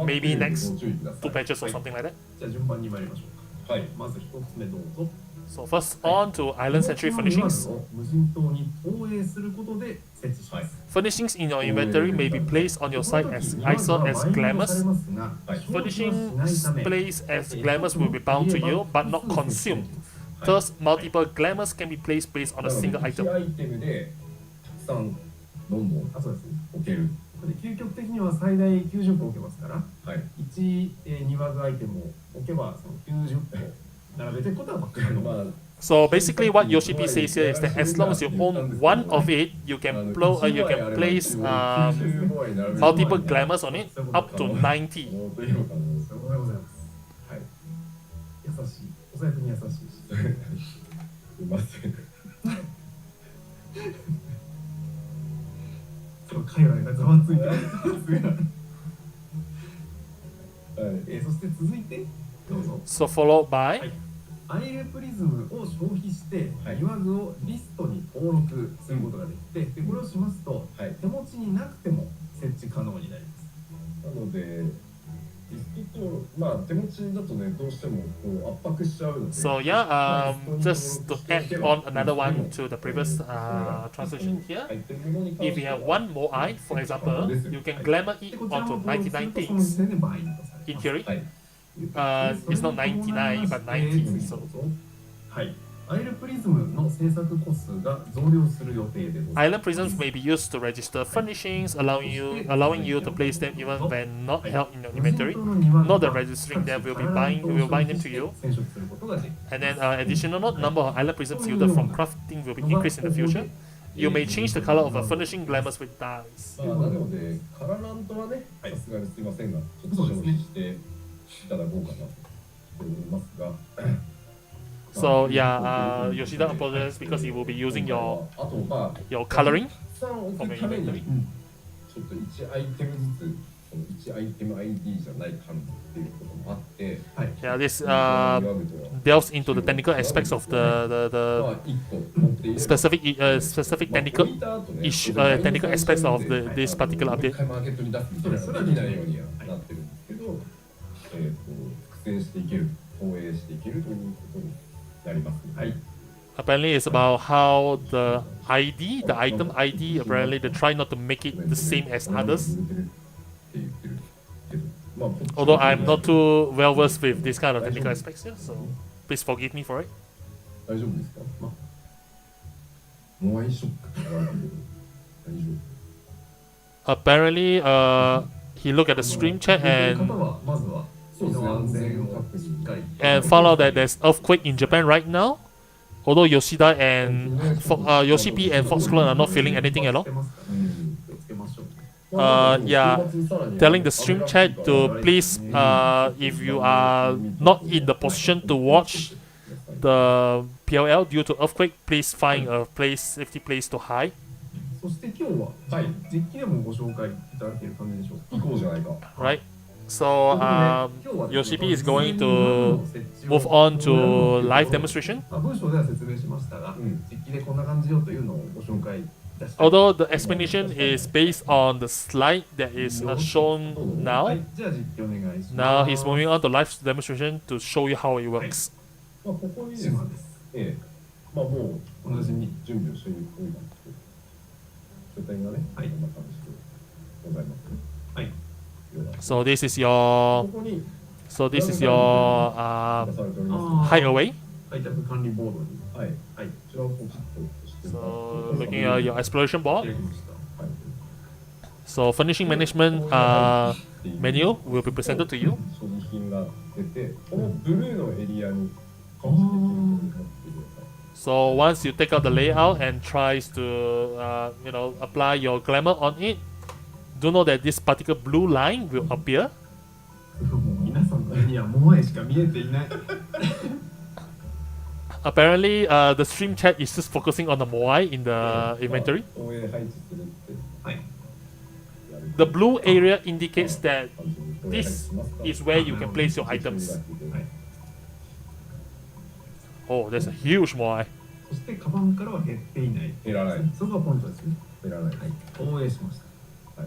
Maybe next 2 patches or something like that. じゃあ順番に参りましょうか。はい。まず一つ目どうぞ。So first on to island century この庭具 furnishings. を無人島に投影することで設置します。 Furnishings in your inventory may be placed on your site as ISO as glamours. はい、 Furnishings placed as glamours will be bound to you, but not consumed. Thus, multiple glamours can be placed based on a single 1 item. アイテムでたくさんどんどんあ、そうですね。置ける。で究極的には最大90個置けますから、はい。 1、庭具アイテムを置けばその90個並べていくことはバックヤード。まあ So basically, what Yoshi P says here is that as long as you own one of it, you can place multiple glamours on it, up to 90. もうというかそれでございます。はい。優しい。お財布に優しいし。すいません。その界隈がざわついた。はい。そして続いてどうぞ。 So followed by アイルプリズムを消費してはい庭具をリストに登録することができて、でこれをしますとはい。手持ちになくても設置可能になります。なので、リストと、まあ手持ちだとね、どうしてもこう圧迫しちゃうので。 so yeah, just to add on another one to the previous translation here. 入ってるものに関 If して you は have one more eye, for example, you can glamour で it こちらも onto 登録する 99 とその時 things. 点でバインドされ In ます。 theory, はい。it's not 99 but 90. So はい。アイルプリズムの制作個数が増量する予定でござい island prisms may be used to register furnishings, allowing you to place them even when not held in your ます。 inventory. 無人島の庭具 Not は that registering them will各 bind 地 them to you. 染色することができます And then additional note, number of island prisms yielded from crafting will be increased in the future. You may change the color of a furnishing glamours with dyes. まあ、なので、カララントはね、さすがにすいませんが、ちょっと消費していただこうかなと思いますが。 So yeah, Yoshida apologizes because he will be using your あと、まあ、 your coloring. たくさん置くために、ちょっと1アイテムずつ、この1アイテム ID じゃない感じっていうこともあって、 Yeah, this delves into the technical aspects of the specific technical technical aspects of this particular update. マーケットに出すみたいなのができないようにはなってるんですけど、複製していける、投影していけるということになります。はい。 Apparently, it's about how the item ID, apparently they try not to make it the same as others. Although I'm not too well versed with this kind of technical aspects here, so please forgive me for it. 大丈夫ですか？モアイショックって言われてるけど、大丈夫。 Apparently, he looked at the stream chat 方 and はまずは身の安全をしっかり found out that there's earthquake in Japan right now. Although Yoshida and Yoshi P and Fox Clone are not feeling anything at all. 気をつけましょう。 Yeah, telling the stream chat to please, if you are not in the position to watch the PLL due to earthquake, please find a safety place to hide. そして今日は実機でもご紹介いただける感じでしょうか。行こうじゃないか。 Right? So Yoshi P is going to move on to live demonstration. 文章では説明しましたが、実機でこんな感じよというのをご紹介いたします。 Although the explanation is based on the slide that is shown は now, い、じゃあ実機お願いします。 now he's moving on to live demonstration to show you how it works. まあここにですね、島です。まあもうおなじみ。準備をしておいたんですけど、書店がね、こんな感じでございますね。はい。 So this is こ your こに your 出されております hideaway. 開拓管理ボードにはい。はいこちらをポチッと押していただく So と looking at your exploration 開 board. きました。 So furnishing management menu will be presented to you. 所持品が出て、このブルーのエリアに関して持ってください。 So once you take out the layout and tries to apply your glamour on it, do know that this particular blue line will appear. もう皆さんの目にはモアイしか見えていない。 Apparently, the stream chat is just focusing on the moai in the inventory. 投影配置するってはい。やる The blue area indicates that 感じに投影配置 this しますか is where you can place your items. はい。 Oh, there's a huge moai. そしてカバンからは減っていない。減らない。そこがポイントですね。減らない。はい。投影しました。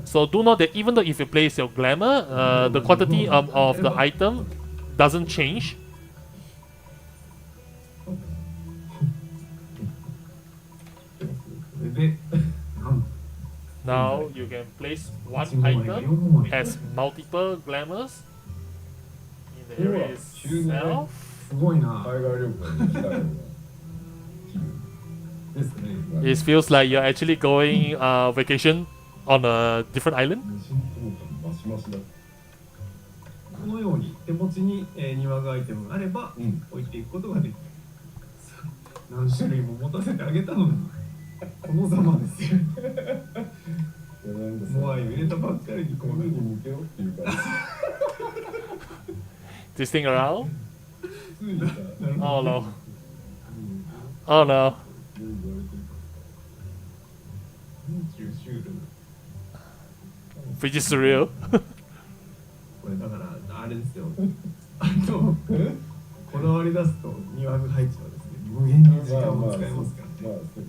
So do know that even though if you place your glamour, the quantity of the item doesn't change. で、なんと Now you can place one 8枚が item 4枚 as multiple glamours in the area itself. すごいな。海外旅行に行きたいような気分ですね。 It feels like you're actually going vacation on a different island. 無人島感マシマシだ。このように手持ちに、庭がアイテムがあれば、置いていくことができる。何種類も持たせてあげたのに、このざまですよ。モアイを入れたばっかりにこうなる。向けろっていうか。 This thing around? 普通にさ、 Oh no. Oh no. シュールな。 Pretty surreal. これだからあれですよ。こだわり出すと庭具配置はですね、無限に時間を使えますからね。せ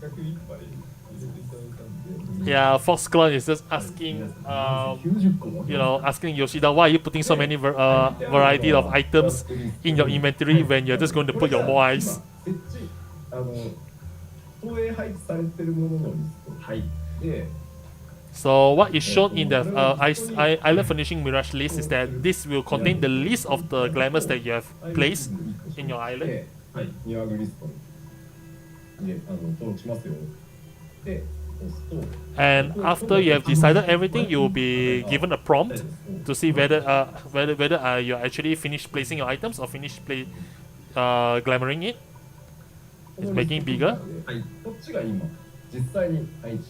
っかくいっぱい入れていただいたんで。 Yeah, Foxclone is just asking, 90個も you know, asking Yoshida, why are you putting so many variety of items in your inventory when you're just going to put your moais? 設置投影配置されてるもののリスト。はい。で。 So what is shown in the Island Furnishing Mirage list is that this will contain the list of the glamours that you have placed in your island. はい。庭具リストに登録しますよ。で、押すと。 And after you have decided everything, you will be given a prompt to see whether you're actually finished placing your items or finished glamoring it. It's making bigger. はい。こっちが今実際に配置。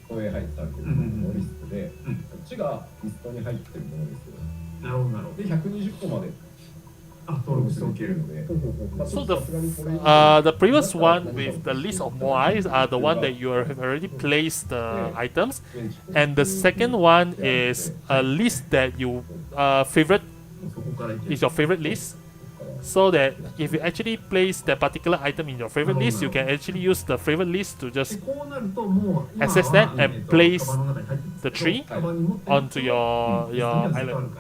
投影配置されてるもののリストで、こっちがリストに入ってるものですよ。なるほどなるほど。で120個まで登録しておけるので。 So the previous one with the list of moais are the one that you have already placed the items, and the second one is a list that you favorite is your favorite list. So that if you actually place that particular item in your favorite list, you can actually use the favorite list to just access that and place the tree onto your island.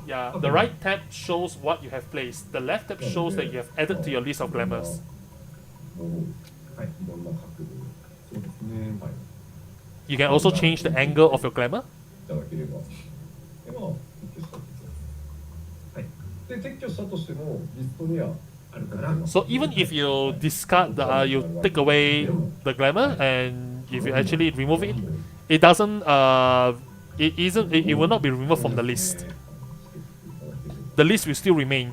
Yeah, the right tab shows what you have placed. The left tab shows that you have added to your list of glamours. You can also change the angle of your glamour. So even if you discard you take away the glamour, and if you actually remove it, it doesn't it will not be removed from the list. The list will still remain.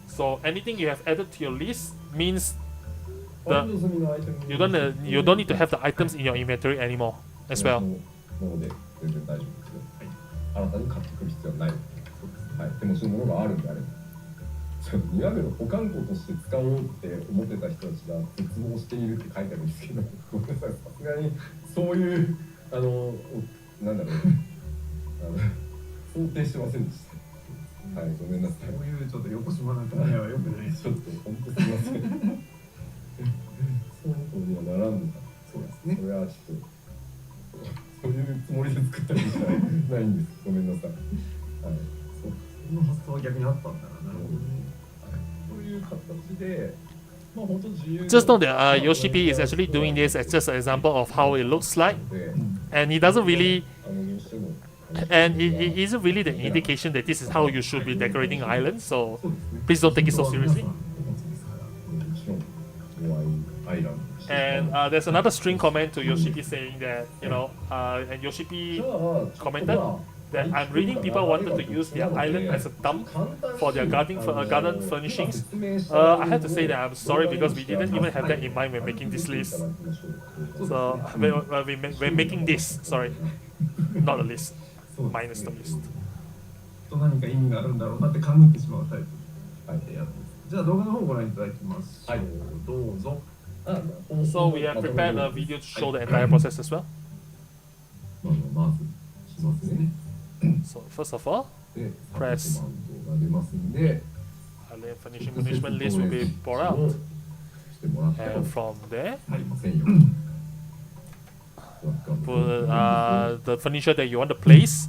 So anything you have added to your list means you don't need to have the items in your inventory anymore as well. 全然大丈夫ですよ。新たに買ってくる必要はない。はい、手持ちのものがあるんであれば。庭具の保管庫として使おうって思ってた人たちが絶望しているって書いてあるんですけど、ごめんなさい、さすがにそういうなんだろう、想定してませんでした。はい、ごめんなさい。そういうちょっと横島な考えは良くない。ちょっと本当すみません。そうにはならんのか。そうですね。それはちょっと。そういうつもりで作ったわけじゃないんです。ごめんなさい。はい。そう。その発想は逆にあったんだな。なるほどね。という形で、まあ本当自由。Just know that Yoshi P is actually doing this as just an example of how it looks like, and he doesn't really, and it isn't really the indication that this is how you should be decorating an island. So please don't take it so seriously. And there's another string comment to Yoshipi saying that, you know, and Yoshipi commented that I'm reading people wanted to use their island as a dump for their garden furnishings. I have to say that I'm sorry because we didn't even have that in mind when making this list. So when making this, sorry, not a list, minus the list. 何か意味があるんだろうなって考えてしまうタイプのやつです。じゃあ動画の方をご覧いただきます。はい、どうぞ。So we have prepared a video to show the entire process as well. So first of all, press Island Furnishing Management list will be brought out, and from there, put the furniture that you want to place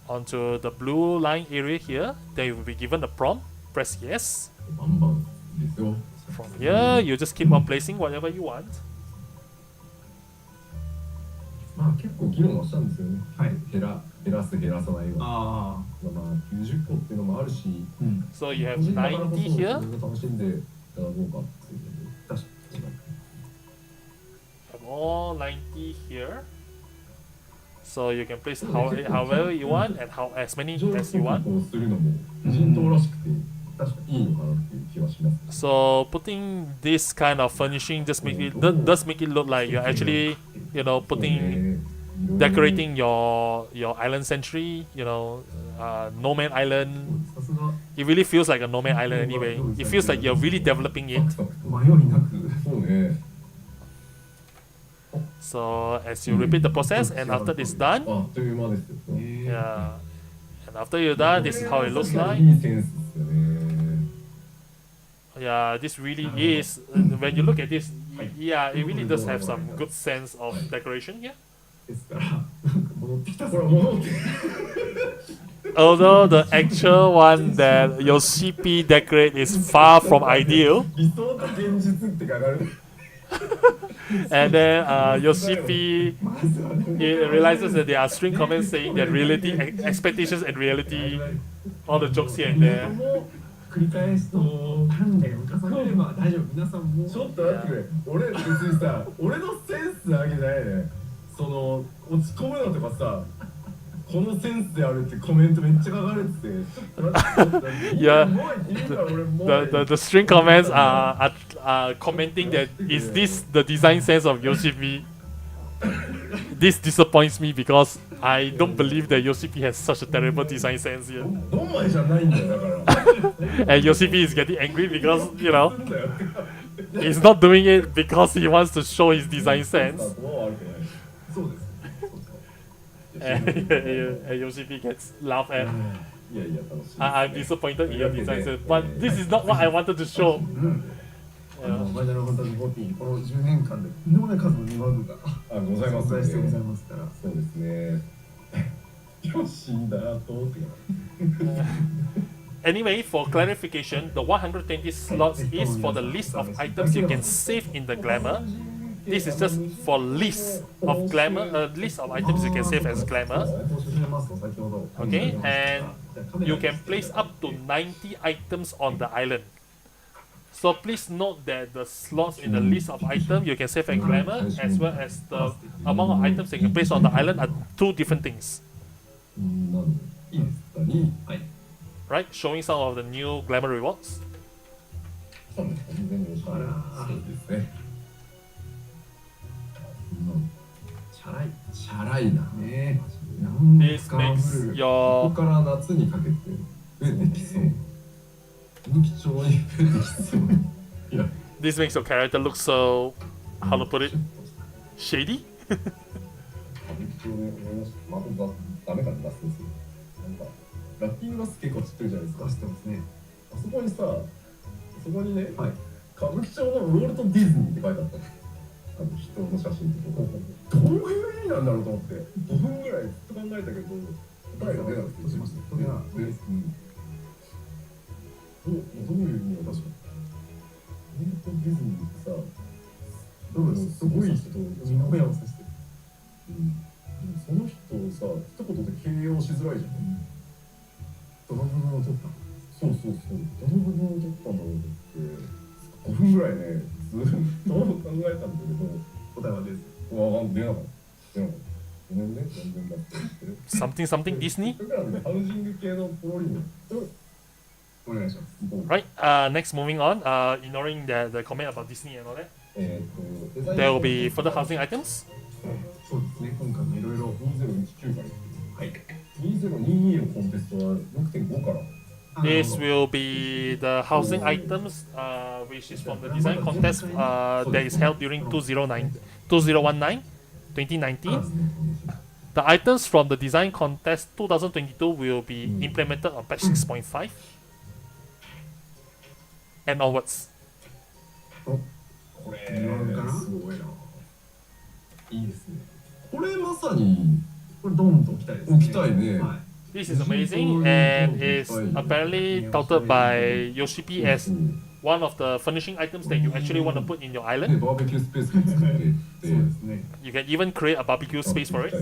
onto the blue line area here. Then you will be given a prompt press yes. バンバンですよ。 From here, you just keep on placing whatever you want. まあ結構議論はしたんですよね。はい。減らす減らさないは。ああ。まあ90個っていうのもあるし、So you have 個人だからこそ90 here. 楽しんでいただこうかっていう。確かに。 Have all 90 here. So you can place however you want and as many as you want. こうするのも人道らしくていいのかなっていう気はします。 So putting this kind of furnishing just does make it look like you're actually, you know, decorating your island century, you know, no man island. さすが It really feels like a no man island anyway. It feels like you're really developing it. 迷いなく。そうね。 So as you repeat the process and after this done, あっという間ですよ。 yeah, and after you're done, this is how it looks like. いいセンスですよね。 Yeah, this really is, when you look at this, yeah, it really does have some good sense of decoration here. ですから、なんか戻ってきた。ほら戻って。 Although the actual one that Yoshi-P decorate is far from ideal, 理想と現実って書かれる。 and then Yoshi-P realizes that there are string comments saying that reality, expectations and reality, all the jokes here and there. 繰り返すと鍛錬を重ねれば大丈夫。皆さんもちょっと待ってくれ。俺別にさ、俺のセンスなわけじゃないね。その落ち込むのとかさ、このセンスであるってコメントめっちゃ書かれてて。Yeah, the string comments are commenting that is this the design sense of Yoshi-P? This disappoints me because I don't believe that Yoshi-P has such a terrible design sense here. ドンマイじゃないんだよだから。 And Yoshi-P is getting angry because, you know, he's not doing it because he wants to show his design sense. そうです。 And Yoshi-P gets laughed at. いやいや楽しい。 I'm disappointed in your design sense, but this is not what I wanted to show. ファイナルファンタジー14、この10年間でとんでもない数の2マグがございますね。存在してございますから。そうですね。よしんだとって。 Anyway, for clarification, the 120 slots is for the list of items you can save in the glamour. This is just for list of glamour, list of items you can save as glamour. Okay, and you can place up to 90 items on the island. So please note that the slots in the list of items you can save as glamour, as well as the amount of items you can place on the island, are two different things. Right, showing some of the new glamour rewards. そうですね。チャラいな。ね。 This makes こ your こから夏にかけて増えてきそう。無機調に増えてきそう。いや。 this makes your character look so, how to put it, shady. 歌舞伎町で思いました。まあダメかな出すんですよ。なんかラッキングバス結構知ってるじゃないですか。知ってますね。あそこにさ、そこにね、歌舞伎町のウォルト・ディズニーって書いてあったの。人の写真とかどういう意味なんだろうと思って5分ぐらいずっと考えたけど答えが出なくてしました。どういう意味が確かにウォルト・ディズニーってさ、すごい人みんな親をさせてる。その人をさ一言で形容しづらいじゃん。どの部分を取ったの？そうどの部分を取ったんだろうって5分ぐらいねずっと考えたんだけど答えは出なかった。ごめんね、全然だって。something Disney. だからね、ハウジング系のポロリのお願いします。Right, next moving on, ignoring the comment about Disney and all that. There will be further housing items. そうですね、今回もいろいろ2019から2022のコンテストは 6.5 から。 This will be the housing items, which is from the design contest that is held during 2019. The items from the design contest 2022 will be implemented on patch 6.5 and onwards. これすごいな。いいですね。これまさにこれドーンと置きたいですね。置きたいね。This is amazing and is apparently touted by Yoshipi as one of the furnishing items that you actually want to put in your で island. バーベキュースペースも作ってってそうですね。 You can even create a barbecue space for it.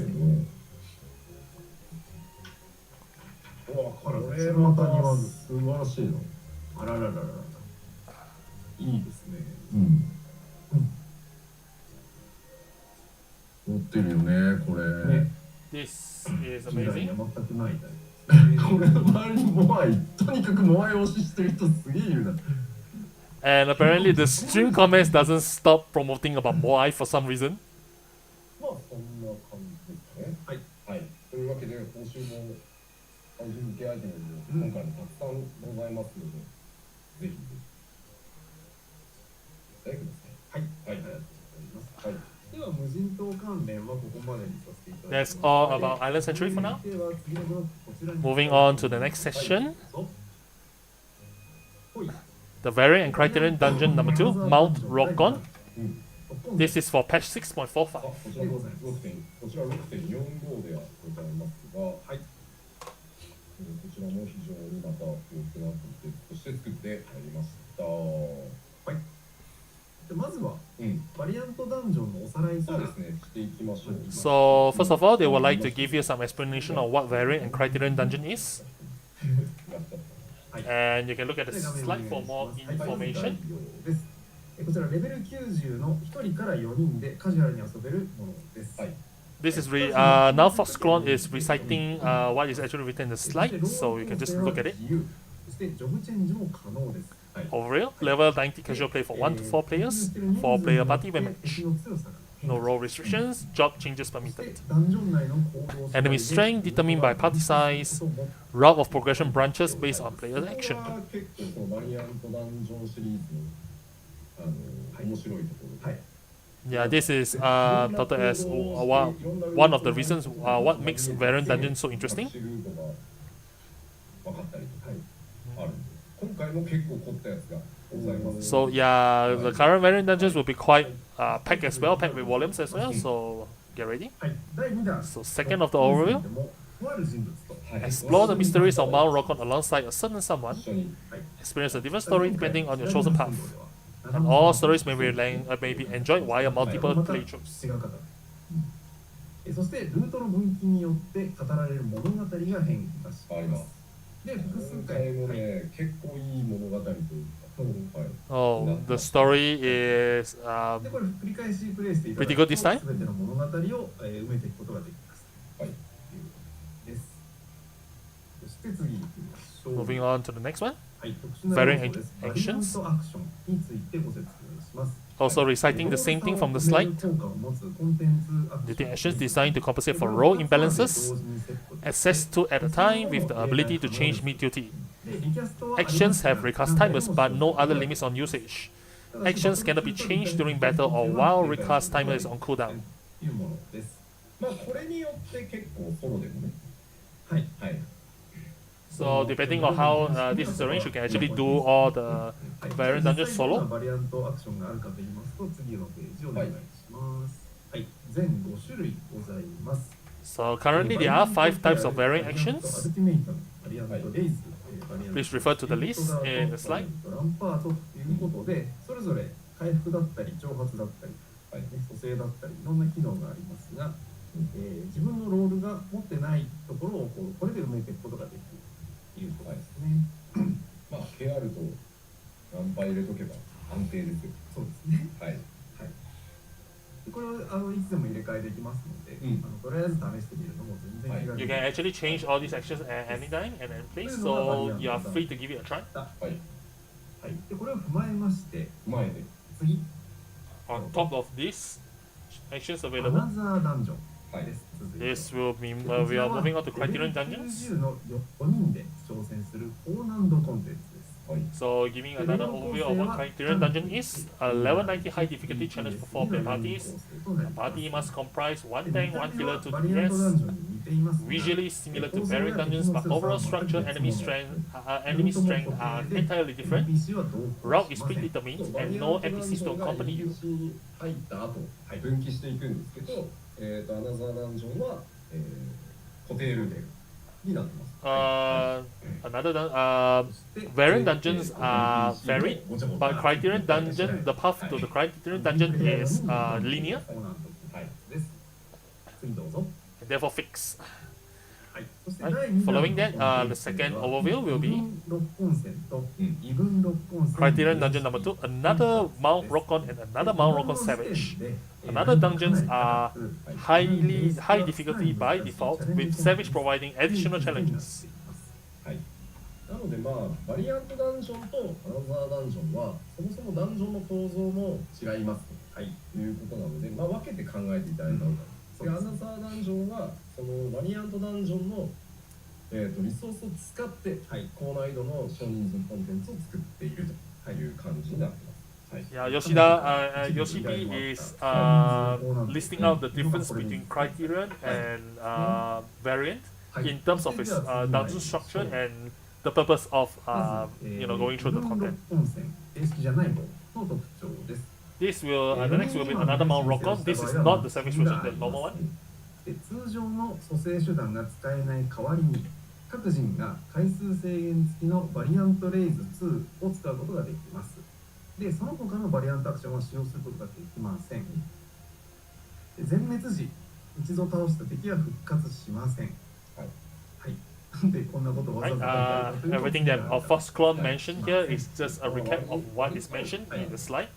うわこれこれまた庭具素晴らしいの。あららららら。いいですね。持ってるよねこれ。ね。This is 被害 amazing. が全くないタイプ。これの周りにモアイとにかくモアイ推ししてる人すげえいるな。 And apparently the stream comments doesn't stop promoting about Moai for some reason. まあそんな感じですかね。はいはい。というわけで今週も配信向けアイテムも今回もたくさんございますので、ぜひぜひお伝えください。はいはいありがとうございます。はい。では無人島関連はここまでにさせていただきます。 That's all about Island Century for now. では次のブロックこちらに Moving on to the next section. ほい The variant and criterion dungeon number 2, Mount Rockon. うん。 This is for patch 6.45. こちら6.45ではございますが、はい。こちらも非常にまた大きなコンテンツとして作ってまいりました。はい。でまずはうん。バリアントダンジョンのおさらいからそうですね。していきましょう。 So first of all, they would like to give you some explanation on what variant and criterion dungeon is. And you can look at the slide for more information. です。こちらレベル90の1人から4人でカジュアルに遊べるものです。はい。 This is now Foxcron is reciting what is actually written in the slide, so you can just look at it. そしてジョブチェンジも可能です。 Overall, level 90 casual play for 1 to 4 players, 4 player party when match. No role restrictions, job changes permitted. Enemy strength determined by party size, route of progression branches based on player action. 結構そのバリアントダンジョンシリーズの面白いところで。 Yeah, this is touted as one of the reasons what makes variant dungeon so interesting. 分かったりとかあるんで、今回も結構凝ったやつがございます。 So yeah, the current variant dungeons will be quite packed as well, packed with volumes as well. So get ready. はい、第2弾 So second of the overview, とある人物と explore the mysteries of Mount Rockon alongside a certain someone. 一緒に Experience a different story depending on your chosen path. And all stories may be enjoyed via multiple playthroughs. 違う方そしてルートの分岐によって語られる物語が変化しありま。ますす。で、複数今回回もね、結構いい物語というか、はい。 Oh, the story is で、これ繰り返しプレイしていただ pretty good this time. すべての物語を埋めていくことができます。はい。です。そして次に行きましょう。 Moving on to the next one. はい、特殊な Variant 要素です。 actions バリアントアクションについてご説明します。 Also reciting the same thing from the slide. Duty actions designed to compensate for role imbalances. Access to at a time with the ability to change mid-duty. Actions have recast timers but no other limits on usage. Actions cannot be changed during battle or while recast timer is on cooldown. まあこれによって結構ソロでもね。はい。はい。 So depending on how this is arranged, you can actually do all the variant dungeons solo. バリアントアクションがあるかと言いますと、次のページをお願いします。はい、全5種類ございます。 So currently there are 5 types of variant actions. Please refer to the list in the slide. ランパートということで、それぞれ回復だったり、挑発だったり、蘇生だったり、いろんな機能がありますが、自分のロールが持ってないところをこれで埋めていくことができるということですね。まあ KR とナンパ入れとけば安定ですよ。そうですね。はい。これはいつでも入れ替えできますので、とりあえず試してみるのも全然気軽 You に。 can actually change all these actions at any time and any place, so you are free to give it a try. はい。はい。でこれを踏まえまして、前で。次、 On top of these actions ア available, ナザーダンジョン。はい。 this will be we are moving on to criterion dungeons. 90の4人で挑戦する高難度コンテンツです。はい。 So giving another overview of what criterion dungeon is, a level 90 high difficulty challenge for 4 player parties. The party must comprise 1 tank, 1 killer, 2 DPS. Visually similar to variant dungeons, but overall structure, enemy strength are entirely different. Route is predetermined and no NPCs to accompany you. 入った後、分岐していくんですけど、アナザーダンジョンは、固定ルール。になってます。Variant dungeons are varied, but Criterion dungeon, the path to the Criterion dungeon is linear, はいです。次どうぞ。 and therefore fixed. はい。そして Right. 第2 Following that, the second overview will be 六本線と異分六本線 Criterion dungeon number 2, another Mount Rockon and another Mount Rockon Savage. Another dungeons are high difficulty by default, with Savage providing additional challenges. はい。なのでまあバリアントダンジョンとアナザーダンジョンはそもそもダンジョンの構造も違いますと、はい、いうことなので、まあ、分けて考えていただいた方がいい。でアナザーダンジョンはそのバリアントダンジョンの、リソースを使って、はい、高難易度の少人数コンテンツを作っているという感じになってます。Yeah, Yoshi B is listing out the difference between Criterion and Variant in terms of its dungeon structure and the purpose of going through the content. 形式じゃない方の特徴です。This will the next will be another Mount Rockon. This is not the Savage version, the normal one. 通常の蘇生手段が使えない代わりに各人が回数制限付きのバリアントレイズ2を使うことができます。で、その他のバリアントアクションは使用することができません。全滅時、一度倒した敵は復活しません。はい。はい。なんでこんなことをわざわざ Everything that First Clone mentioned here is just a recap of what is mentioned in the slide.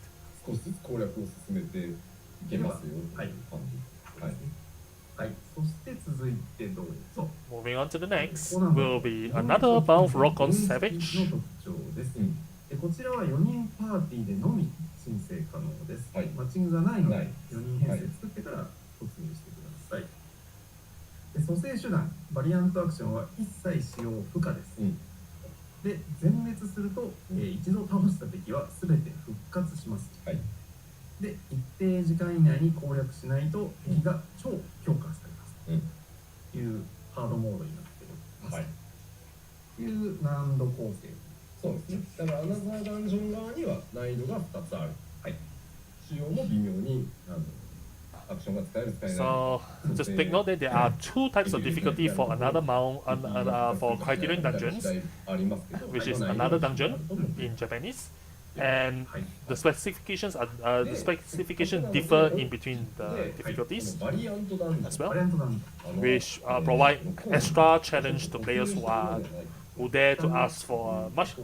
少しずつ攻略を進めていけますよという感じ。はい。はい。そして続いてどうぞ。Moving on to the next will be another Mount Rockon Savage. の特徴です。こちらは4人パーティーでのみ申請可能です。はい、マッチングがないので4人編成作ってから突入してください。で蘇生手段、バリアントアクションは一切使用不可です。で、全滅すると、一度倒した敵は全て復活します。はい、で、一定時間以内に攻略しないと敵が超強化されます。というハードモードになっています。はい、という難度構成。そうですね。だからアナザーダンジョン側には難易度が2つある。はい。仕様も微妙にアクションが使える使えない。So just take note that there are two types of difficulty for another mount for Criterion dungeons, which is another dungeon in Japanese, and the specifications differ in between the difficulties as well, which provide extra challenge to players who dare to ask for a much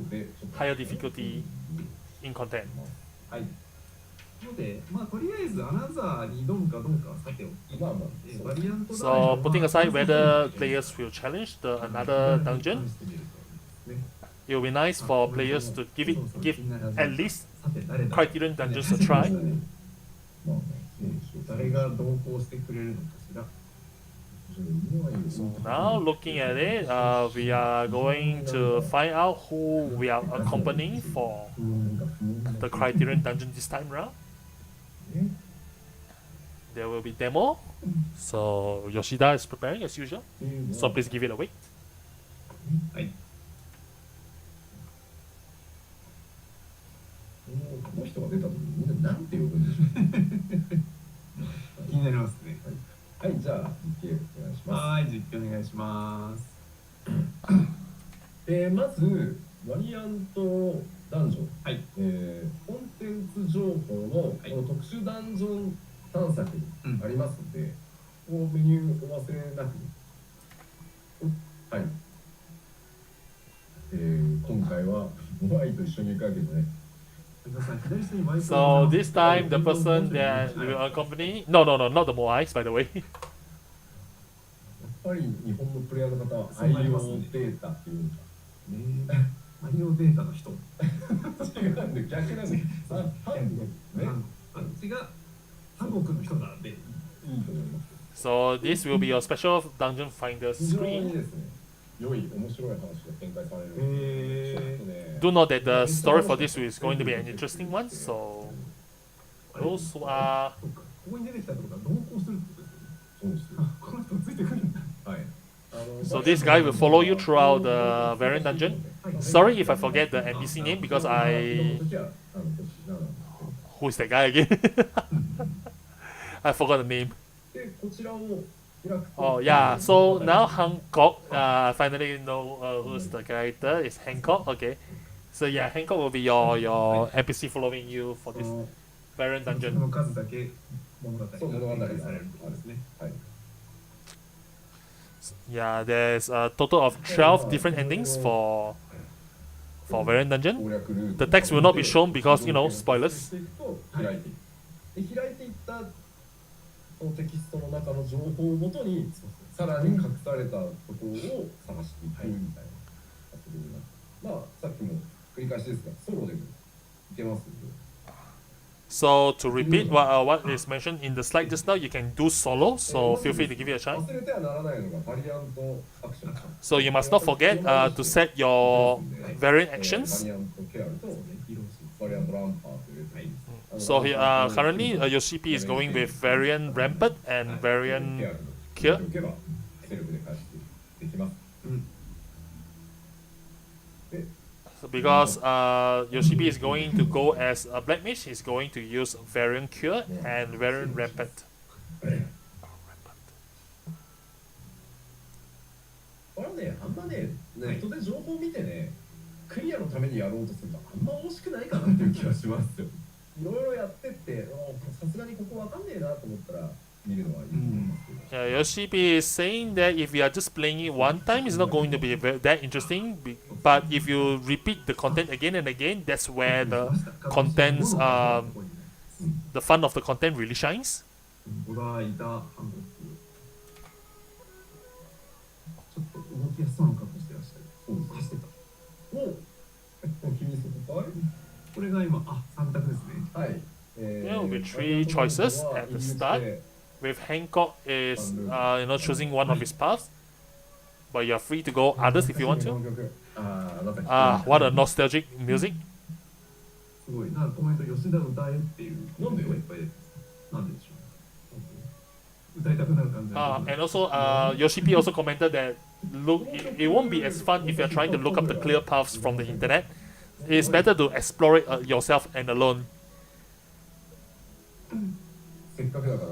higher difficulty in content. はい。ので、まあとりあえずアナザーに挑むかどうかはさておき、バリアント So putting aside whether players will challenge another dungeon, it will be nice for players to give at least Criterion dungeons a try. 誰が同行してくれるのかしら。So now looking at it, we are going to find out who we are accompanying for the Criterion dungeon this time round. There will be demo, so Yoshida is preparing as usual, so please give it a wait. はい。この人が出た時にみんななんて呼ぶんでしょう。気になりますね。はい、じゃあ実況お願いします。はい、実況お願いします。まずバリアントダンジョン、はい、コンテンツ情報のこの特殊ダンジョン探索にありますので、メニューお忘れなく。はい。今回はモアイと一緒に行くわけでね。So this time the person that will accompany not the Moais, by the way. やっぱり日本のプレイヤーの方はアイオデータっていうのか。アイオデータの人。違うんで逆なんで。あっちが韓国の人なんでいいと思います。So this will be your special dungeon finder screen. ですね。良い面白い話が展開される。Do note that the story for this is going to be an interesting one. So those who are ここに出てきたってことは同行するってことですよね。そうですよ。この人ついてくるんだ。はい。So this guy will follow you throughout the variant dungeon. Sorry if I forget the NPC name because who is that guy again? I forgot the name. でこちらを Oh yeah, so now Hancock, finally you know who's the character, is Hancock, okay. So yeah, Hancock will be your NPC following you for this Variant そ Dungeon. の数だけ物語がそう物語が展開されるってことですね。はい。 Yeah, there's a total of 12 different endings for Variant Dungeon. 攻略ルート The text will not be shown because, you know, spoilers. 開いていく。で開いていったそのテキストの中の情報をもとにさらに隠されたところを探していくみたいな遊びになって、まあさっきも繰り返しですがソロでもいけますんで。 So to repeat what is mentioned in the slide just now, you can do solo, so feel free to give it a try. 忘れてはならないのがバリアントアクション。 So you must not forget to set your variant actions. バリアントケアルとバリアントランパーというタイプ。 So here, currently your CP is going with variant rampant and variant cure. 受けばセルフで返してできます。 So because your CP is going to go as a black mage, he's going to use variant cure and variant rampant. これはね、あんまね、ネットで情報を見てね、クリアのためにやろうとするとあんま惜しくないかなっていう気がしますよ。いろいろやってって、さすがにここわかんねえなと思ったら見るのはいいと思いますけど。 Yeah, your CP is saying that if you are just playing it one time, it's not going to be that interesting. But if you repeat the content again and again, that's where the contents, the fun of the content really shines. 小田いた韓国ちょっと動きやすそうな格好してらっしゃる。走ってた。お、君そこかい？これが今3択ですね。はい。There will be 3 choices at the start. With Hancock is choosing one of his paths, but you are free to go others if you want to. What a nostalgic music. すごいな、コメント吉田歌えっていうコメントがいっぱい出てます。なんででしょう。歌いたくなる感じ。And also, Yoshipi also commented that look, it won't be as fun if you're trying to look up the clear paths from the internet. It's better to explore it yourself and alone. せっかくだから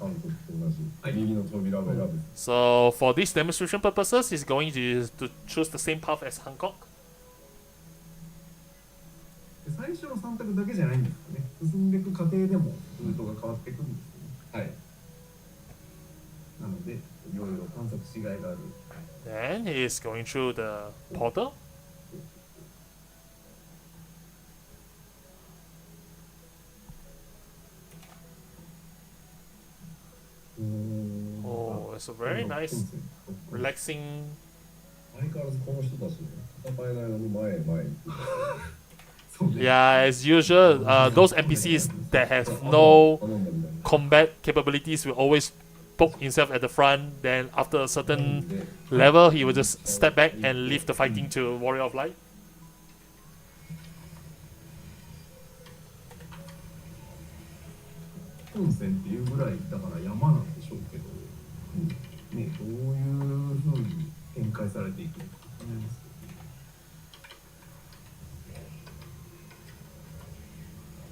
韓国と同じ右の扉を選ぶ。 So for these demonstration purposes, he's going to choose the same path as Hancock. 最初の3択だけじゃないんですかね。進んでいく過程でもルートが変わっていくんですよね。はい。なので、いろいろ探索しがいがある。 Then he is going through the portal. Oh, it's a very nice, relaxing. 相変わらずこの人たち戦えないのに前へ前へ。 Yeah, as usual, those NPCs that have no combat capabilities will always poke himself at the front. Then after a certain level, he will just step back and leave the fighting to Warrior of Light. 本線っていうぐらいだから山なんでしょうけど、ね、どういう風に展開されていくのか思います。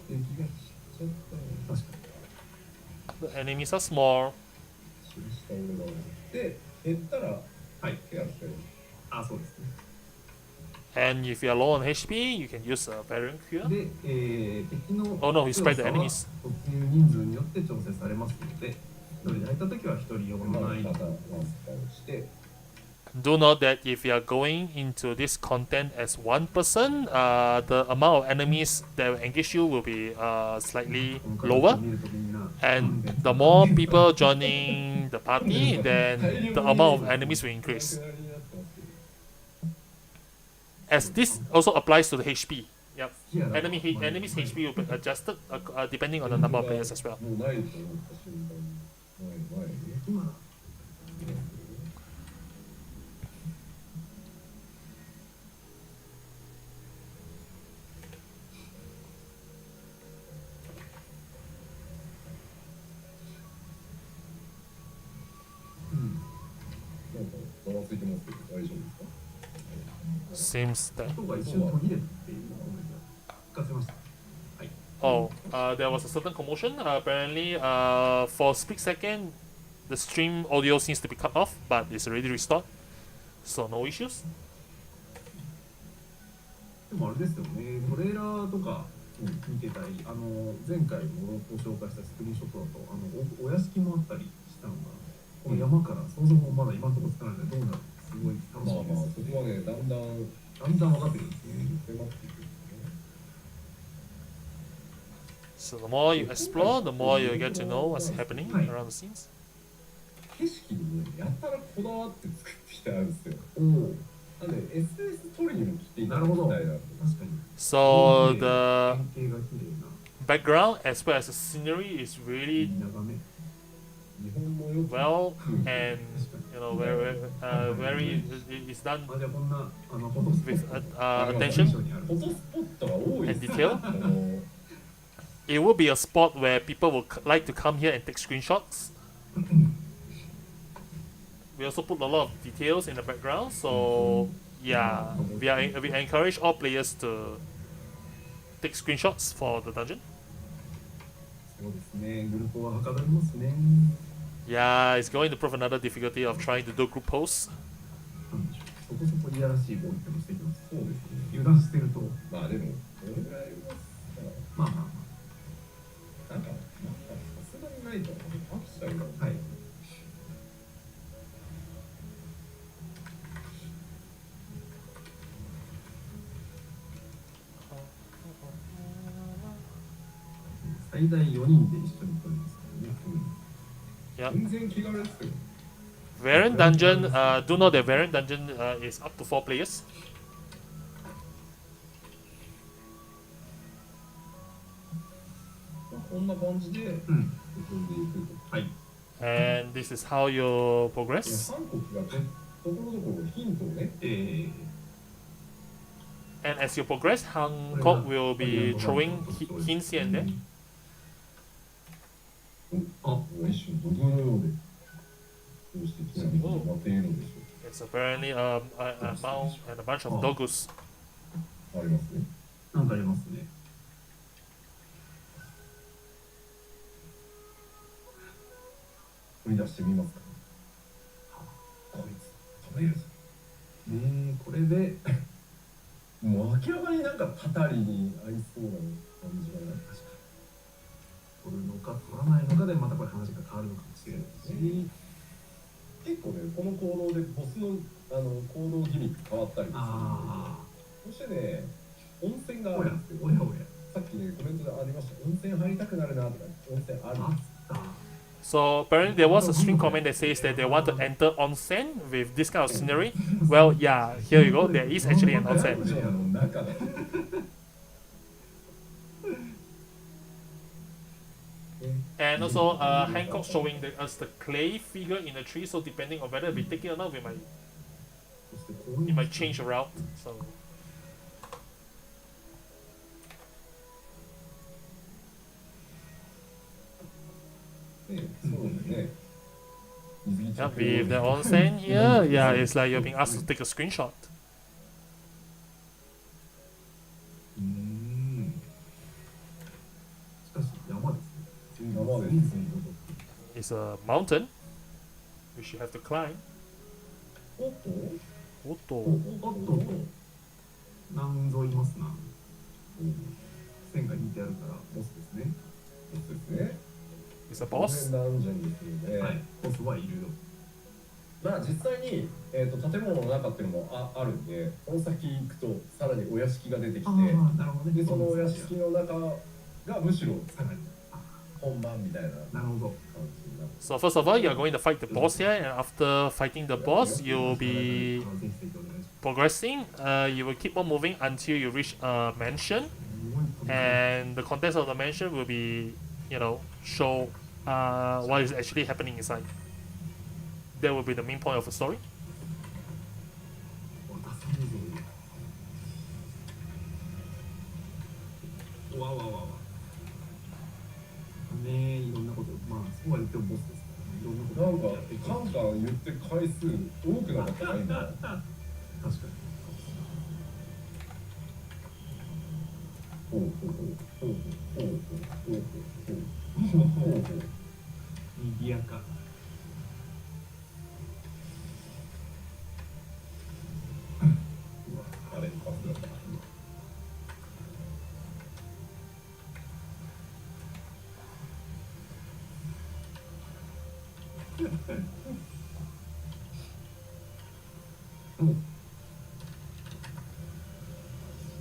敵が来ちゃったよ。確かに。 The enemies are small. 下俺がで減ったらはいケアしてる。そうですね。And if you are low on HP, you can use a variant cure. で、敵の Oh no, he sprayed the 強さは enemies. 突入人数によって調整されますので、一人で入った時は一人用のまあ難易度またワンスターをして。 Do note that if you are going into this content as one person, the amount of enemies that will engage you will be slightly lower. And the more people joining the party, then the amount of enemies will increase. As this also applies to the HP. Yep. Enemy's HP will be adjusted depending on the number of players as well. もうないと思った瞬間に前に。今 なんかざわついてますけど大丈夫ですか？ Seems that. 音が一瞬途切れるっていうコメントが聞かせました。はい。 Oh, there was a certain commotion. Apparently, for a split second, the stream audio seems to be cut off, but it's already restored, so no issues. でもあれですよね、トレーラーとか見てたり、前回もご紹介したスクリーンショットだと、お屋敷もあったりしたのが、この山から想像もまだ今のところつかないので、どうなるのかすごい楽しみです。そこはね、だんだん分かってるんですね。迫っていくんですね。 So the more you explore, the more you get to know what's happening around the scenes. 景色にね、やたらこだわって作ってきてあるんですよ。おお。なんで SS 撮りにも来ていただきたいなと。確かに。 So the 景が綺麗な background as well as the scenery is really 眺め。日本もよく well and very it's done あ、じゃあこんなフォトスポ with ット attention にあるフォトスポットが多い and です detail. It will be a spot where people will like to come here and take screenshots. We also put a lot of details in the background, so yeah, we encourage all players to take screenshots for the dungeon. そうですね、グループははかどりますね。 Yeah, it's going to prove another difficulty of trying to do group posts. なんでしょう、そこそこいやらしいボイスもしてきます。そうですね。油断してると、まあでも、どれぐらいはまあまあまなんかさすがにないと飽きちゃうよ。あ、はい。最大4人で一緒に撮るんですからね。Yeah. 全然気軽ですよ。 Variant dungeon, do know that variant dungeon is up to 4 players. こんな感じで進んでいくと。はい。And this is how you progress. 韓国がね、ところどころヒントをね、 And as you progress, Hancock will be throwing hints here and there. あ、一瞬土偶のようで、どうしてきなりと待てるのでしょ It's apparently a mound and a bunch of dogus. う。ありますね。なんかありますね。取り出してみますか。こいつ取れるぞ。ねえ、これで、もう明らかになんかたたりに合いそうな感じがない。取るのか取らないのかでまたこれ話が変わるのかもしれないし、結構ね、この行動でボスの行動ギミック変わったりするあそしてね、温泉があ、おやあるんですよ。おやおや、さっきね、コメントでありました。温泉入りたくなるなとか、温泉ある。あった。 So apparently there was a stream comment that says that they want to enter onsen with this kind of scenery. Well, yeah, here you go. There is actually an ダン onsen. ジョンの中だ。 And also, Hancock showing us the clay figure in the tree. So depending on whether we take it or not, it might change around. So ね、そうね。 yeah, with the onsen here, yeah, it's like you're being asked to take a screenshot. しかし山ですね。山です。 It's a mountain which you have to climb. おっと おっと。おっと、なんぞいますな。線が引いてあるからボスですね。ボスですね。 It's a boss. ダンジョンですので、はい、ボスはいるよ。まあ実際に、建物の中っていうのもあるんで、この先行くとさらにお屋敷が出てきて、ああ、なるほどね。でそのお屋敷の中がむしろさらに。本番みたいななるほど。感じになって。 So first of all, you are going to fight the boss here, and after fighting the boss, you'll be ぜひぜひお願いします。 progressing. You will keep on moving until you reach a mansion, and the contents of the mansion will be, show what is actually happening inside. That will be the main point of the story. 渡されぞよ。わわわわ。ねえ、いろんなこと、まあ、そうは言ってもボスですからね。いろんなことなんかやっていく。カンカン言って回数多くなかったか今。確かに。ほうほうほうほうほうほうほうほうほうほうほう。賑やか。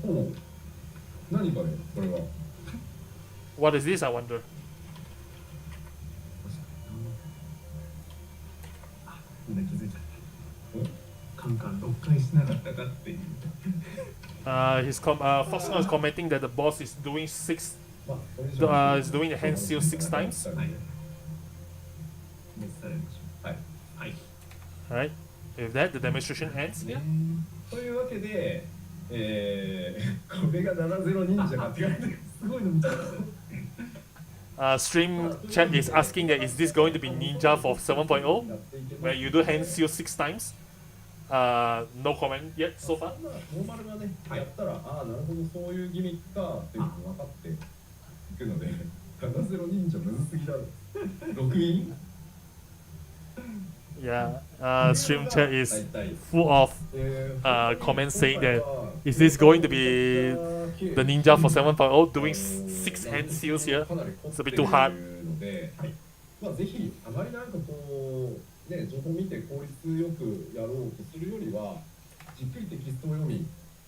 おお、何かね、これは。What is this, I wonder? みんな気づいちゃったカンカン6回しなかったかっていう Foxconn is commenting that the boss is doing is doing the hand seal 6 times. はい熱されましょうはい Alright. With that, the demonstration ends here. というわけで、これが70忍者がって書いてる。すごいの見ちゃった Stream chat is asking that is this going to be Ninja for 7.0, where you do hand seal 6 times? No comment yet so far. ノーマルがね、やったら、ああ、なるほど、そういうギミックかっていうのが分かっていくので、70忍者むずすぎだろ。6人 Yeah, stream chat is full of comments saying that is this going to be the Ninja for 7.0 doing 6 hand seals here? かなり凝 It's って a い bit too る hard. ので、まあぜひあまりなんかこうね情報見て効率よくやろうとするよりはじっくりテキストを読み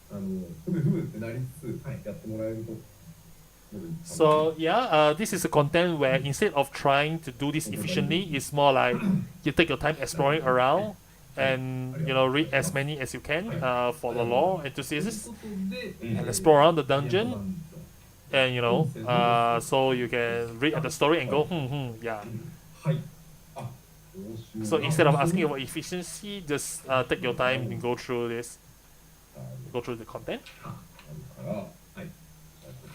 ふむふむってなりつつやってもらえると。So yeah, this is a content where instead of trying to do this efficiently, it's more like you take your time exploring around and read as many as you can for the lore enthusiasts and explore around the dungeon and so you can read at the story and go yeah. はい。 So instead of asking about efficiency, just take your time and go through the content. からはい。という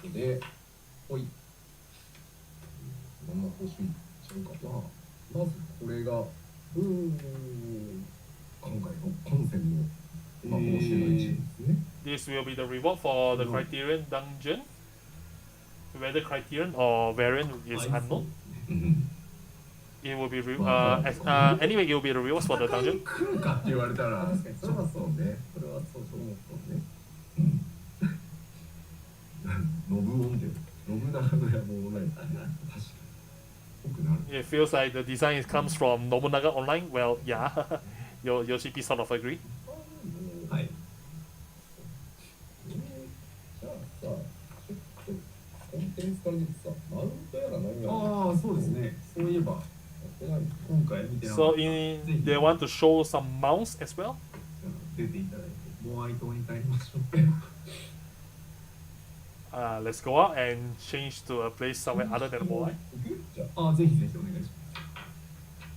ことで。ほい。どんな報酬いっちゃうかな。まずこれが今回の本戦の報酬の一部ですね。This will be the reward for the Criterion dungeon. Whether Criterion or variant is unknown. It will be anyway. It will be the rewards for the dungeon. 来るかって言われたら確かにそれはそうねそれはそうねノブオンで信長の野望ない確かに僕なる It feels like the design comes from Nobunaga Online. Well, yeah, your CP sort of agree. はいじゃあさちょっとコンテンツから見てさマウントやら何やらああそうですねそういえばやってない今回見てなかっ So た they want to show some mounts as well. 出ていただいてモアイ島に帰りましょう Let's go out and change to a place somewhere other than Moai. じゃああぜひぜひお願いし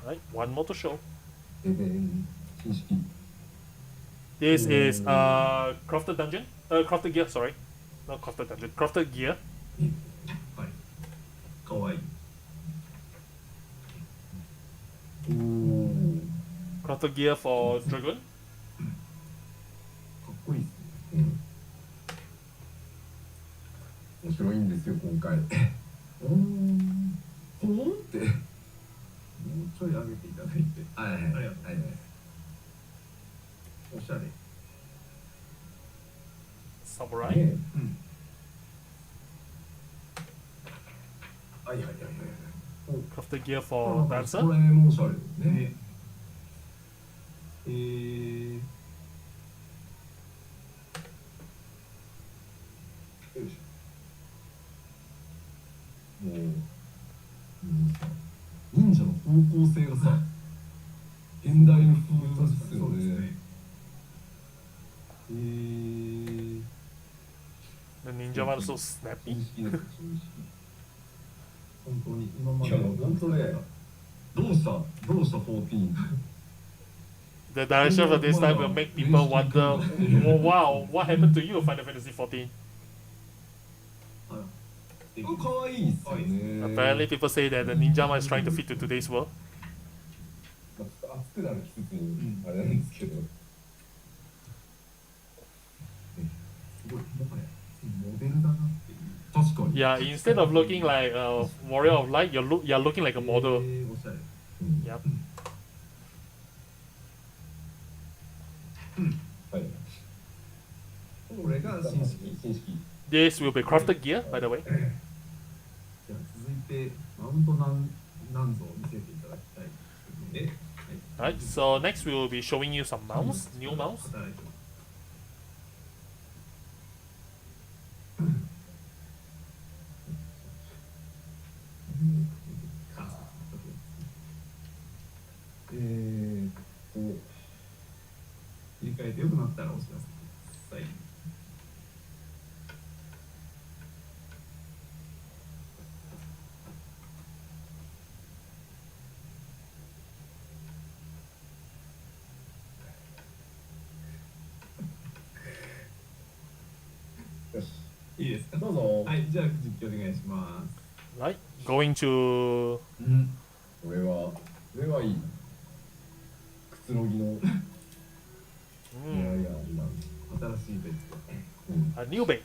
Right, one more to show. 新式 This is crafted dungeon. Crafted gear. Sorry, not crafted dungeon. Crafted gear. ますはいかわいい Crafted gear for dragon. かっこいいですね面白いんですよ今回ほんってもうちょい上げていただいてはいはいありがとうございはいおしゃれ Samurai. うんはいはいはいはい Crafted gear こ for れ dancer. もおしゃれですねよいしょもう忍者の方向性がさ現代風ですよね The ninja one is so snappy. 新式です新式本当に今まいでやもう本当ねどうした14 The direction of this time will make people wonder, oh, wow, what happened to you, Final Fantasy 14? あらかわいいっすよね Apparently, people say that the ninja one is trying to fit to today's world. まあ熱くなる季節にあれなんですけどすごいもはやモデルだなっていう確かに Yeah, instead of looking like a warrior of light, you're looking like a model. おしゃれ Yep. はいこれが新式新式 This will be crafted gear, by the way. じゃあ続いてマウントなんぞを見せていただきたいんですけどね Alright, so next we will be showing you some mounts, new mounts. 働いてます切り替えて良くなったらお知らせください。よし、いいですか。どうぞ。はい、じゃあ実況お願いします。Right, going to これはいい。くつろぎのいやいや今新しいベッド。a new bait.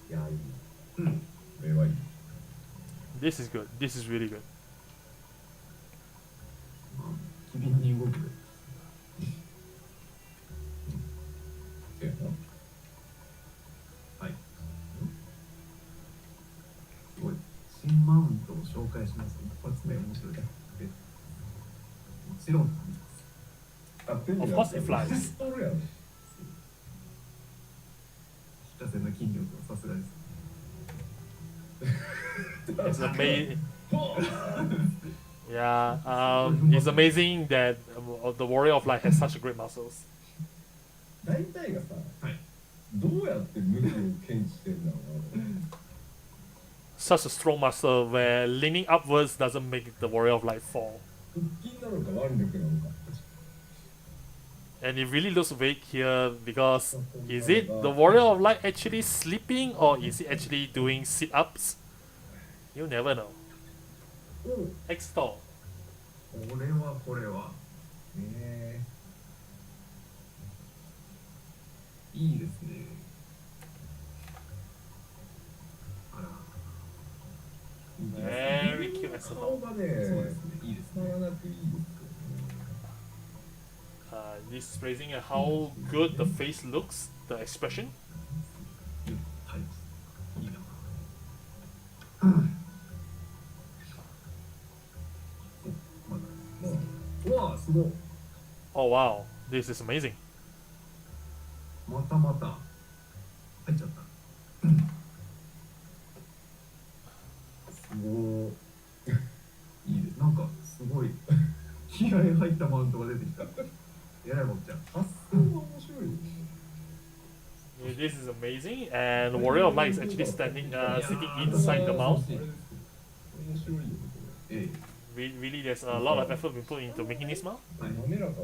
いやいい。うん。これはいい。 This is good. This is really good. 機敏に動く。せやな。はい。すごい。新マウントを紹介します。一発目面白い。もちろん。あ、手に Of course it flies. ピストルやろ。非化線の筋力はさすがです。It's amazing. Yeah, it's amazing that the Warrior of Light has such great muscles. 大体がさ、はい。どうやって向きを検知してんだろうな。Such a strong muscle where leaning upwards doesn't make the Warrior of Light fall. 腹筋なのか腕力なのか。And it really looks vague here because is it the Warrior of Light actually sleeping or is he actually doing sit-ups? You never know. お、 X-Store. これは。いいですね。あら。いいですね。 Very cute X-Store. 顔がね、そうですね。いいですね。伝わらなくいいですよね。This is praising how good the face looks, the expression. はい。いいな。うわ、すごい。 Oh wow, this is amazing. またまた入っちゃった。すごい。いいです。なんかすごい気合い入ったマウントが出てきた。えらいこっちゃ。発想が面白いよね。This is amazing, and Warrior of Light is actually sitting inside the mount. 面白いよね、ええ。Really, there's a lot of effort been put into making this mount. これ。滑らかなさ、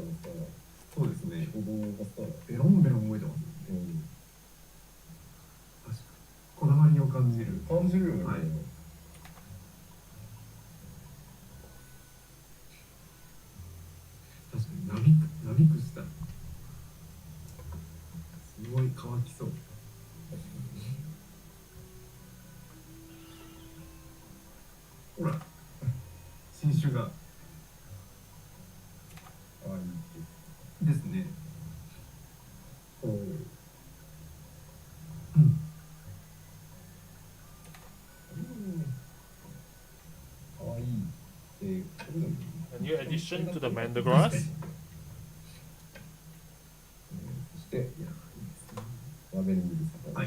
そうですね。挙動がさ、ベロンベロン動いてますね。確かに。こだわりを感じる。感じるよね。はい。確かになびくした。すごい乾きそう。ほら、新種がああ、いいですね。おお。うん。かわいい。これでもいい。 A new addition to the Mandragoras. そして、いや、いいですね。ラベリングです。はい。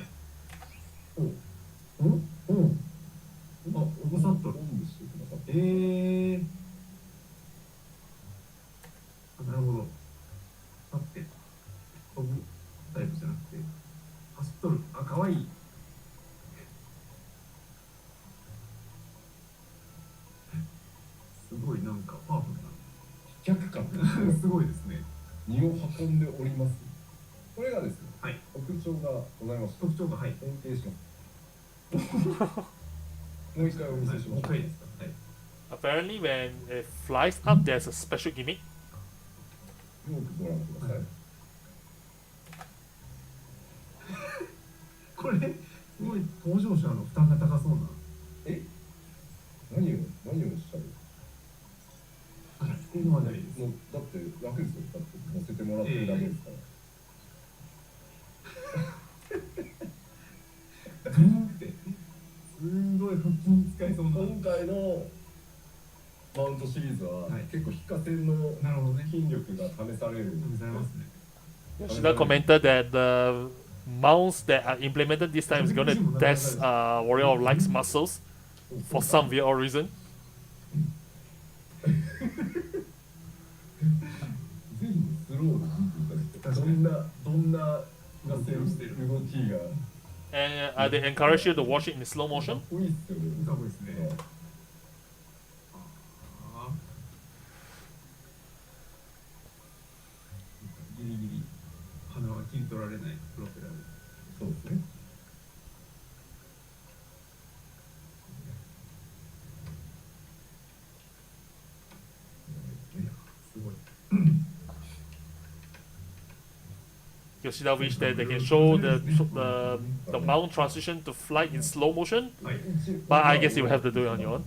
おんあ、おぼさっとる。おんぶしてくださって。なるほど。立って飛ぶタイプじゃなくて走っとる。あ、かわいい。すごいなんかパワフル飛脚感。な。すごいですね。身を運んでおります。これがですね、はい。特徴がございまして、特徴が、はい。変形します。もう一回お見せしましょう。もう一回ですか。はい。 Apparently, when it flies up, there's a special gimmick. よくご覧ください。これ、すごい搭乗者の負担が高そうな。え、何をおっしゃる。あら、そうではないです。もうだって楽ですよ。だって乗せてもらってるだけですから。グーンって。すんごい腹筋使いそうな。今回のママウントシリーズは、はい結構非化線のなるほどね。筋力が試されるんですね。試されますね。Yoshida commented that the mounts that are implemented this time is going to test Warrior of Light's muscles for some weird reason. ぜひスローで見ていただきたい。どんながせるしてる動きが。And they encourage you to watch it in slow か motion. っこいいっすよね。かっこいいですね。ギリギリ鼻は切り取られないプロペラで。そうですね。すごい。 Yoshida wish that they can show the mount transition to flight in slow motion, はい。 but I guess you have to do it on your own.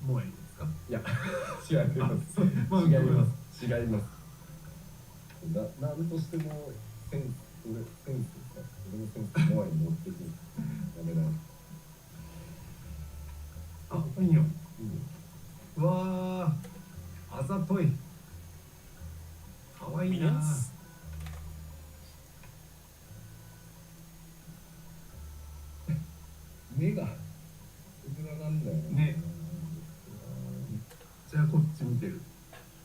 もういいですか。いや、違います。まあ違います。違います。なんとしてもセンスですか。俺のセンスモアに持ってくる。ダメだ。あ、いいよ。うわー、あざとい。かわいいな。 Minions? 目がうずらなんだよね。じゃあこっち見てる。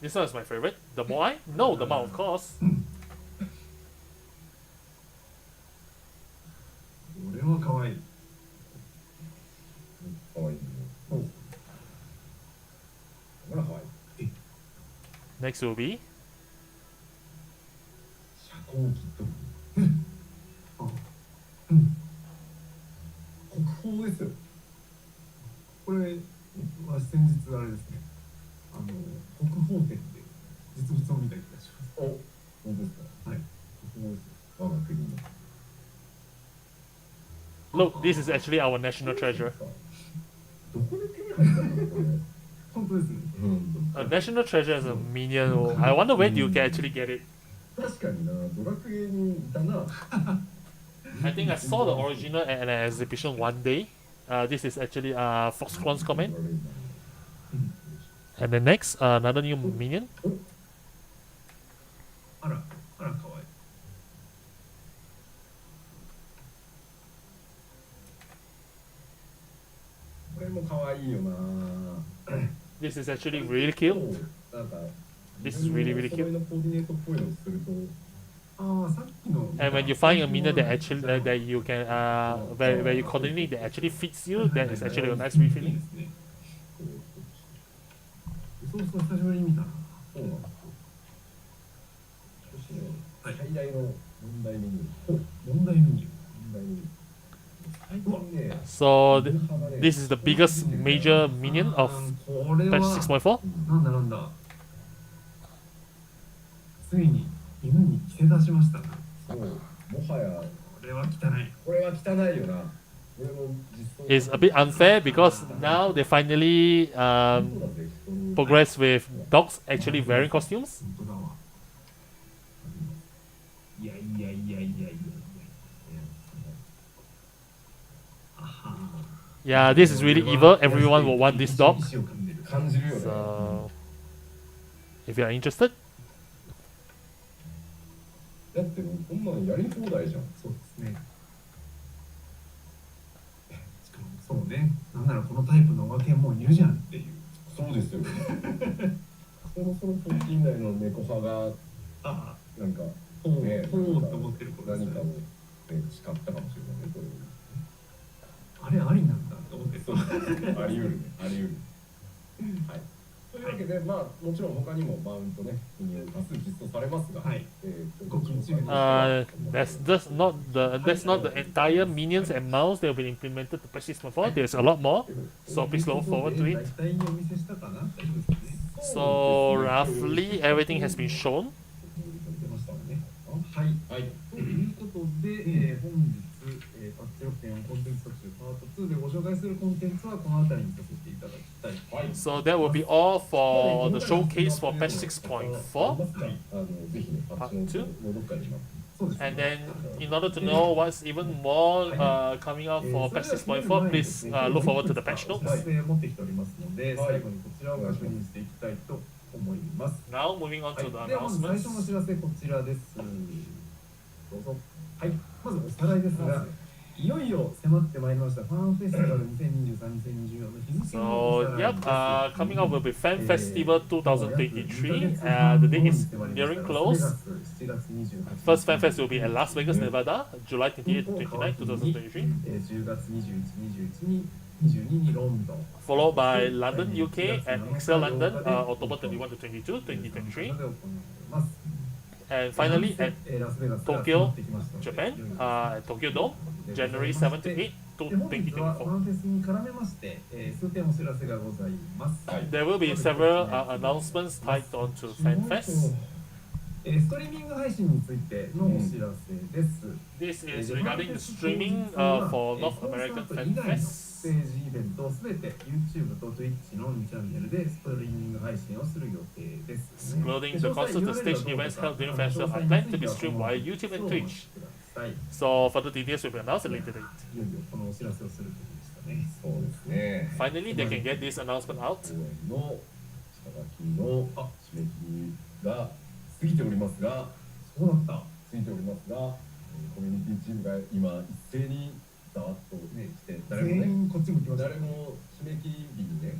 This one is my favorite. The Moai? No, the Mount, of course. これはかわいい。かわいいね。ほらかわいい。 Next will be 遮光器と。国宝ですよ。これは先日あれですね。国宝展で実物を見た気がします。お、本当ですか。はい。国宝ですよ。我が国の。 look. This is actually our national treasure. どこで手に入ったのこれ。本当ですね。うん。 A national treasure is a minion. Oh, I wonder when you can actually get it. 確かにな、ドラクエにいたな。 I think I saw the original at an exhibition one day. This is actually Foxcron's comment. And then next, another new minion. あら、あらかわいい。これも可愛いよな。 This is actually really cute. なんか、 This is really, really それ cute. のコーディネートっぽいのをすると、ああ、さっきの。 And when you find a minion that actually that you can where you coordinate that actually fits you, that is actually a nice いい refilling. ですね。そうそう、久しぶりに見たな。そうなんですよ。そしてね、はい最大の問題メニュー。問題メニュー。問題メニュー。最近ね、 So this is the biggest major minion of これ patch は。 6.4. なんだなんだ。ついに犬に着せ出しましたな。そう、もはや、これは汚い。これは汚いよな。俺も実装 It's a bit unfair because now they finally そうだぜ、人に progress with dogs actually wearing costumes. 本当だわ。いやいやいやいやいやいや。あは。 Yeah, this is really evil. Everyone will want this dog. 石を噛んでる。感じるよね。 So if you are interested, だってもうこんなのやり放題じゃん。そうですね。しかもそうね。なんならこのタイプのお化けもいるじゃんっていう。そうですよ。そろそろ14代の猫派があなんかあ、ほう、ね、ほうって思ってる頃ですね何かを、ね、叱ったかもしれないね、これ。あれありなんだって思ってそう、あり得るね、あり得る。はい。というわけで、まあもちろん他にもマウントね、多数実装されますが、はいご近所 that's not the entire minions and mounts that will be implemented to patch 6.4. There's a lot more, so please look forward to 大 it. 体お見せしたかな大丈夫ですね。 So roughly everything has been shown. 出ましたもんね。はい。はい。ということで、本日、パッチ6.4コンテンツ特集パート2でご紹介するコンテンツはこの辺りにさせていただきたい。はい。 So that will be all for the showcase for patch 6.4. ぜひね、パッチのどっかにします。そうですね。 And then, in order to know what's even more coming out for patch 6.4, please look forward to the patch お知 notes. らせ持ってきておりますので、最後にこちらを確認していきたいと思います。 Now moving on はい to the ではまず最 announcements. 初のお知らせこちらです。どうぞ。はい、まずおさらいですが、いよいよ迫ってまいりましたファンフェスティバル2023-2024の日付のお So さらいです。 coming up will be Fan Festival 2023. The date is nearing close. First Fan Fest will be at Las Vegas, Nevada, July 28 to 29, 2023. 10月21、21に22にロンドン。 Followed by London, UK, and Excel London, October 21 to 22, 2023. And finally at Tokyo, Japan, at Tokyo Dome, January 7 to 8 to で本日はファ 2024. ンフェスに絡めまして、数点お知らせがございます。 There will be several announcements tied on to FanFest. ストリーミング配信についてのお知らせです。 This is regarding the streaming for North American FanFest. ステージイベントをすべて YouTube と Twitch の2チャンネルでストリーミング配信をする予定です、ね。 Including the concert and stage events held during festival are planned to be streamed via YouTube and Twitch. So further details will be announced at a later date. いよいよこのお知らせをするということでしたね。そうですね。 Finally, they can get this announcement out. 公演の下書きの締め切りが過ぎておりますが、そうだった。過ぎておりますが、コミュニティチームが今一斉にざわっとねして、誰も全ね、員こっち向きました。誰も締め切り日にね、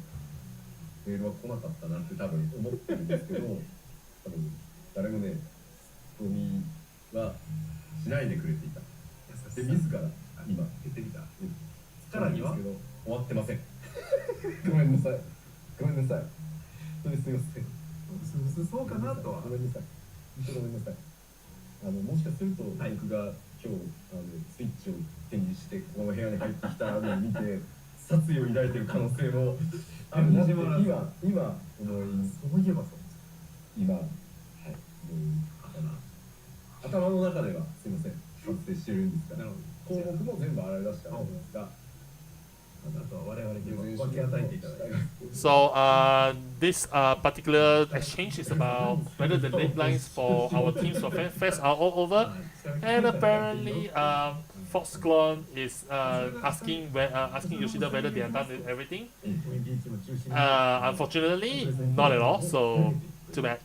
メールは来なかったなって多分思ってるんですけど、多分誰もね、ツッコミはしないでくれていた。で、自ら今出てきた。さらには終わってません。ごめんなさい。ごめんなさい。それすいません。そうかなとは。ごめんなさい。本当ごめんなさい。もしかすると僕が今日スイッチを手にしてこの部屋に入ってきたのを見て殺意を抱いている可能性もあるなって今思いそういえばそう。今はい頭の中ではすいません反省してるんですが項目も全部洗い出したんですが。So this particular exchange is about whether the deadlines for our teams for FanFest are all over, and apparently Foxconn is asking Yoshida whether they are done with everything. Unfortunately, not at all. So too bad.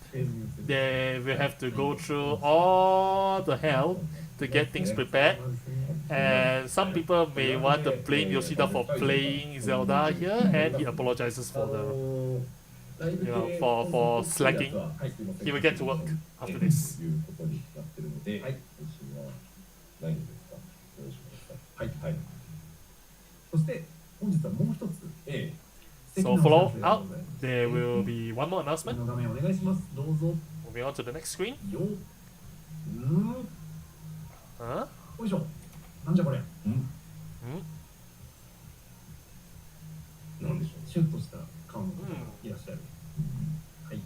They will have to go through all the hell to get things prepared. And some people may want to blame Yoshida for playing Zelda here, and he apologizes for the, for slacking. He will get to work after this. そして本日はもう一つ。 So follow up, there will be one more announcement. 画面お願いします。どうぞ。 Moving on to the next screen. よいしょ。なんじゃこれ。なんでしょう。シュッとした顔の方がいらっしゃる。はい。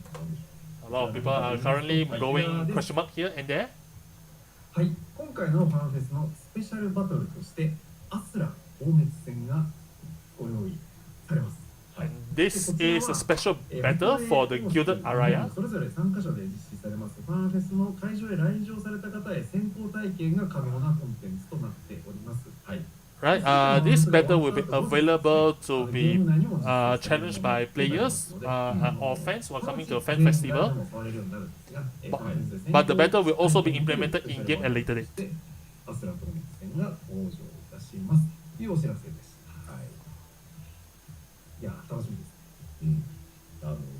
A lot of people are currently going question mark here and there. はい。今回のファンフェスのスペシャルバトルとしてアスラ放滅戦がご用意されます。And this is a special battle for the Gilded Araya. それぞれ3カ所で実施されますファンフェスの会場へ来場された方へ先行体験が可能なコンテンツとなっております。はい。Right, this battle will be available to be challenged by players or fans who are coming to a fan festival. But the battle will also be implemented in game at a later date. アスラ放滅戦が登場いたしますというお知らせです。はい。いや、楽しみです。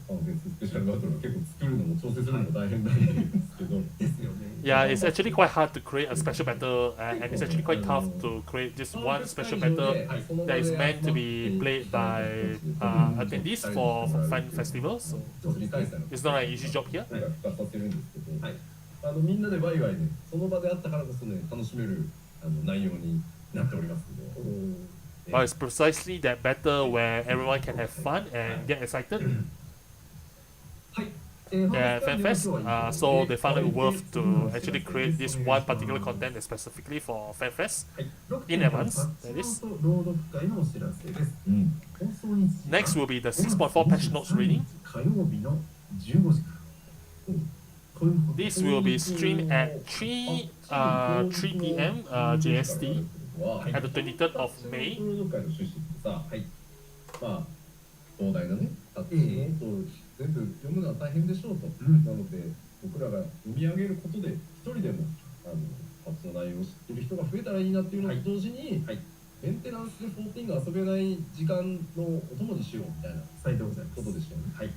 ファンフェススペシャルバトル結構作るのも調整するのも大変なんですけど。ですよね。Yeah, it's actually quite hard to create a special battle, and it's actually quite tough to create just one special battle that is meant to be played by attendees for fan festivals. So it's not an easy job here. 復活させるんですけど、みんなでワイワイね、その場であったからこそね、楽しめる内容になっておりますので。But it's precisely that battle where everyone can have fun and get excited. Yeah, FanFest. So they found it worth to actually create this one particular content specifically for FanFest in advance. That is. Next will be the 6.4 patch notes reading. This will be streamed at 3 p.m. JST at the 23rd of May. 膨大なねタッチノートを全部読むのは大変でしょうと、なので僕らが読み上げることで一人でもパッチの内容を知っている人が増えたらいいなっていうのと同時に、メンテナンスで14が遊べない時間のお供にしようみたいなことでしたよね。はい。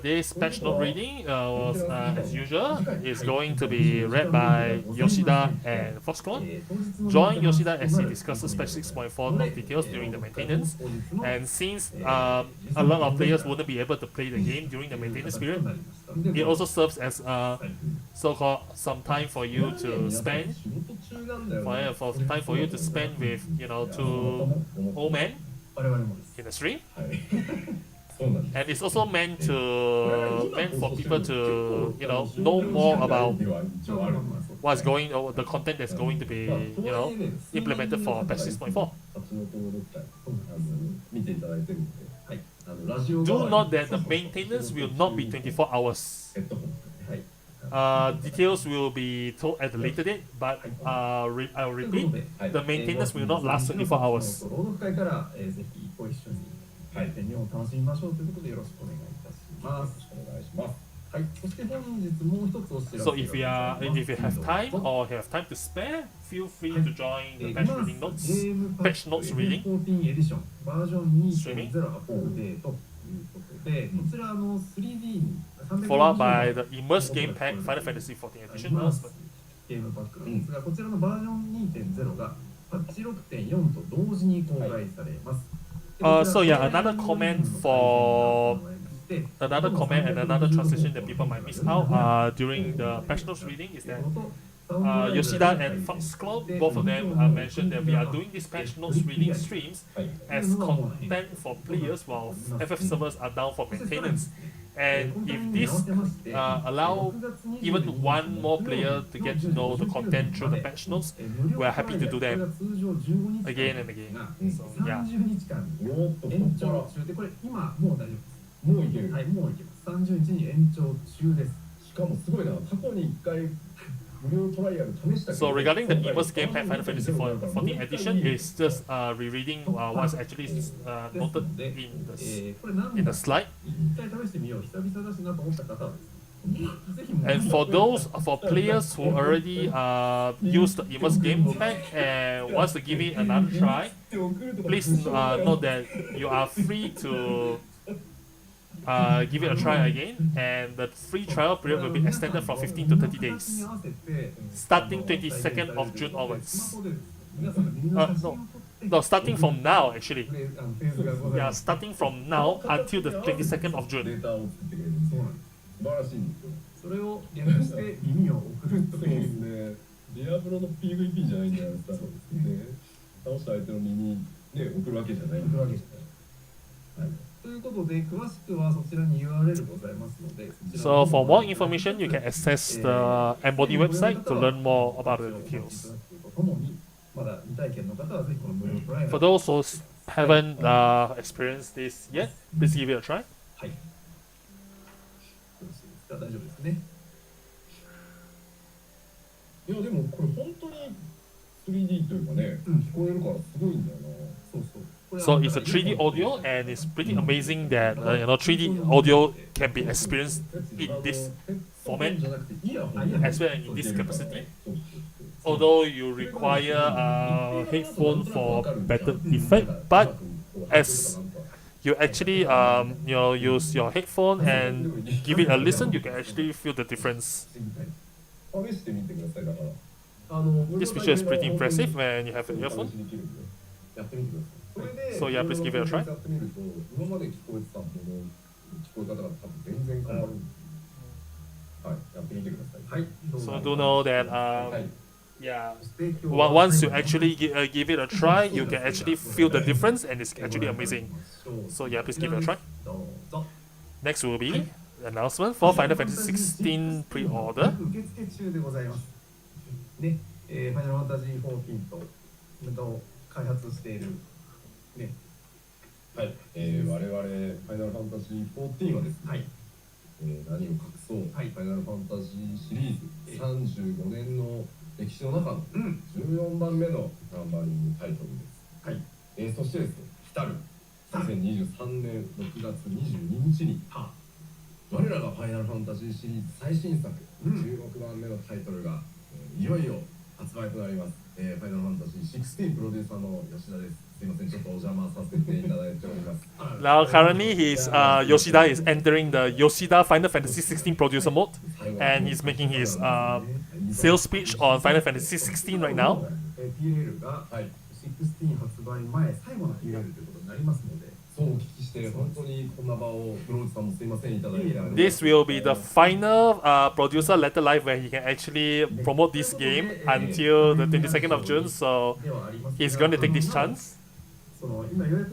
This patch note reading was, as usual, is going to be read by Yoshida and Foxconn. Join Yoshida as he discusses patch 6.4 note details during the maintenance. And since a lot of players wouldn't be able to play the game during the maintenance period, it also serves as so-called some time for you to spend, for time for you to spend with, you know, two old men in the stream. And it's also meant for people to, you know more about what's going or the content that's going to be, you know, implemented for patch 6.4. Do note that the maintenance will not be 24 hours. Details will be told at a later date, but I'll repeat, the maintenance will not last 24 hours. はい、を楽しみましょうということでよろしくお願いいたします。お願いします。はい、そして本日もう一つお知らせ。So if you have time or have time to spare, feel free to join the patch reading notes, patch notes reading. FF14 エディションバージョン 2.0 アップデートということで、こちら3D に followed by the immerse game pack Final Fantasy 14 edition announcement. ゲームパックなんですが、こちらのバージョン 2.0 がパッチ 6.4 と同時に公開されます。So yeah, another comment and another transition that people might miss out during the patch notes reading is that Yoshida and Foxconn, both of them mentioned that we are doing these patch notes reading streams as content for players while FF servers are down for maintenance. And if this allow even one more player to get to know the content through the patch notes, we are happy to do that again and again. So yeah. 延長中でこれ今もう大丈夫です。もういける。はい、もういけます。30日に延長中です。しかもすごいな。過去に1回 So regarding the immerse game pack Final Fantasy 14 edition, is just rereading what's actually noted in the slide. And for players who already used the immerse game pack and wants to give it another try, please note that you are free to give it a try again, and the free trial period will be extended from 15 to 30 days, starting 22nd of June onwards. No, starting from now actually. Yeah, starting from now until the 22nd of June. それを略して耳を送るという。ディアブロの PVP じゃないんだよ。倒した相手の耳ね送るわけじゃない。ということで詳しくはそちらに URL ございますので。So for more information, you can access the Embody website to learn more about the details. For those who haven't experienced this yet, please give it a try. はい。大丈夫ですね。いやでもこれ本当に 3D というかね、聞こえるからすごいんだよな。そうそう。So it's a 3D audio, and it's pretty amazing that 3D audio can be experienced in this format as well as in this capacity. Although you require a headphone for better effect, but as you actually use your headphone and give it a listen, you can actually feel the difference. This feature is pretty impressive when you have an earphone. So yeah, please give it a try. So do know that once you actually give it a try, you can actually feel the difference, and it's actually amazing. So yeah, please give it a try. Next will be the announcement for Final Fantasy 16 pre-order. ね、ファイナルファンタジー14と開発しているね。はい、我々ファイナルファンタジー14はですね、はい、何を隠そう、はい、ファイナルファンタジーシリーズ35年の歴史の中の14番目のナンバリングタイトルです。はい、そしてですね、来たる2023年6月22日に我らがファイナルファンタジーシリーズ最新作16番目のタイトルがいよいよ発売となります。ファイナルファンタジー16プロデューサーの吉田です。すいません、ちょっとお邪魔させていただいております。Now currently Yoshida is entering the Yoshida Final Fantasy 16 producer mode, and he's making his sales speech on Final Fantasy 16 right now. PLL が16発売前最後の PLL ということになりますので、そうお聞きして本当にこんな場をブローズさんもすいませんいただいて。This will be the final producer letter live where he can actually promote this game until the 22nd of June. So he's going to take this chance.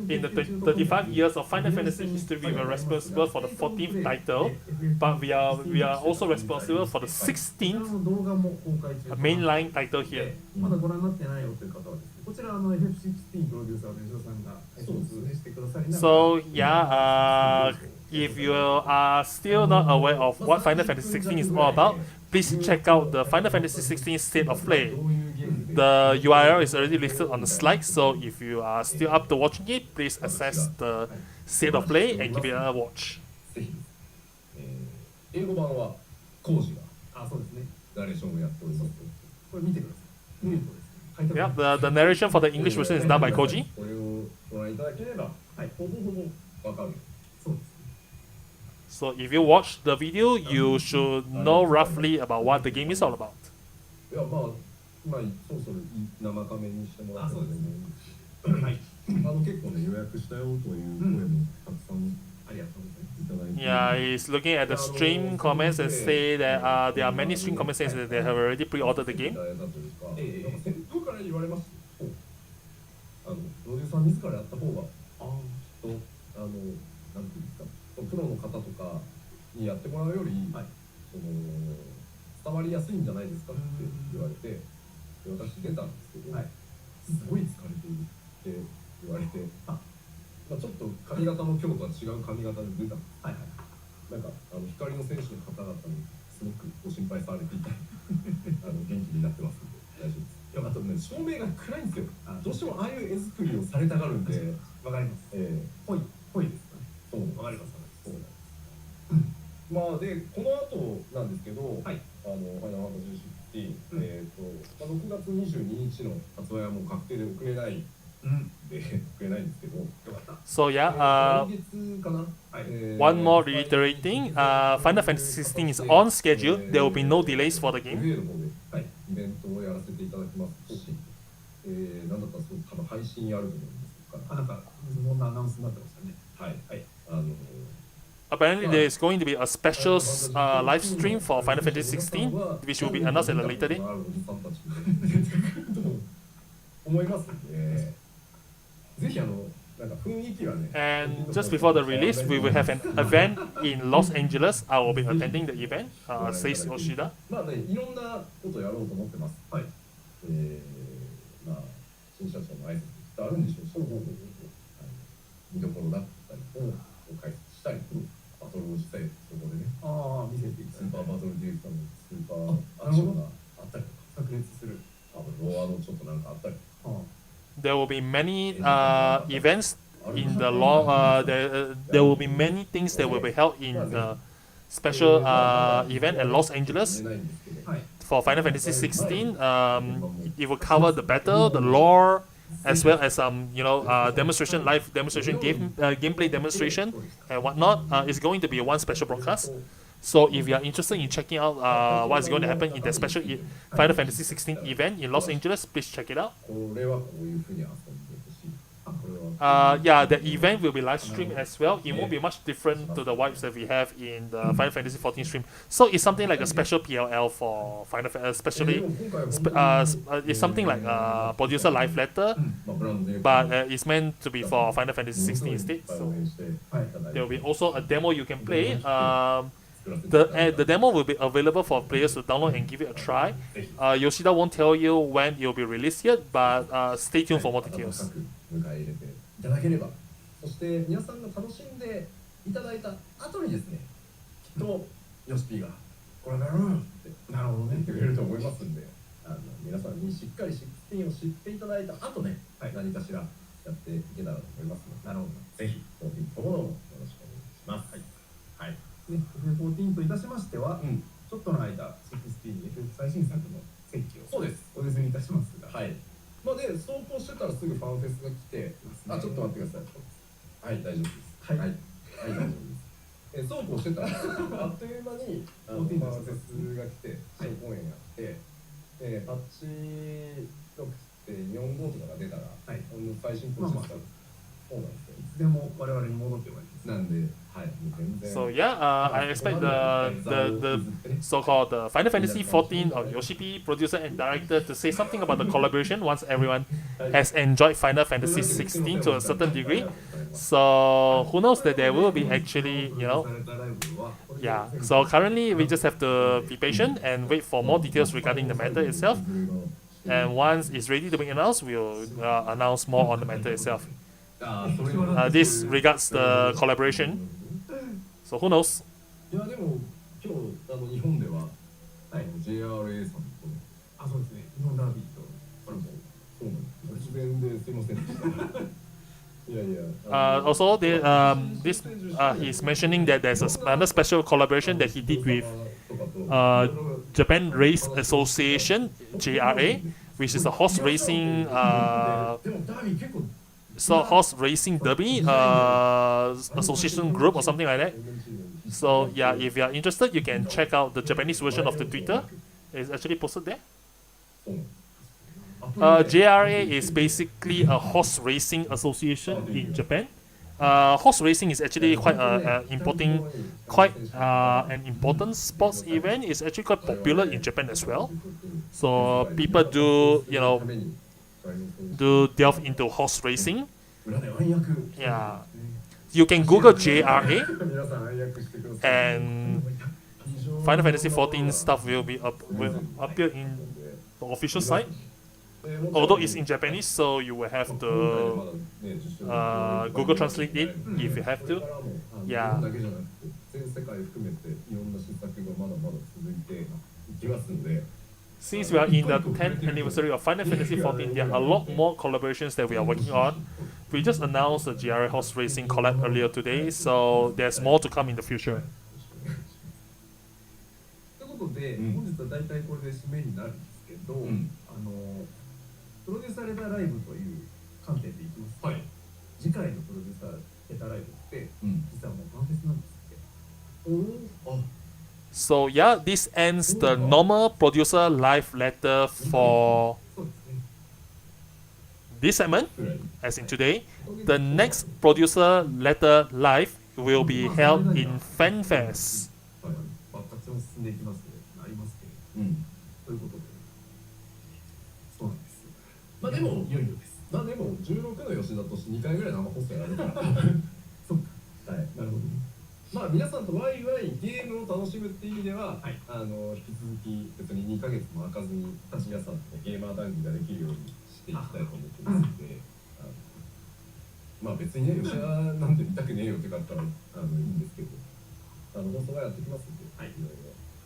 In the 35 years of Final Fantasy history, we were responsible for the 14th title, but we are also responsible for the 16th mainline title here. まだご覧になってないよという方はですね、こちらFF14 プロデューサーの吉田さんが説明してくださりながら。So yeah, if you are still not aware of what Final Fantasy 16 is all about, please check out the Final Fantasy 16 State of Play. The URL is already listed on the slide, so if you are still up to watching it, please access the State of Play and give it a watch. 英語版はコージがそうですねナレーションをやっております。これ見てください。見るとですね。Yeah, the narration for the English version is done by Koji. これをご覧いただければ、ほぼほぼわかる。そうです。So if you watch the video, you should know roughly about what the game is all about. いやまあそろそろ生カメにしてもらってもいいです。はい。結構ね予約したよという声もたくさんありがとうございます。Yeah, he's looking at the stream comments and say that there are many stream comments saying that they have already pre-ordered the game. 先方から言われます。プロデューサー自らやった方がなんていうんですか、プロの方とかにやってもらうより、伝わりやすいんじゃないですかって言われて、私出たんですけど、すごい疲れているって言われて、ちょっと髪型も今日とは違う髪型で出たんです。なんか光の選手の方々にすごくご心配されていた元気になってますんで大丈夫です。あとね、照明が暗いんですよ。どうしてもああいう絵作りをされたがるんで。わかります。ぽいですかね。そう、わかります。そうなんです。で、この後なんですけど、ファイナルファンタジー16、6月22日の発売はもう確定で送れないんですけど。So yeah, one more reiterating, Final Fantasy 16 is on schedule. There will be no delays for the game. イベントをやらせていただきますし、なんだったら多分配信やると思うんですから。なんかそんなアナウンスになってましたね。はい。Apparently, there is going to be a special live stream for Final Fantasy 16, which will be announced at a later date. 思いますね。ぜひなんか雰囲気はね。And just before the release, we will have an event in Los Angeles. I will be attending the event, says Yoshida. いろんなことやろうと思ってます。はい。新社長の挨拶があるんでしょう。そう見どころだったりを解説したり、バトルをしたり、そこでね。見せていただいて。スーパーバトルディレクターのスーパーアクションがあったりとか、炸裂する。ロワードちょっとなんかあったり。There will be many events in the law. There will be many things that will be held in the special event at Los Angeles for Final Fantasy 16. It will cover the battle, the lore, as well as demonstration, live demonstration, gameplay demonstration, and whatnot. It's going to be one special broadcast. So if you are interested in checking out what is going to happen in the special Final Fantasy 16 event in Los Angeles, please check it out. Yeah, the event will be live streamed as well. It won't be much different to the vibes that we have in the Final Fantasy 14 stream. So it's something like a special PLL for Final Fantasy, especially it's something like a producer live letter, but it's meant to be for Final Fantasy 16 instead. So there will be also a demo you can play. The demo will be available for players to download and give it a try. Yoshida won't tell you when it will be released yet, but stay tuned for more details. いただければ、そして皆さんが楽しんでいただいた後にですね、きっとヨシピーがこれだろうってなるほどね言ってくれると思いますんで、皆さんにしっかり16を知っていただいた後ね、何かしらやっていけたらと思いますので、なるほど。ぜひ14ともよろしくお願いします。はい。で、FF14 といたしましては、うん。ちょっとの間、16に FF 最新作の設計をそうです。お譲りいたしますが、はい。まあで、走行してたらすぐファンフェスが来て、あ、ちょっと待ってください。はい、大丈夫です。はいはい、大丈夫です。そうこうしてたらあっという間にファンフェスが来て、小公演やって、パッチ6.45とかが出たら、最新更新したんです。そうなんですよ。いつでも我々に戻ってまいります。なんで、はい、もう全然。 So yeah, I expect the so-called Final Fantasy 14 or Yoshi P producer and director to say something about the collaboration once everyone has enjoyed Final Fantasy 16 to a certain degree. So who knows that there will be actually, you know, yeah. So currently we just have to be patient and wait for more details regarding the matter itself. And once it's ready to be announced, we'll announce more on the matter itself. This regards the collaboration. So who knows? いやでも今日日本ではJRA さんとあ、そうですね。日本ダービーとあれもそうなんです。突然ですいませんでした。いやいや。Also, he's mentioning that there's another special collaboration that he did with Japan Race Association (JRA), which is a horse racing horse racing derby association group or something like that. So yeah, if you are interested, you can check out the Japanese version of the Twitter. It's actually posted there. JRA is basically a horse racing association in Japan. Horse racing is actually quite an important sports event. It's actually quite popular in Japan as well. So people do, you know, do delve into horse racing. Yeah. You can Google JRA and Final Fantasy 14 stuff will appear in the official site. Although it's in Japanese, so you will have to Google Translate it if you have to. Yeah. Since we are in the 10th anniversary of Final Fantasy 14, there are a lot more collaborations that we are working on. We just announced the GRA Horse Racing collab earlier today, so there's more to come in the future. ということで、本日は大体これで締めになるんですけど、プロデューサーレターライブという観点でいきますと、次回のプロデューサーレターライブって、実はもうファンフェスなんですって。So yeah, this ends the normal producer live letter for this segment, as in today. The next producer letter live will be held in FanFest. 進んでいきますありますけれども、ということで、そうなんですよ。まあでも、いよいよです。まあでも16の吉田として2回ぐらい生放送やるから。そうか。はい。なるほどね。まあ皆さんとワイワイゲームを楽しむっていう意味では、引き続き別に2ヶ月も空かずに皆さんとゲーマー談義ができるようにしていきたいと思ってますので、まあ別にね、吉田なんて見たくねえよって方はいいんですけど、放送はやってきますんで、いろい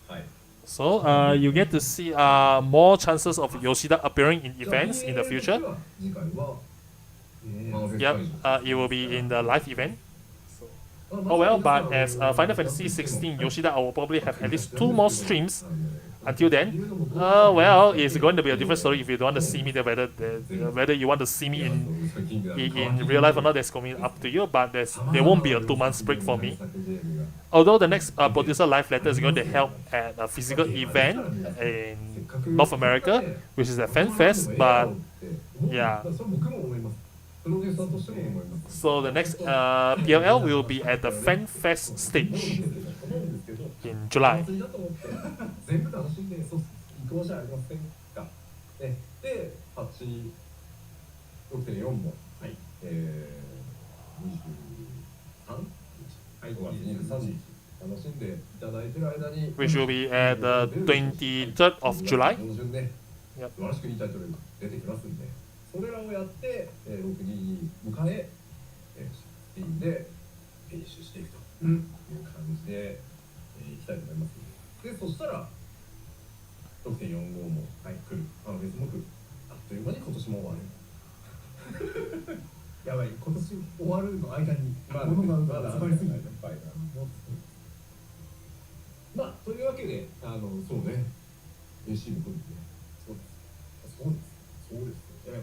ろ。はい。So you get to see more chances of Yoshida appearing in events in the future. 次回は、Yep, it will be in the live event. Oh well, but as Final Fantasy 16 Yoshida, I will probably have at least 2 more streams. Until then, well, it's going to be a different story if you don't want to see me there. Whether you want to see me in real life or not, that's going to be up to you. But there won't be a 2-month break for me. Although the next producer live letter is going to help at a physical event in North America, which is a FanFest. But yeah. So the next PLL will be at the FanFest stage in July. 全部楽しんで、そう移行じゃありませんか。で、パッチ 6.4 も、23、5月23日楽しんでいただいている間に、which will be at the 23rd of July. 素晴らしくいいタイトルが出てきますんで、それらをやって、6時に迎え、スピンでフィニッシュしていくという感じで、いきたいと思います。で、そしたら 6.45 も来る、フェスも来る。あっという間に今年も終わる。やばい、今年終わるの間にま物がまだ詰まりすぎて。まあというわけでそうね AC も来るんでそうです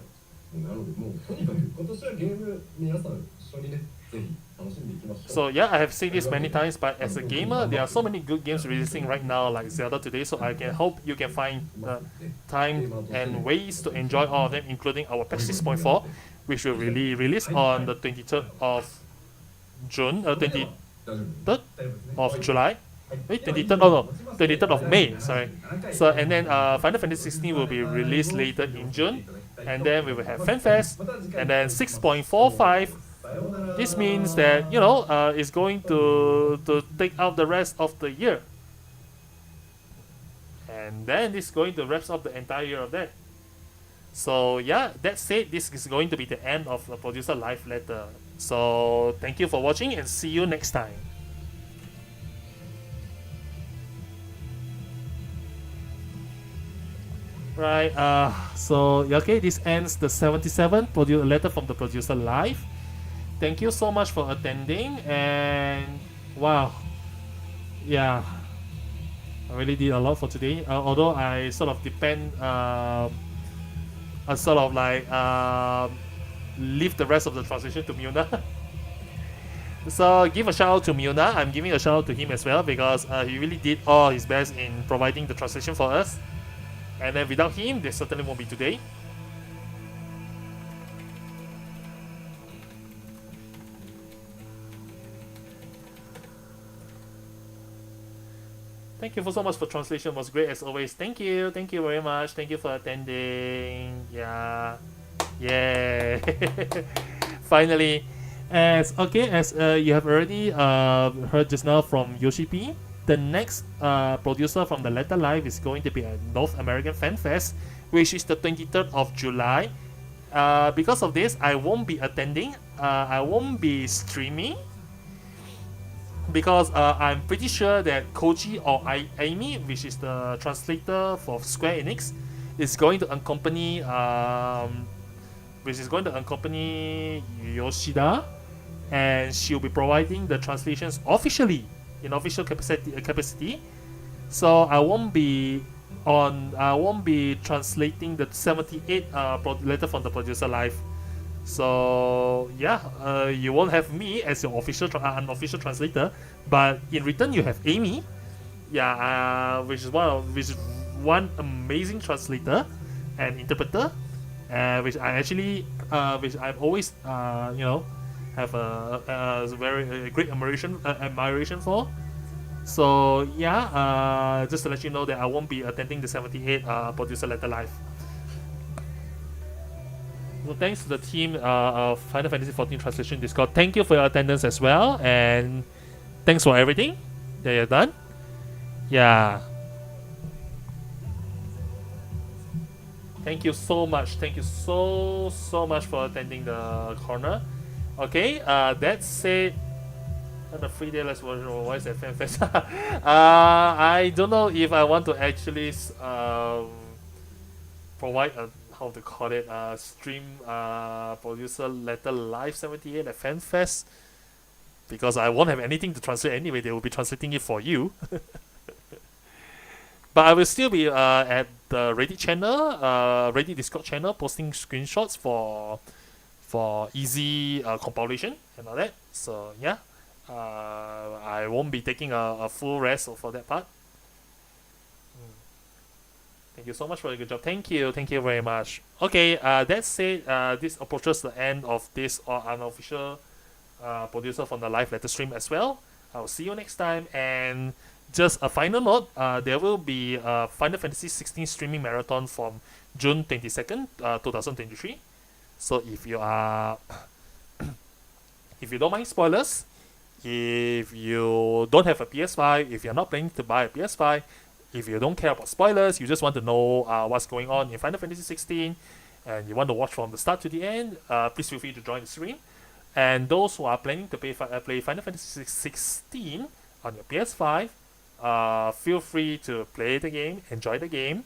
なのでもうとにかく今年はゲーム皆さん一緒にねぜひ楽しんでいきましょう。 So yeah, I have seen this many times, but as a gamer, there are so many good games releasing right now, like Zelda today. So I can hope you can find time and ways to enjoy all of them, including our patch 6.4, which will really release on the 23rd of June, 23rd 大丈夫ですね。 of July. Wait, 23rd? Oh no, 23rd of May. Sorry. So and then Final Fantasy 16 will be released later in June, and then we will have FanFest, and then 6.45. This means that it's going to take out the rest of the year, and then this is going to wrap up the entire year of that. So yeah, that said, this is going to be the end of the producer live letter. So thank you for watching and see you next time. Right, so okay, this ends the 77th letter from the producer live. Thank you so much for attending, and wow, yeah, I really did a lot for today. Although I sort of I sort of like leave the rest of the translation to Muna. So give a shout out to Muna. I'm giving a shout out to him as well because he really did all his best in providing the translation for us. And then without him, there certainly won't be today. Thank you so much for translation. It was great as always. Thank you very much. Thank you for attending. Yeah, finally. As you have already heard just now from Yoshi P, the next producer from the Letter Live is going to be a North American Fan Fest, which is the 23rd of July. Because of this, I won't be attending. I won't be streaming because I'm pretty sure that Koji or Amy, which is the translator for Square Enix, is going to accompany Yoshida, and she'll be providing the translations officially in official capacity. So I won't be translating the 78 letter from the producer live. So yeah, you won't have me as your unofficial translator, but in return you have Amy, which is one amazing translator and interpreter, which I've always have a very great admiration for. So yeah, just to let you know that I won't be attending the 78 producer letter live. So thanks to the team of Final Fantasy 14 Translation Discord. Thank you for your attendance as well, and thanks for everything that you've done. Yeah. Thank you so much. Thank you so much for attending the corner. Okay, that said, on the free day, let's watch. Why is that FanFest? I don't know if I want to actually provide a stream producer letter live 78 at FanFest, because I won't have anything to translate anyway. They will be translating it for you. But I will still be at the Reddit channel, Reddit Discord channel, posting screenshots for easy compilation and all that. So yeah, I won't be taking a full rest for that part. Thank you so much for a good job. Thank you very much. Okay, that said, this approaches the end of this unofficial producer from the live letter stream as well. I'll see you next time. And just a final note, there will be a Final Fantasy 16 streaming marathon from June 22nd, 2023. So if you are if you don't mind spoilers, if you don't have a PS5, if you're not planning to buy a PS5, if you don't care about spoilers, you just want to know what's going on in Final Fantasy 16, and you want to watch from the start to the end, please feel free to join the stream. And those who are planning to play Final Fantasy 16 on your PS5, feel free to play the game, enjoy the game,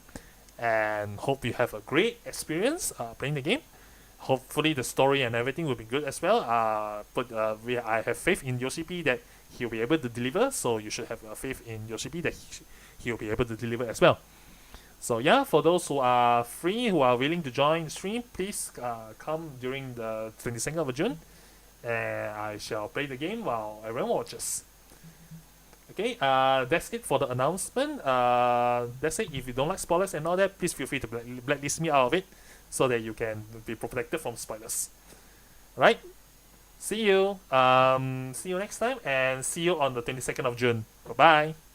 and hope you have a great experience playing the game. hopefully the story and everything will be good as well. But I have faith in Yoshi that he'll be able to deliver. So you should have faith in Yoshi that he'll be able to deliver as well. So yeah, for those who are free, who are willing to join the stream, please come during the 22nd of June, and I shall play the game while everyone watches. Okay, that's it for the announcement. That's it. If you don't like spoilers and all that, please feel free to blacklist me out of it, so that you can be protected from spoilers. Right? See you. See you next time, and see you on the 22nd of June. Bye bye.